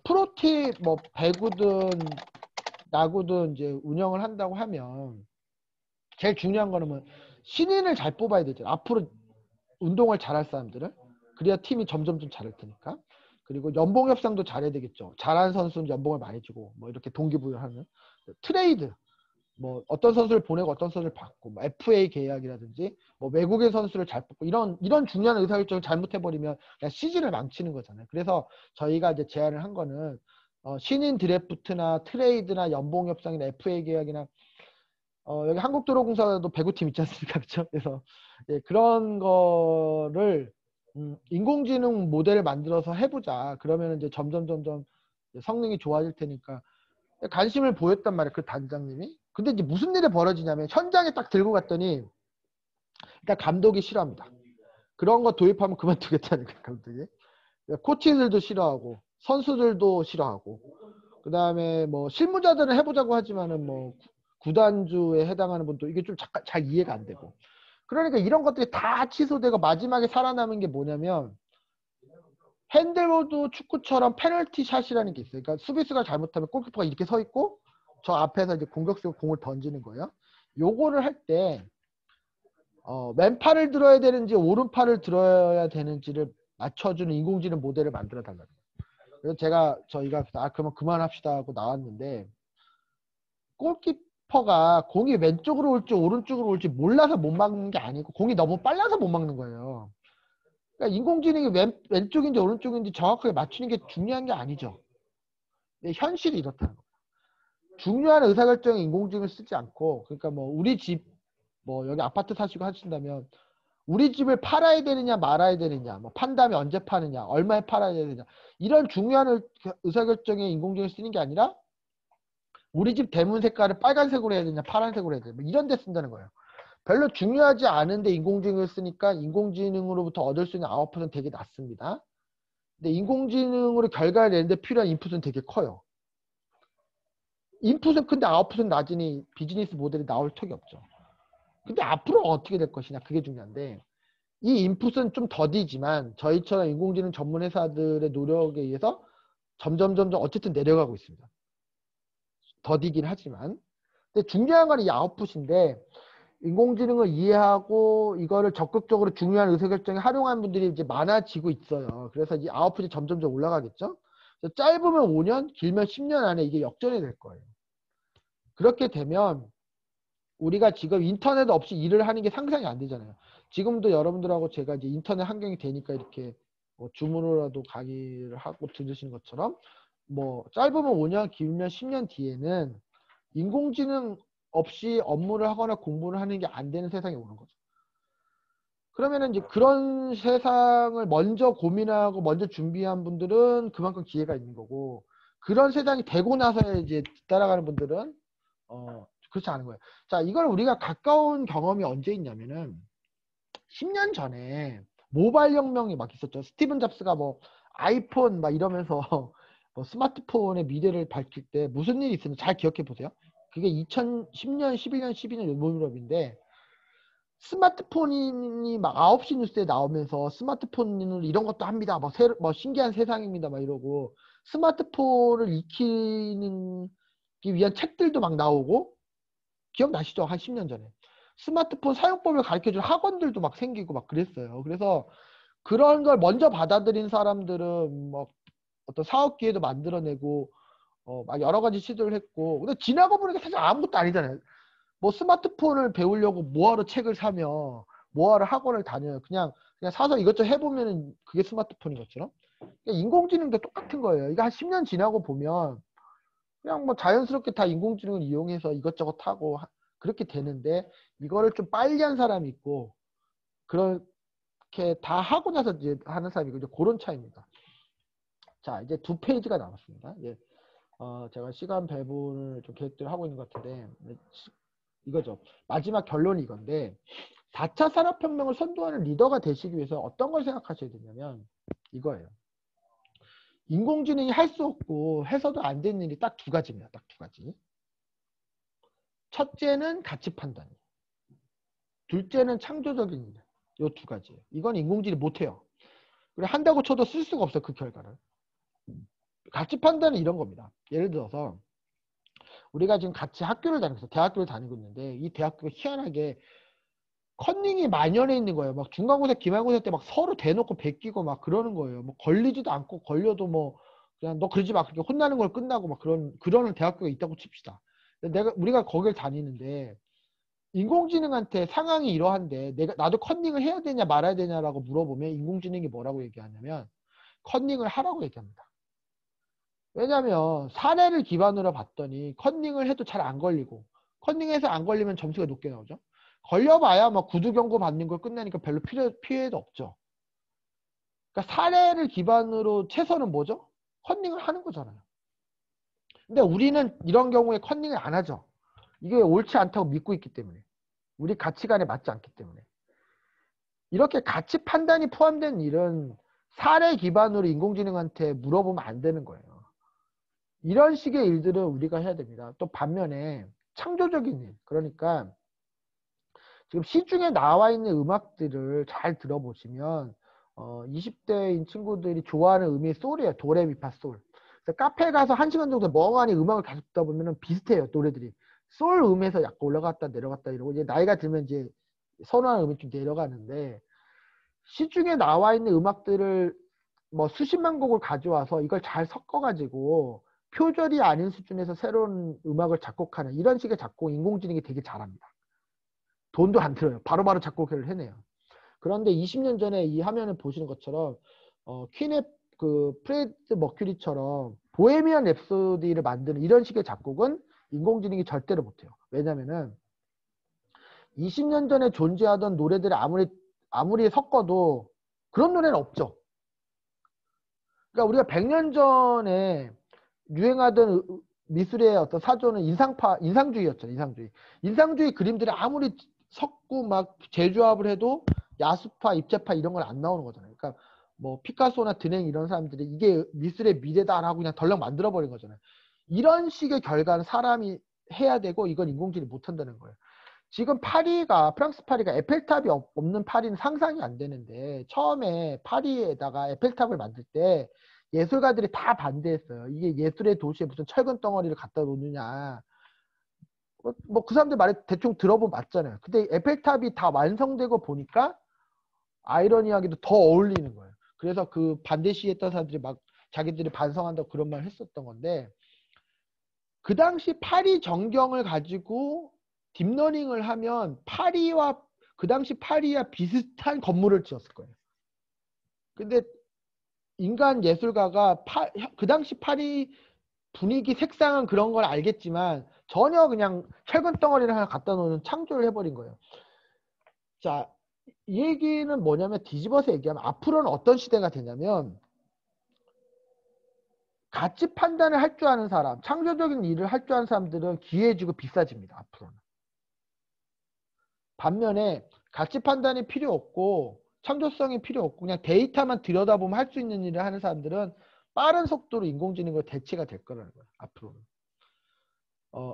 프로팀 뭐 배구든 야구든 이제 운영을 한다고 하면 제일 중요한 거는 뭐 신인을 잘 뽑아야 되죠. 앞으로 운동을 잘할 사람들을 그래야 팀이 점점 좀 잘할 테니까 그리고 연봉 협상도 잘해야 되겠죠. 잘하는 선수는 연봉을 많이 주고 뭐 이렇게 동기부여하는 트레이드 뭐 어떤 선수를 보내고 어떤 선수를 받고 뭐 FA 계약이라든지 뭐 외국인 선수를 잘 뽑고 이런 중요한 의사결정을 잘못해버리면 그냥 시즌을 망치는 거잖아요. 그래서 저희가 이제 제안을 한 거는 신인 드래프트나 트레이드나 연봉 협상이나 FA 계약이나 여기 한국도로공사도 배구팀 있지 않습니까? 그렇죠? 그래서 예, 그런 거를 인공지능 모델을 만들어서 해보자. 그러면 이제 점점 성능이 좋아질 테니까 관심을 보였단 말이에요. 그 단장님이. 근데 이제 무슨 일이 벌어지냐면 현장에 딱 들고 갔더니 일단 감독이 싫어합니다. 그런 거 도입하면 그만두겠다니까 감독이. 코치들도 싫어하고 선수들도 싫어하고 그 다음에 뭐 실무자들은 해보자고 하지만은 뭐 구단주에 해당하는 분도 이게 좀 잘 이해가 안 되고 그러니까 이런 것들이 다 취소되고 마지막에 살아남은 게 뭐냐면 핸들보드 축구처럼 페널티 샷이라는 게 있어요. 그러니까 수비수가 잘못하면 골키퍼가 이렇게 서 있고 저 앞에서 이제 공격수가 공을 던지는 거예요. 요거를 할 때 왼팔을 들어야 되는지 오른팔을 들어야 되는지를 맞춰주는 인공지능 모델을 만들어 달라고. 그래서 저희가 그러면 그만합시다 하고 나왔는데 골키퍼가 공이 왼쪽으로 올지 오른쪽으로 올지 몰라서 못 막는 게 아니고 공이 너무 빨라서 못 막는 거예요. 그러니까 인공지능이 왼쪽인지 오른쪽인지 정확하게 맞추는 게 중요한 게 아니죠. 근데 현실이 이렇다는 거예요. 중요한 의사결정에 인공지능을 쓰지 않고 그러니까 뭐 우리 집 뭐 여기 아파트 사시고 하신다면 우리 집을 팔아야 되느냐 말아야 되느냐 뭐 판 다음에 언제 파느냐 얼마에 팔아야 되느냐 이런 중요한 의사결정에 인공지능을 쓰는 게 아니라 우리 집 대문 색깔을 빨간색으로 해야 되냐 파란색으로 해야 되냐 뭐 이런 데 쓴다는 거예요. 별로 중요하지 않은데 인공지능을 쓰니까 인공지능으로부터 얻을 수 있는 아웃풋은 되게 낮습니다. 근데 인공지능으로 결과를 내는데 필요한 인풋은 되게 커요. 인풋은 큰데 아웃풋은 낮으니 비즈니스 모델이 나올 턱이 없죠. 근데 앞으로 어떻게 될 것이냐 그게 중요한데 이 인풋은 좀 더디지만 저희처럼 인공지능 전문 회사들의 노력에 의해서 점점 어쨌든 내려가고 있습니다. 더디긴 하지만 근데 중요한 건 이 아웃풋인데 인공지능을 이해하고 이거를 적극적으로 중요한 의사결정에 활용하는 분들이 이제 많아지고 있어요. 그래서 이 아웃풋이 점점 올라가겠죠. 그래서 짧으면 5년, 길면 10년 안에 이게 역전이 될 거예요. 그렇게 되면 우리가 지금 인터넷 없이 일을 하는 게 상상이 안 되잖아요. 지금도 여러분들하고 제가 이제 인터넷 환경이 되니까 이렇게 뭐 주문으로라도 강의를 하고 들으시는 것처럼 뭐 짧으면 5년, 길면 10년 뒤에는 인공지능 없이 업무를 하거나 공부를 하는 게 안 되는 세상이 오는 거죠. 그러면은 이제 그런 세상을 먼저 고민하고 먼저 준비한 분들은 그만큼 기회가 있는 거고 그런 세상이 되고 나서 이제 따라가는 분들은 그렇지 않은 거예요. 자, 이걸 우리가 가까운 경험이 언제 있냐면은 10년 전에 모바일 혁명이 막 있었죠. 스티븐 잡스가 뭐 아이폰 막 이러면서 뭐 스마트폰의 미래를 밝힐 때 무슨 일이 있었는지 잘 기억해 보세요. 그게 2010년, 11년, 12년 요 무렵인데 스마트폰이 막 9시 뉴스에 나오면서 스마트폰으로 이런 것도 합니다. 뭐 신기한 세상입니다. 막 이러고 스마트폰을 익히는 위한 책들도 막 나오고 기억나시죠? 한 10년 전에. 스마트폰 사용법을 가르쳐줄 학원들도 막 생기고 막 그랬어요. 그래서 그런 걸 먼저 받아들인 사람들은 뭐 어떤 사업 기회도 만들어내고 막 여러 가지 시도를 했고 근데 지나고 보니까 사실 아무것도 아니잖아요. 뭐 스마트폰을 배우려고 뭐하러 책을 사며 뭐하러 학원을 다녀요. 그냥 사서 이것저것 해보면은 그게 스마트폰인 것처럼. 그러니까 인공지능도 똑같은 거예요. 이게 한 10년 지나고 보면 그냥 뭐 자연스럽게 다 인공지능을 이용해서 이것저것 하고 그렇게 되는데 이거를 좀 빨리 한 사람이 있고 그렇게 다 하고 나서 이제 하는 사람이 있고 이제 그런 차이입니다. 자, 이제 2페이지가 남았습니다. 예. 제가 시간 배분을 좀 계획대로 하고 있는 것 같은데 이거죠. 마지막 결론이 이건데 4차 산업혁명을 선도하는 리더가 되시기 위해서 어떤 걸 생각하셔야 되냐면 이거예요. 인공지능이 할 수 없고 해서도 안 되는 일이 딱 2가지입니다. 딱 2가지. 첫째는 가치 판단. 둘째는 창조적인 일. 요 2가지예요. 이건 인공지능이 못해요. 그래 한다고 쳐도 쓸 수가 없어요. 그 결과를. 가치 판단은 이런 겁니다. 예를 들어서 우리가 지금 같이 학교를 다니면서 대학교를 다니고 있는데 이 대학교가 희한하게 컨닝이 만연해 있는 거예요. 막 중간고사, 기말고사 때 막 서로 대놓고 베끼고 막 그러는 거예요. 뭐 걸리지도 않고 걸려도 뭐 그냥 너 그러지 마 그렇게 혼나는 걸 끝나고 막 그러는 대학교가 있다고 칩시다. 우리가 거길 다니는데 인공지능한테 상황이 이러한데 나도 컨닝을 해야 되냐 말아야 되냐라고 물어보면 인공지능이 뭐라고 얘기하냐면 컨닝을 하라고 얘기합니다. 왜냐면 사례를 기반으로 봤더니 컨닝을 해도 잘 안 걸리고 컨닝해서 안 걸리면 점수가 높게 나오죠. 걸려봐야 막 구두 경고 받는 걸 끝내니까 별로 피해도 없죠. 그러니까 사례를 기반으로 채서는 뭐죠? 컨닝을 하는 거잖아요. 근데 우리는 이런 경우에 컨닝을 안 하죠. 이게 옳지 않다고 믿고 있기 때문에. 우리 가치관에 맞지 않기 때문에. 이렇게 가치 판단이 포함된 일은 사례 기반으로 인공지능한테 물어보면 안 되는 거예요. 이런 식의 일들은 우리가 해야 됩니다. 또 반면에 창조적인 일, 그러니까 지금 시중에 나와 있는 음악들을 잘 들어보시면 20대인 친구들이 좋아하는 음이 소리예요. 도레미파솔. 그래서 카페에 가서 1시간 정도 멍하니 음악을 계속 듣다 보면 비슷해요. 노래들이. 솔 음에서 약간 올라갔다 내려갔다 이러고 이제 나이가 들면 이제 선호하는 음이 좀 내려가는데 시중에 나와 있는 음악들을 뭐 수십만 곡을 가져와서 이걸 잘 섞어가지고 표절이 아닌 수준에서 새로운 음악을 작곡하는 이런 식의 작곡 인공지능이 되게 잘합니다. 돈도 안 들어요. 바로바로 작곡을 해내요. 그런데 20년 전에 이 화면을 보시는 것처럼 퀸의 그 프레드 머큐리처럼 보헤미안 랩소디를 만드는 이런 식의 작곡은 인공지능이 절대로 못해요. 왜냐면은 20년 전에 존재하던 노래들을 아무리 섞어도 그런 노래는 없죠. 그러니까 우리가 100년 전에 유행하던 미술의 어떤 사조는 인상주의였죠. 인상주의 그림들이 아무리 섞고 막 재조합을 해도 야수파, 입체파 이런 건 안 나오는 거잖아요. 그러니까 뭐 피카소나 드냉 이런 사람들이 이게 미술의 미래다라고 그냥 덜렁 만들어버린 거잖아요. 이런 식의 결과는 사람이 해야 되고 이건 인공지능이 못한다는 거예요. 지금 프랑스 파리가 에펠탑이 없는 파리는 상상이 안 되는데 처음에 파리에다가 에펠탑을 만들 때 예술가들이 다 반대했어요. 이게 예술의 도시에 무슨 철근 덩어리를 갖다 놓느냐. 뭐 그 사람들 말에 대충 들어보면 맞잖아요. 근데 에펠탑이 다 완성되고 보니까 아이러니하게도 더 어울리는 거예요. 그래서 그 반대 시했던 사람들이 막 자기들이 반성한다고 그런 말 했었던 건데 그 당시 파리 전경을 가지고 딥러닝을 하면 그 당시 파리와 비슷한 건물을 지었을 거예요. 근데 인간 예술가가 그 당시 파리 분위기 색상은 그런 걸 알겠지만 전혀 그냥 철근 덩어리를 하나 갖다 놓는 창조를 해버린 거예요. 자, 이 얘기는 뭐냐면 뒤집어서 얘기하면 앞으로는 어떤 시대가 되냐면 가치 판단을 할 줄 아는 사람, 창조적인 일을 할 줄 아는 사람들은 귀해지고 비싸집니다. 앞으로는. 반면에 가치 판단이 필요 없고 창조성이 필요 없고 그냥 데이터만 들여다보면 할 수 있는 일을 하는 사람들은 빠른 속도로 인공지능으로 대체가 될 거라는 거예요. 앞으로는.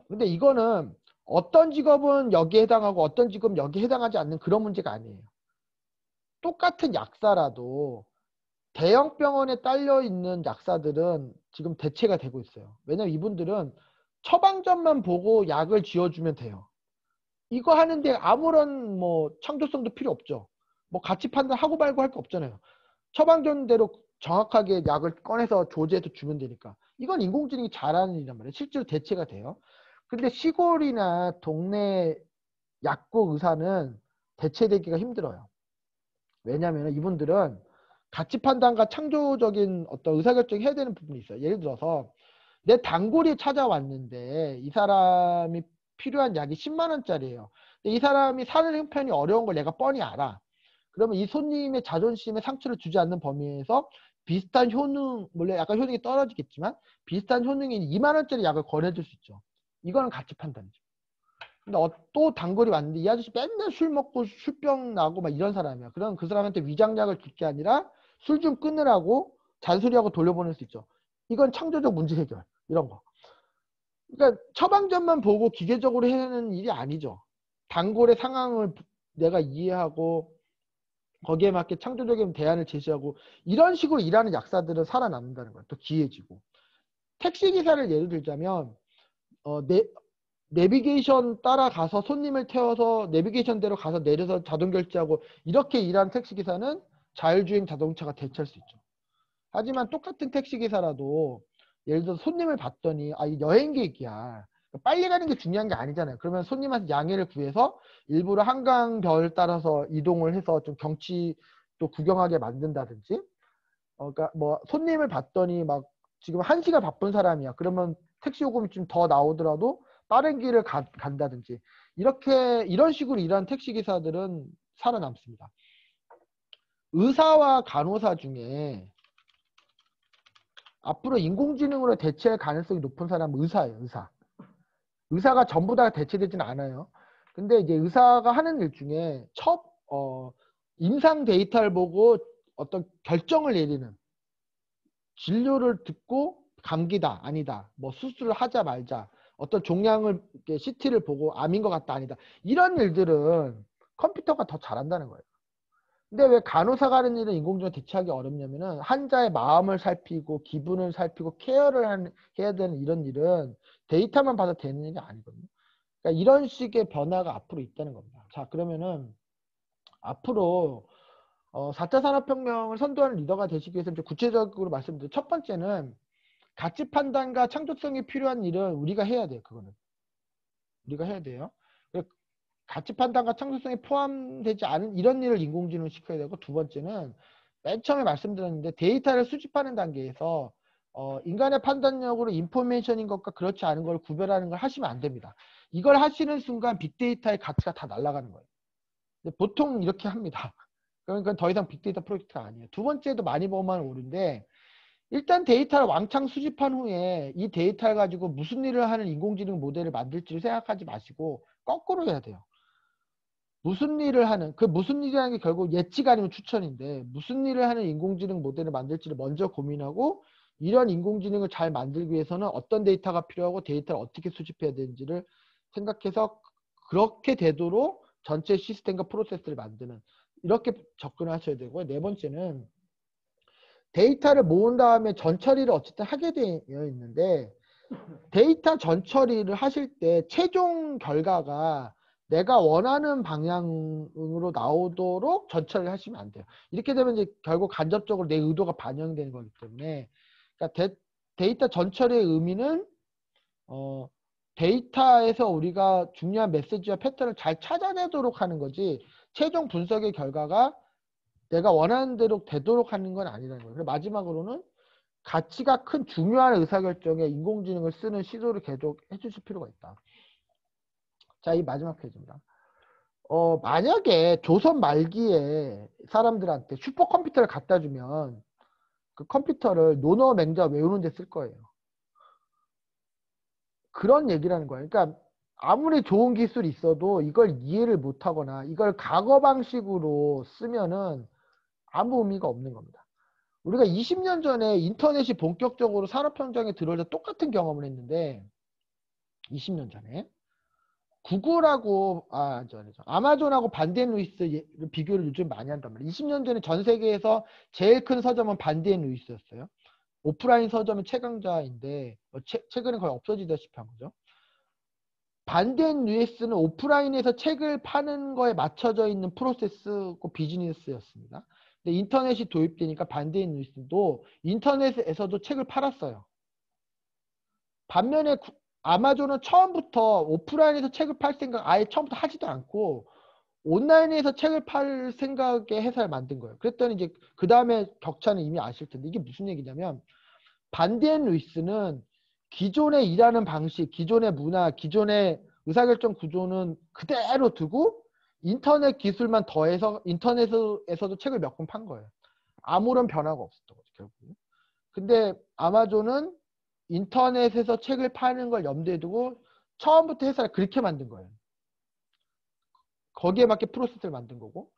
근데 이거는 어떤 직업은 여기에 해당하고 어떤 직업은 여기에 해당하지 않는 그런 문제가 아니에요. 똑같은 약사라도 대형 병원에 딸려 있는 약사들은 지금 대체가 되고 있어요. 왜냐면 이분들은 처방전만 보고 약을 지어주면 돼요. 이거 하는데 아무런 뭐 창조성도 필요 없죠. 뭐 가치 판단하고 말고 할 거 없잖아요. 처방전대로 정확하게 약을 꺼내서 조제해서 주면 되니까. 이건 인공지능이 잘하는 일이란 말이에요. 실제로 대체가 돼요. 근데 시골이나 동네 약국 의사는 대체되기가 힘들어요. 왜냐하면 이분들은 가치 판단과 창조적인 어떤 의사결정을 해야 되는 부분이 있어요. 예를 들어서 내 단골이 찾아왔는데 이 사람이 필요한 약이 10만 원짜리예요. 근데 이 사람이 사는 형편이 어려운 걸 내가 뻔히 알아. 그러면 이 손님의 자존심에 상처를 주지 않는 범위에서 비슷한 효능, 물론 약간 효능이 떨어지겠지만 비슷한 효능인 2만 원짜리 약을 권해줄 수 있죠. 이거는 가치 판단이죠. 근데 또 단골이 왔는데 이 아저씨 맨날 술 먹고 술병 나고 막 이런 사람이야. 그럼 그 사람한테 위장약을 줄 게 아니라 술 좀 끊으라고 잔소리하고 돌려보낼 수 있죠. 이건 창조적 문제 해결 이런 거. 그러니까 처방전만 보고 기계적으로 해내는 일이 아니죠. 단골의 상황을 내가 이해하고 거기에 맞게 창조적인 대안을 제시하고 이런 식으로 일하는 약사들은 살아남는다는 거예요. 또 기해지고. 택시기사를 예를 들자면 내비게이션 따라가서 손님을 태워서 내비게이션대로 가서 내려서 자동 결제하고 이렇게 일하는 택시기사는 자율주행 자동차가 대체할 수 있죠. 하지만 똑같은 택시기사라도 예를 들어서 손님을 봤더니 이 여행객이야. 빨리 가는 게 중요한 게 아니잖아요. 그러면 손님한테 양해를 구해서 일부러 한강별 따라서 이동을 해서 좀 경치도 구경하게 만든다든지 그러니까 뭐 손님을 봤더니 막 지금 1시가 바쁜 사람이야. 그러면 택시 요금이 좀 더 나오더라도 빠른 길을 간다든지 이런 식으로 일하는 택시 기사들은 살아남습니다. 의사와 간호사 중에 앞으로 인공지능으로 대체할 가능성이 높은 사람은 의사예요. 의사가 전부 다 대체되지는 않아요. 근데 이제 의사가 하는 일 중에 임상 데이터를 보고 어떤 결정을 내리는 진료를 듣고 감기다 아니다 뭐 수술을 하자 말자 어떤 종양을 CT를 보고 암인 것 같다 아니다 이런 일들은 컴퓨터가 더 잘한다는 거예요. 근데 왜 간호사가 하는 일은 인공지능을 대체하기 어렵냐면은 환자의 마음을 살피고 기분을 살피고 해야 되는 이런 일은 데이터만 봐도 되는 일이 아니거든요. 그러니까 이런 식의 변화가 앞으로 있다는 겁니다. 자, 그러면은 앞으로 4차 산업혁명을 선도하는 리더가 되시기 위해서 좀 구체적으로 말씀드리면 첫 번째는 가치 판단과 창조성이 필요한 일은 우리가 해야 돼요. 그거는 우리가 해야 돼요. 가치 판단과 창조성이 포함되지 않은 이런 일을 인공지능을 시켜야 되고 두 번째는 맨 처음에 말씀드렸는데 데이터를 수집하는 단계에서 인간의 판단력으로 인포메이션인 것과 그렇지 않은 걸 구별하는 걸 하시면 안 됩니다. 이걸 하시는 순간 빅데이터의 가치가 다 날아가는 거예요. 보통 이렇게 합니다. 그러니까 더 이상 빅데이터 프로젝트가 아니에요. 두 번째도 많이 보면 오른데 일단 데이터를 왕창 수집한 후에 이 데이터를 가지고 무슨 일을 하는 인공지능 모델을 만들지를 생각하지 마시고 거꾸로 해야 돼요. 무슨 일을 하는 무슨 일이라는 게 결국 예측 아니면 추천인데 무슨 일을 하는 인공지능 모델을 만들지를 먼저 고민하고 이런 인공지능을 잘 만들기 위해서는 어떤 데이터가 필요하고 데이터를 어떻게 수집해야 되는지를 생각해서 그렇게 되도록 전체 시스템과 프로세스를 만드는 이렇게 접근을 하셔야 되고요. 네 번째는 데이터를 모은 다음에 전처리를 어쨌든 하게 되어 있는데 데이터 전처리를 하실 때 최종 결과가 내가 원하는 방향으로 나오도록 전처리를 하시면 안 돼요. 이렇게 되면 이제 결국 간접적으로 내 의도가 반영되는 거기 때문에 그러니까 데이터 전처리의 의미는 데이터에서 우리가 중요한 메시지와 패턴을 잘 찾아내도록 하는 거지 최종 분석의 결과가 내가 원하는 대로 되도록 하는 건 아니라는 거예요. 그리고 마지막으로는 가치가 큰 중요한 의사결정에 인공지능을 쓰는 시도를 계속 해주실 필요가 있다. 자, 이 마지막 페이지입니다. 만약에 조선 말기에 사람들한테 슈퍼컴퓨터를 갖다 주면 그 컴퓨터를 논어 맹자 외우는 데 쓸 거예요. 그런 얘기라는 거예요. 그러니까 아무리 좋은 기술이 있어도 이걸 이해를 못하거나 이걸 과거 방식으로 쓰면은 아무 의미가 없는 겁니다. 우리가 20년 전에 인터넷이 본격적으로 산업 현장에 들어올 때 똑같은 경험을 했는데 20년 전에 구글하고 아마존하고 반디앤 루이스 비교를 요즘 많이 한단 말이에요. 20년 전에 전 세계에서 제일 큰 서점은 반디앤 루이스였어요. 오프라인 서점의 최강자인데 최근에 거의 없어지다시피 한 거죠. 반디앤 루이스는 오프라인에서 책을 파는 거에 맞춰져 있는 프로세스고 비즈니스였습니다. 근데 인터넷이 도입되니까 반디앤 루이스도 인터넷에서도 책을 팔았어요. 반면에 아마존은 처음부터 오프라인에서 책을 팔 생각 아예 처음부터 하지도 않고 온라인에서 책을 팔 생각의 회사를 만든 거예요. 그랬더니 이제 그 다음에 격차는 이미 아실 텐데 이게 무슨 얘기냐면 반디앤 루이스는 기존에 일하는 방식, 기존의 문화, 기존의 의사결정 구조는 그대로 두고 인터넷 기술만 더해서 인터넷에서도 책을 몇 권 판 거예요. 아무런 변화가 없었던 거죠, 결국. 근데 아마존은 인터넷에서 책을 파는 걸 염두에 두고 처음부터 회사를 그렇게 만든 거예요. 거기에 맞게 프로세스를 만든 거고.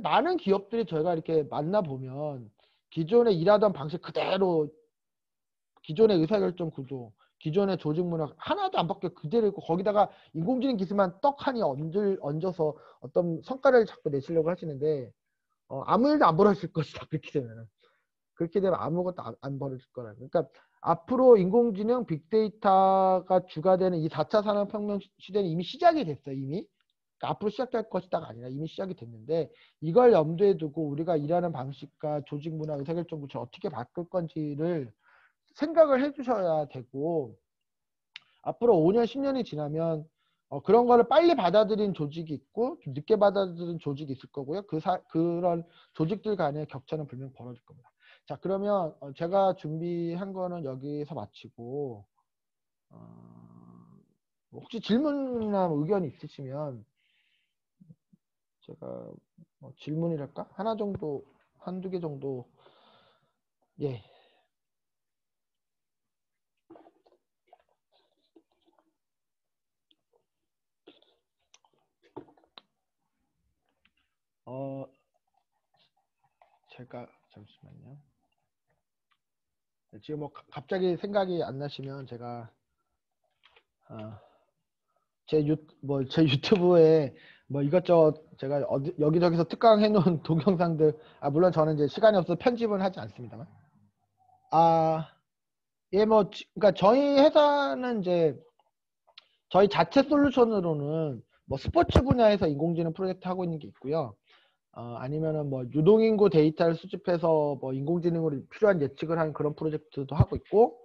많은 기업들이 저희가 이렇게 만나보면 기존에 일하던 방식 그대로 기존의 의사결정 구조, 기존의 조직 문화 하나도 안 바뀌어 그대로 있고 거기다가 인공지능 기술만 떡하니 얹어서 어떤 성과를 자꾸 내시려고 하시는데 아무 일도 안 벌어질 것이다. 그렇게 되면 아무것도 안 벌어질 거라고. 그러니까 앞으로 인공지능, 빅데이터가 주가 되는 이 4차 산업혁명 시대는 이미 시작이 됐어요. 이미. 그러니까 앞으로 시작될 것이다가 아니라 이미 시작이 됐는데 이걸 염두에 두고 우리가 일하는 방식과 조직 문화, 의사결정 구조를 어떻게 바꿀 건지를 생각을 해주셔야 되고 앞으로 5년, 10년이 지나면 그런 거를 빨리 받아들인 조직이 있고 좀 늦게 받아들인 조직이 있을 거고요. 그런 조직들 간의 격차는 분명 벌어질 겁니다. 자, 그러면 제가 준비한 거는 여기서 마치고 혹시 질문이나 의견이 있으시면 제가 질문이랄까? 하나 정도, 한두 개 정도 예. 제가 잠시만요. 지금 뭐 갑자기 생각이 안 나시면 제가 제 유튜브에 뭐 이것저것 제가 여기저기서 특강해 놓은 동영상들 물론 저는 이제 시간이 없어서 편집은 하지 않습니다만 예, 그러니까 저희 회사는 이제 저희 자체 솔루션으로는 뭐 스포츠 분야에서 인공지능 프로젝트 하고 있는 게 있고요. 아니면은 뭐 유동인구 데이터를 수집해서 뭐 인공지능으로 필요한 예측을 하는 그런 프로젝트도 하고 있고,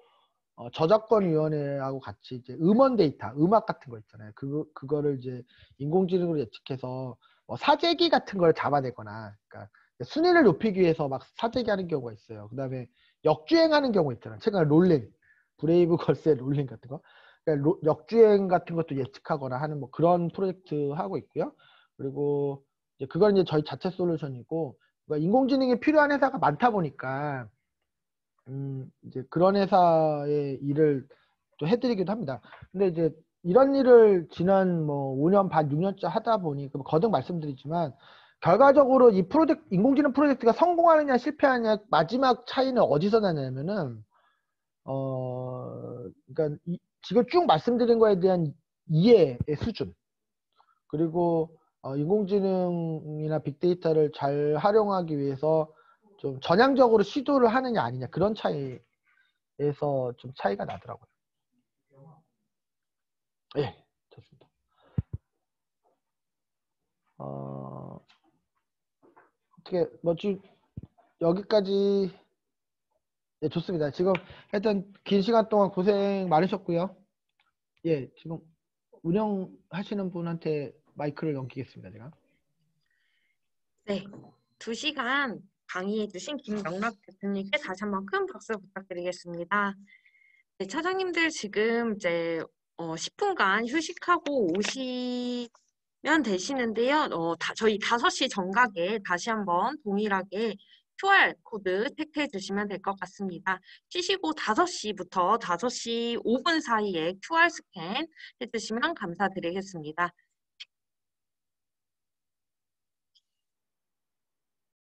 저작권위원회하고 같이 이제 음원 데이터, 음악 같은 거 있잖아요. 그거를 이제 인공지능으로 예측해서 뭐 사재기 같은 걸 잡아내거나, 그러니까 순위를 높이기 위해서 막 사재기 하는 경우가 있어요. 그 다음에 역주행하는 경우 있잖아요. 최근에 롤링, 브레이브 걸스의 롤링 같은 거. 그러니까 역주행 같은 것도 예측하거나 하는 뭐 그런 프로젝트 하고 있고요. 그리고 이제 그건 이제 저희 자체 솔루션이고, 그러니까 인공지능이 필요한 회사가 많다 보니까 이제 그런 회사의 일을 또 해드리기도 합니다. 근데 이제 이런 일을 지난 뭐 5년 반, 6년째 하다 보니 거듭 말씀드리지만 결과적으로 이 인공지능 프로젝트가 성공하느냐 실패하느냐 마지막 차이는 어디서 나냐면은 그러니까 지금 쭉 말씀드린 거에 대한 이해의 수준, 그리고 인공지능이나 빅데이터를 잘 활용하기 위해서 좀 전향적으로 시도를 하느냐 아니냐, 그런 차이에서 좀 차이가 나더라고요. 예, 좋습니다. 어떻게 지금 여기까지. 예, 좋습니다. 지금 하여튼 긴 시간 동안 고생 많으셨고요. 예, 지금 운영하시는 분한테 마이크를 넘기겠습니다, 제가. 네, 2시간 강의해주신 김명락 대표님께 다시 한번 큰 박수 부탁드리겠습니다. 네, 차장님들 지금 이제 10분간 휴식하고 오시면 되시는데요. 저희 5시 정각에 다시 한번 동일하게 QR 코드 체크해 주시면 될 것 같습니다. 쉬시고 5시부터 5시 5분 사이에 QR 스캔 해주시면 감사드리겠습니다.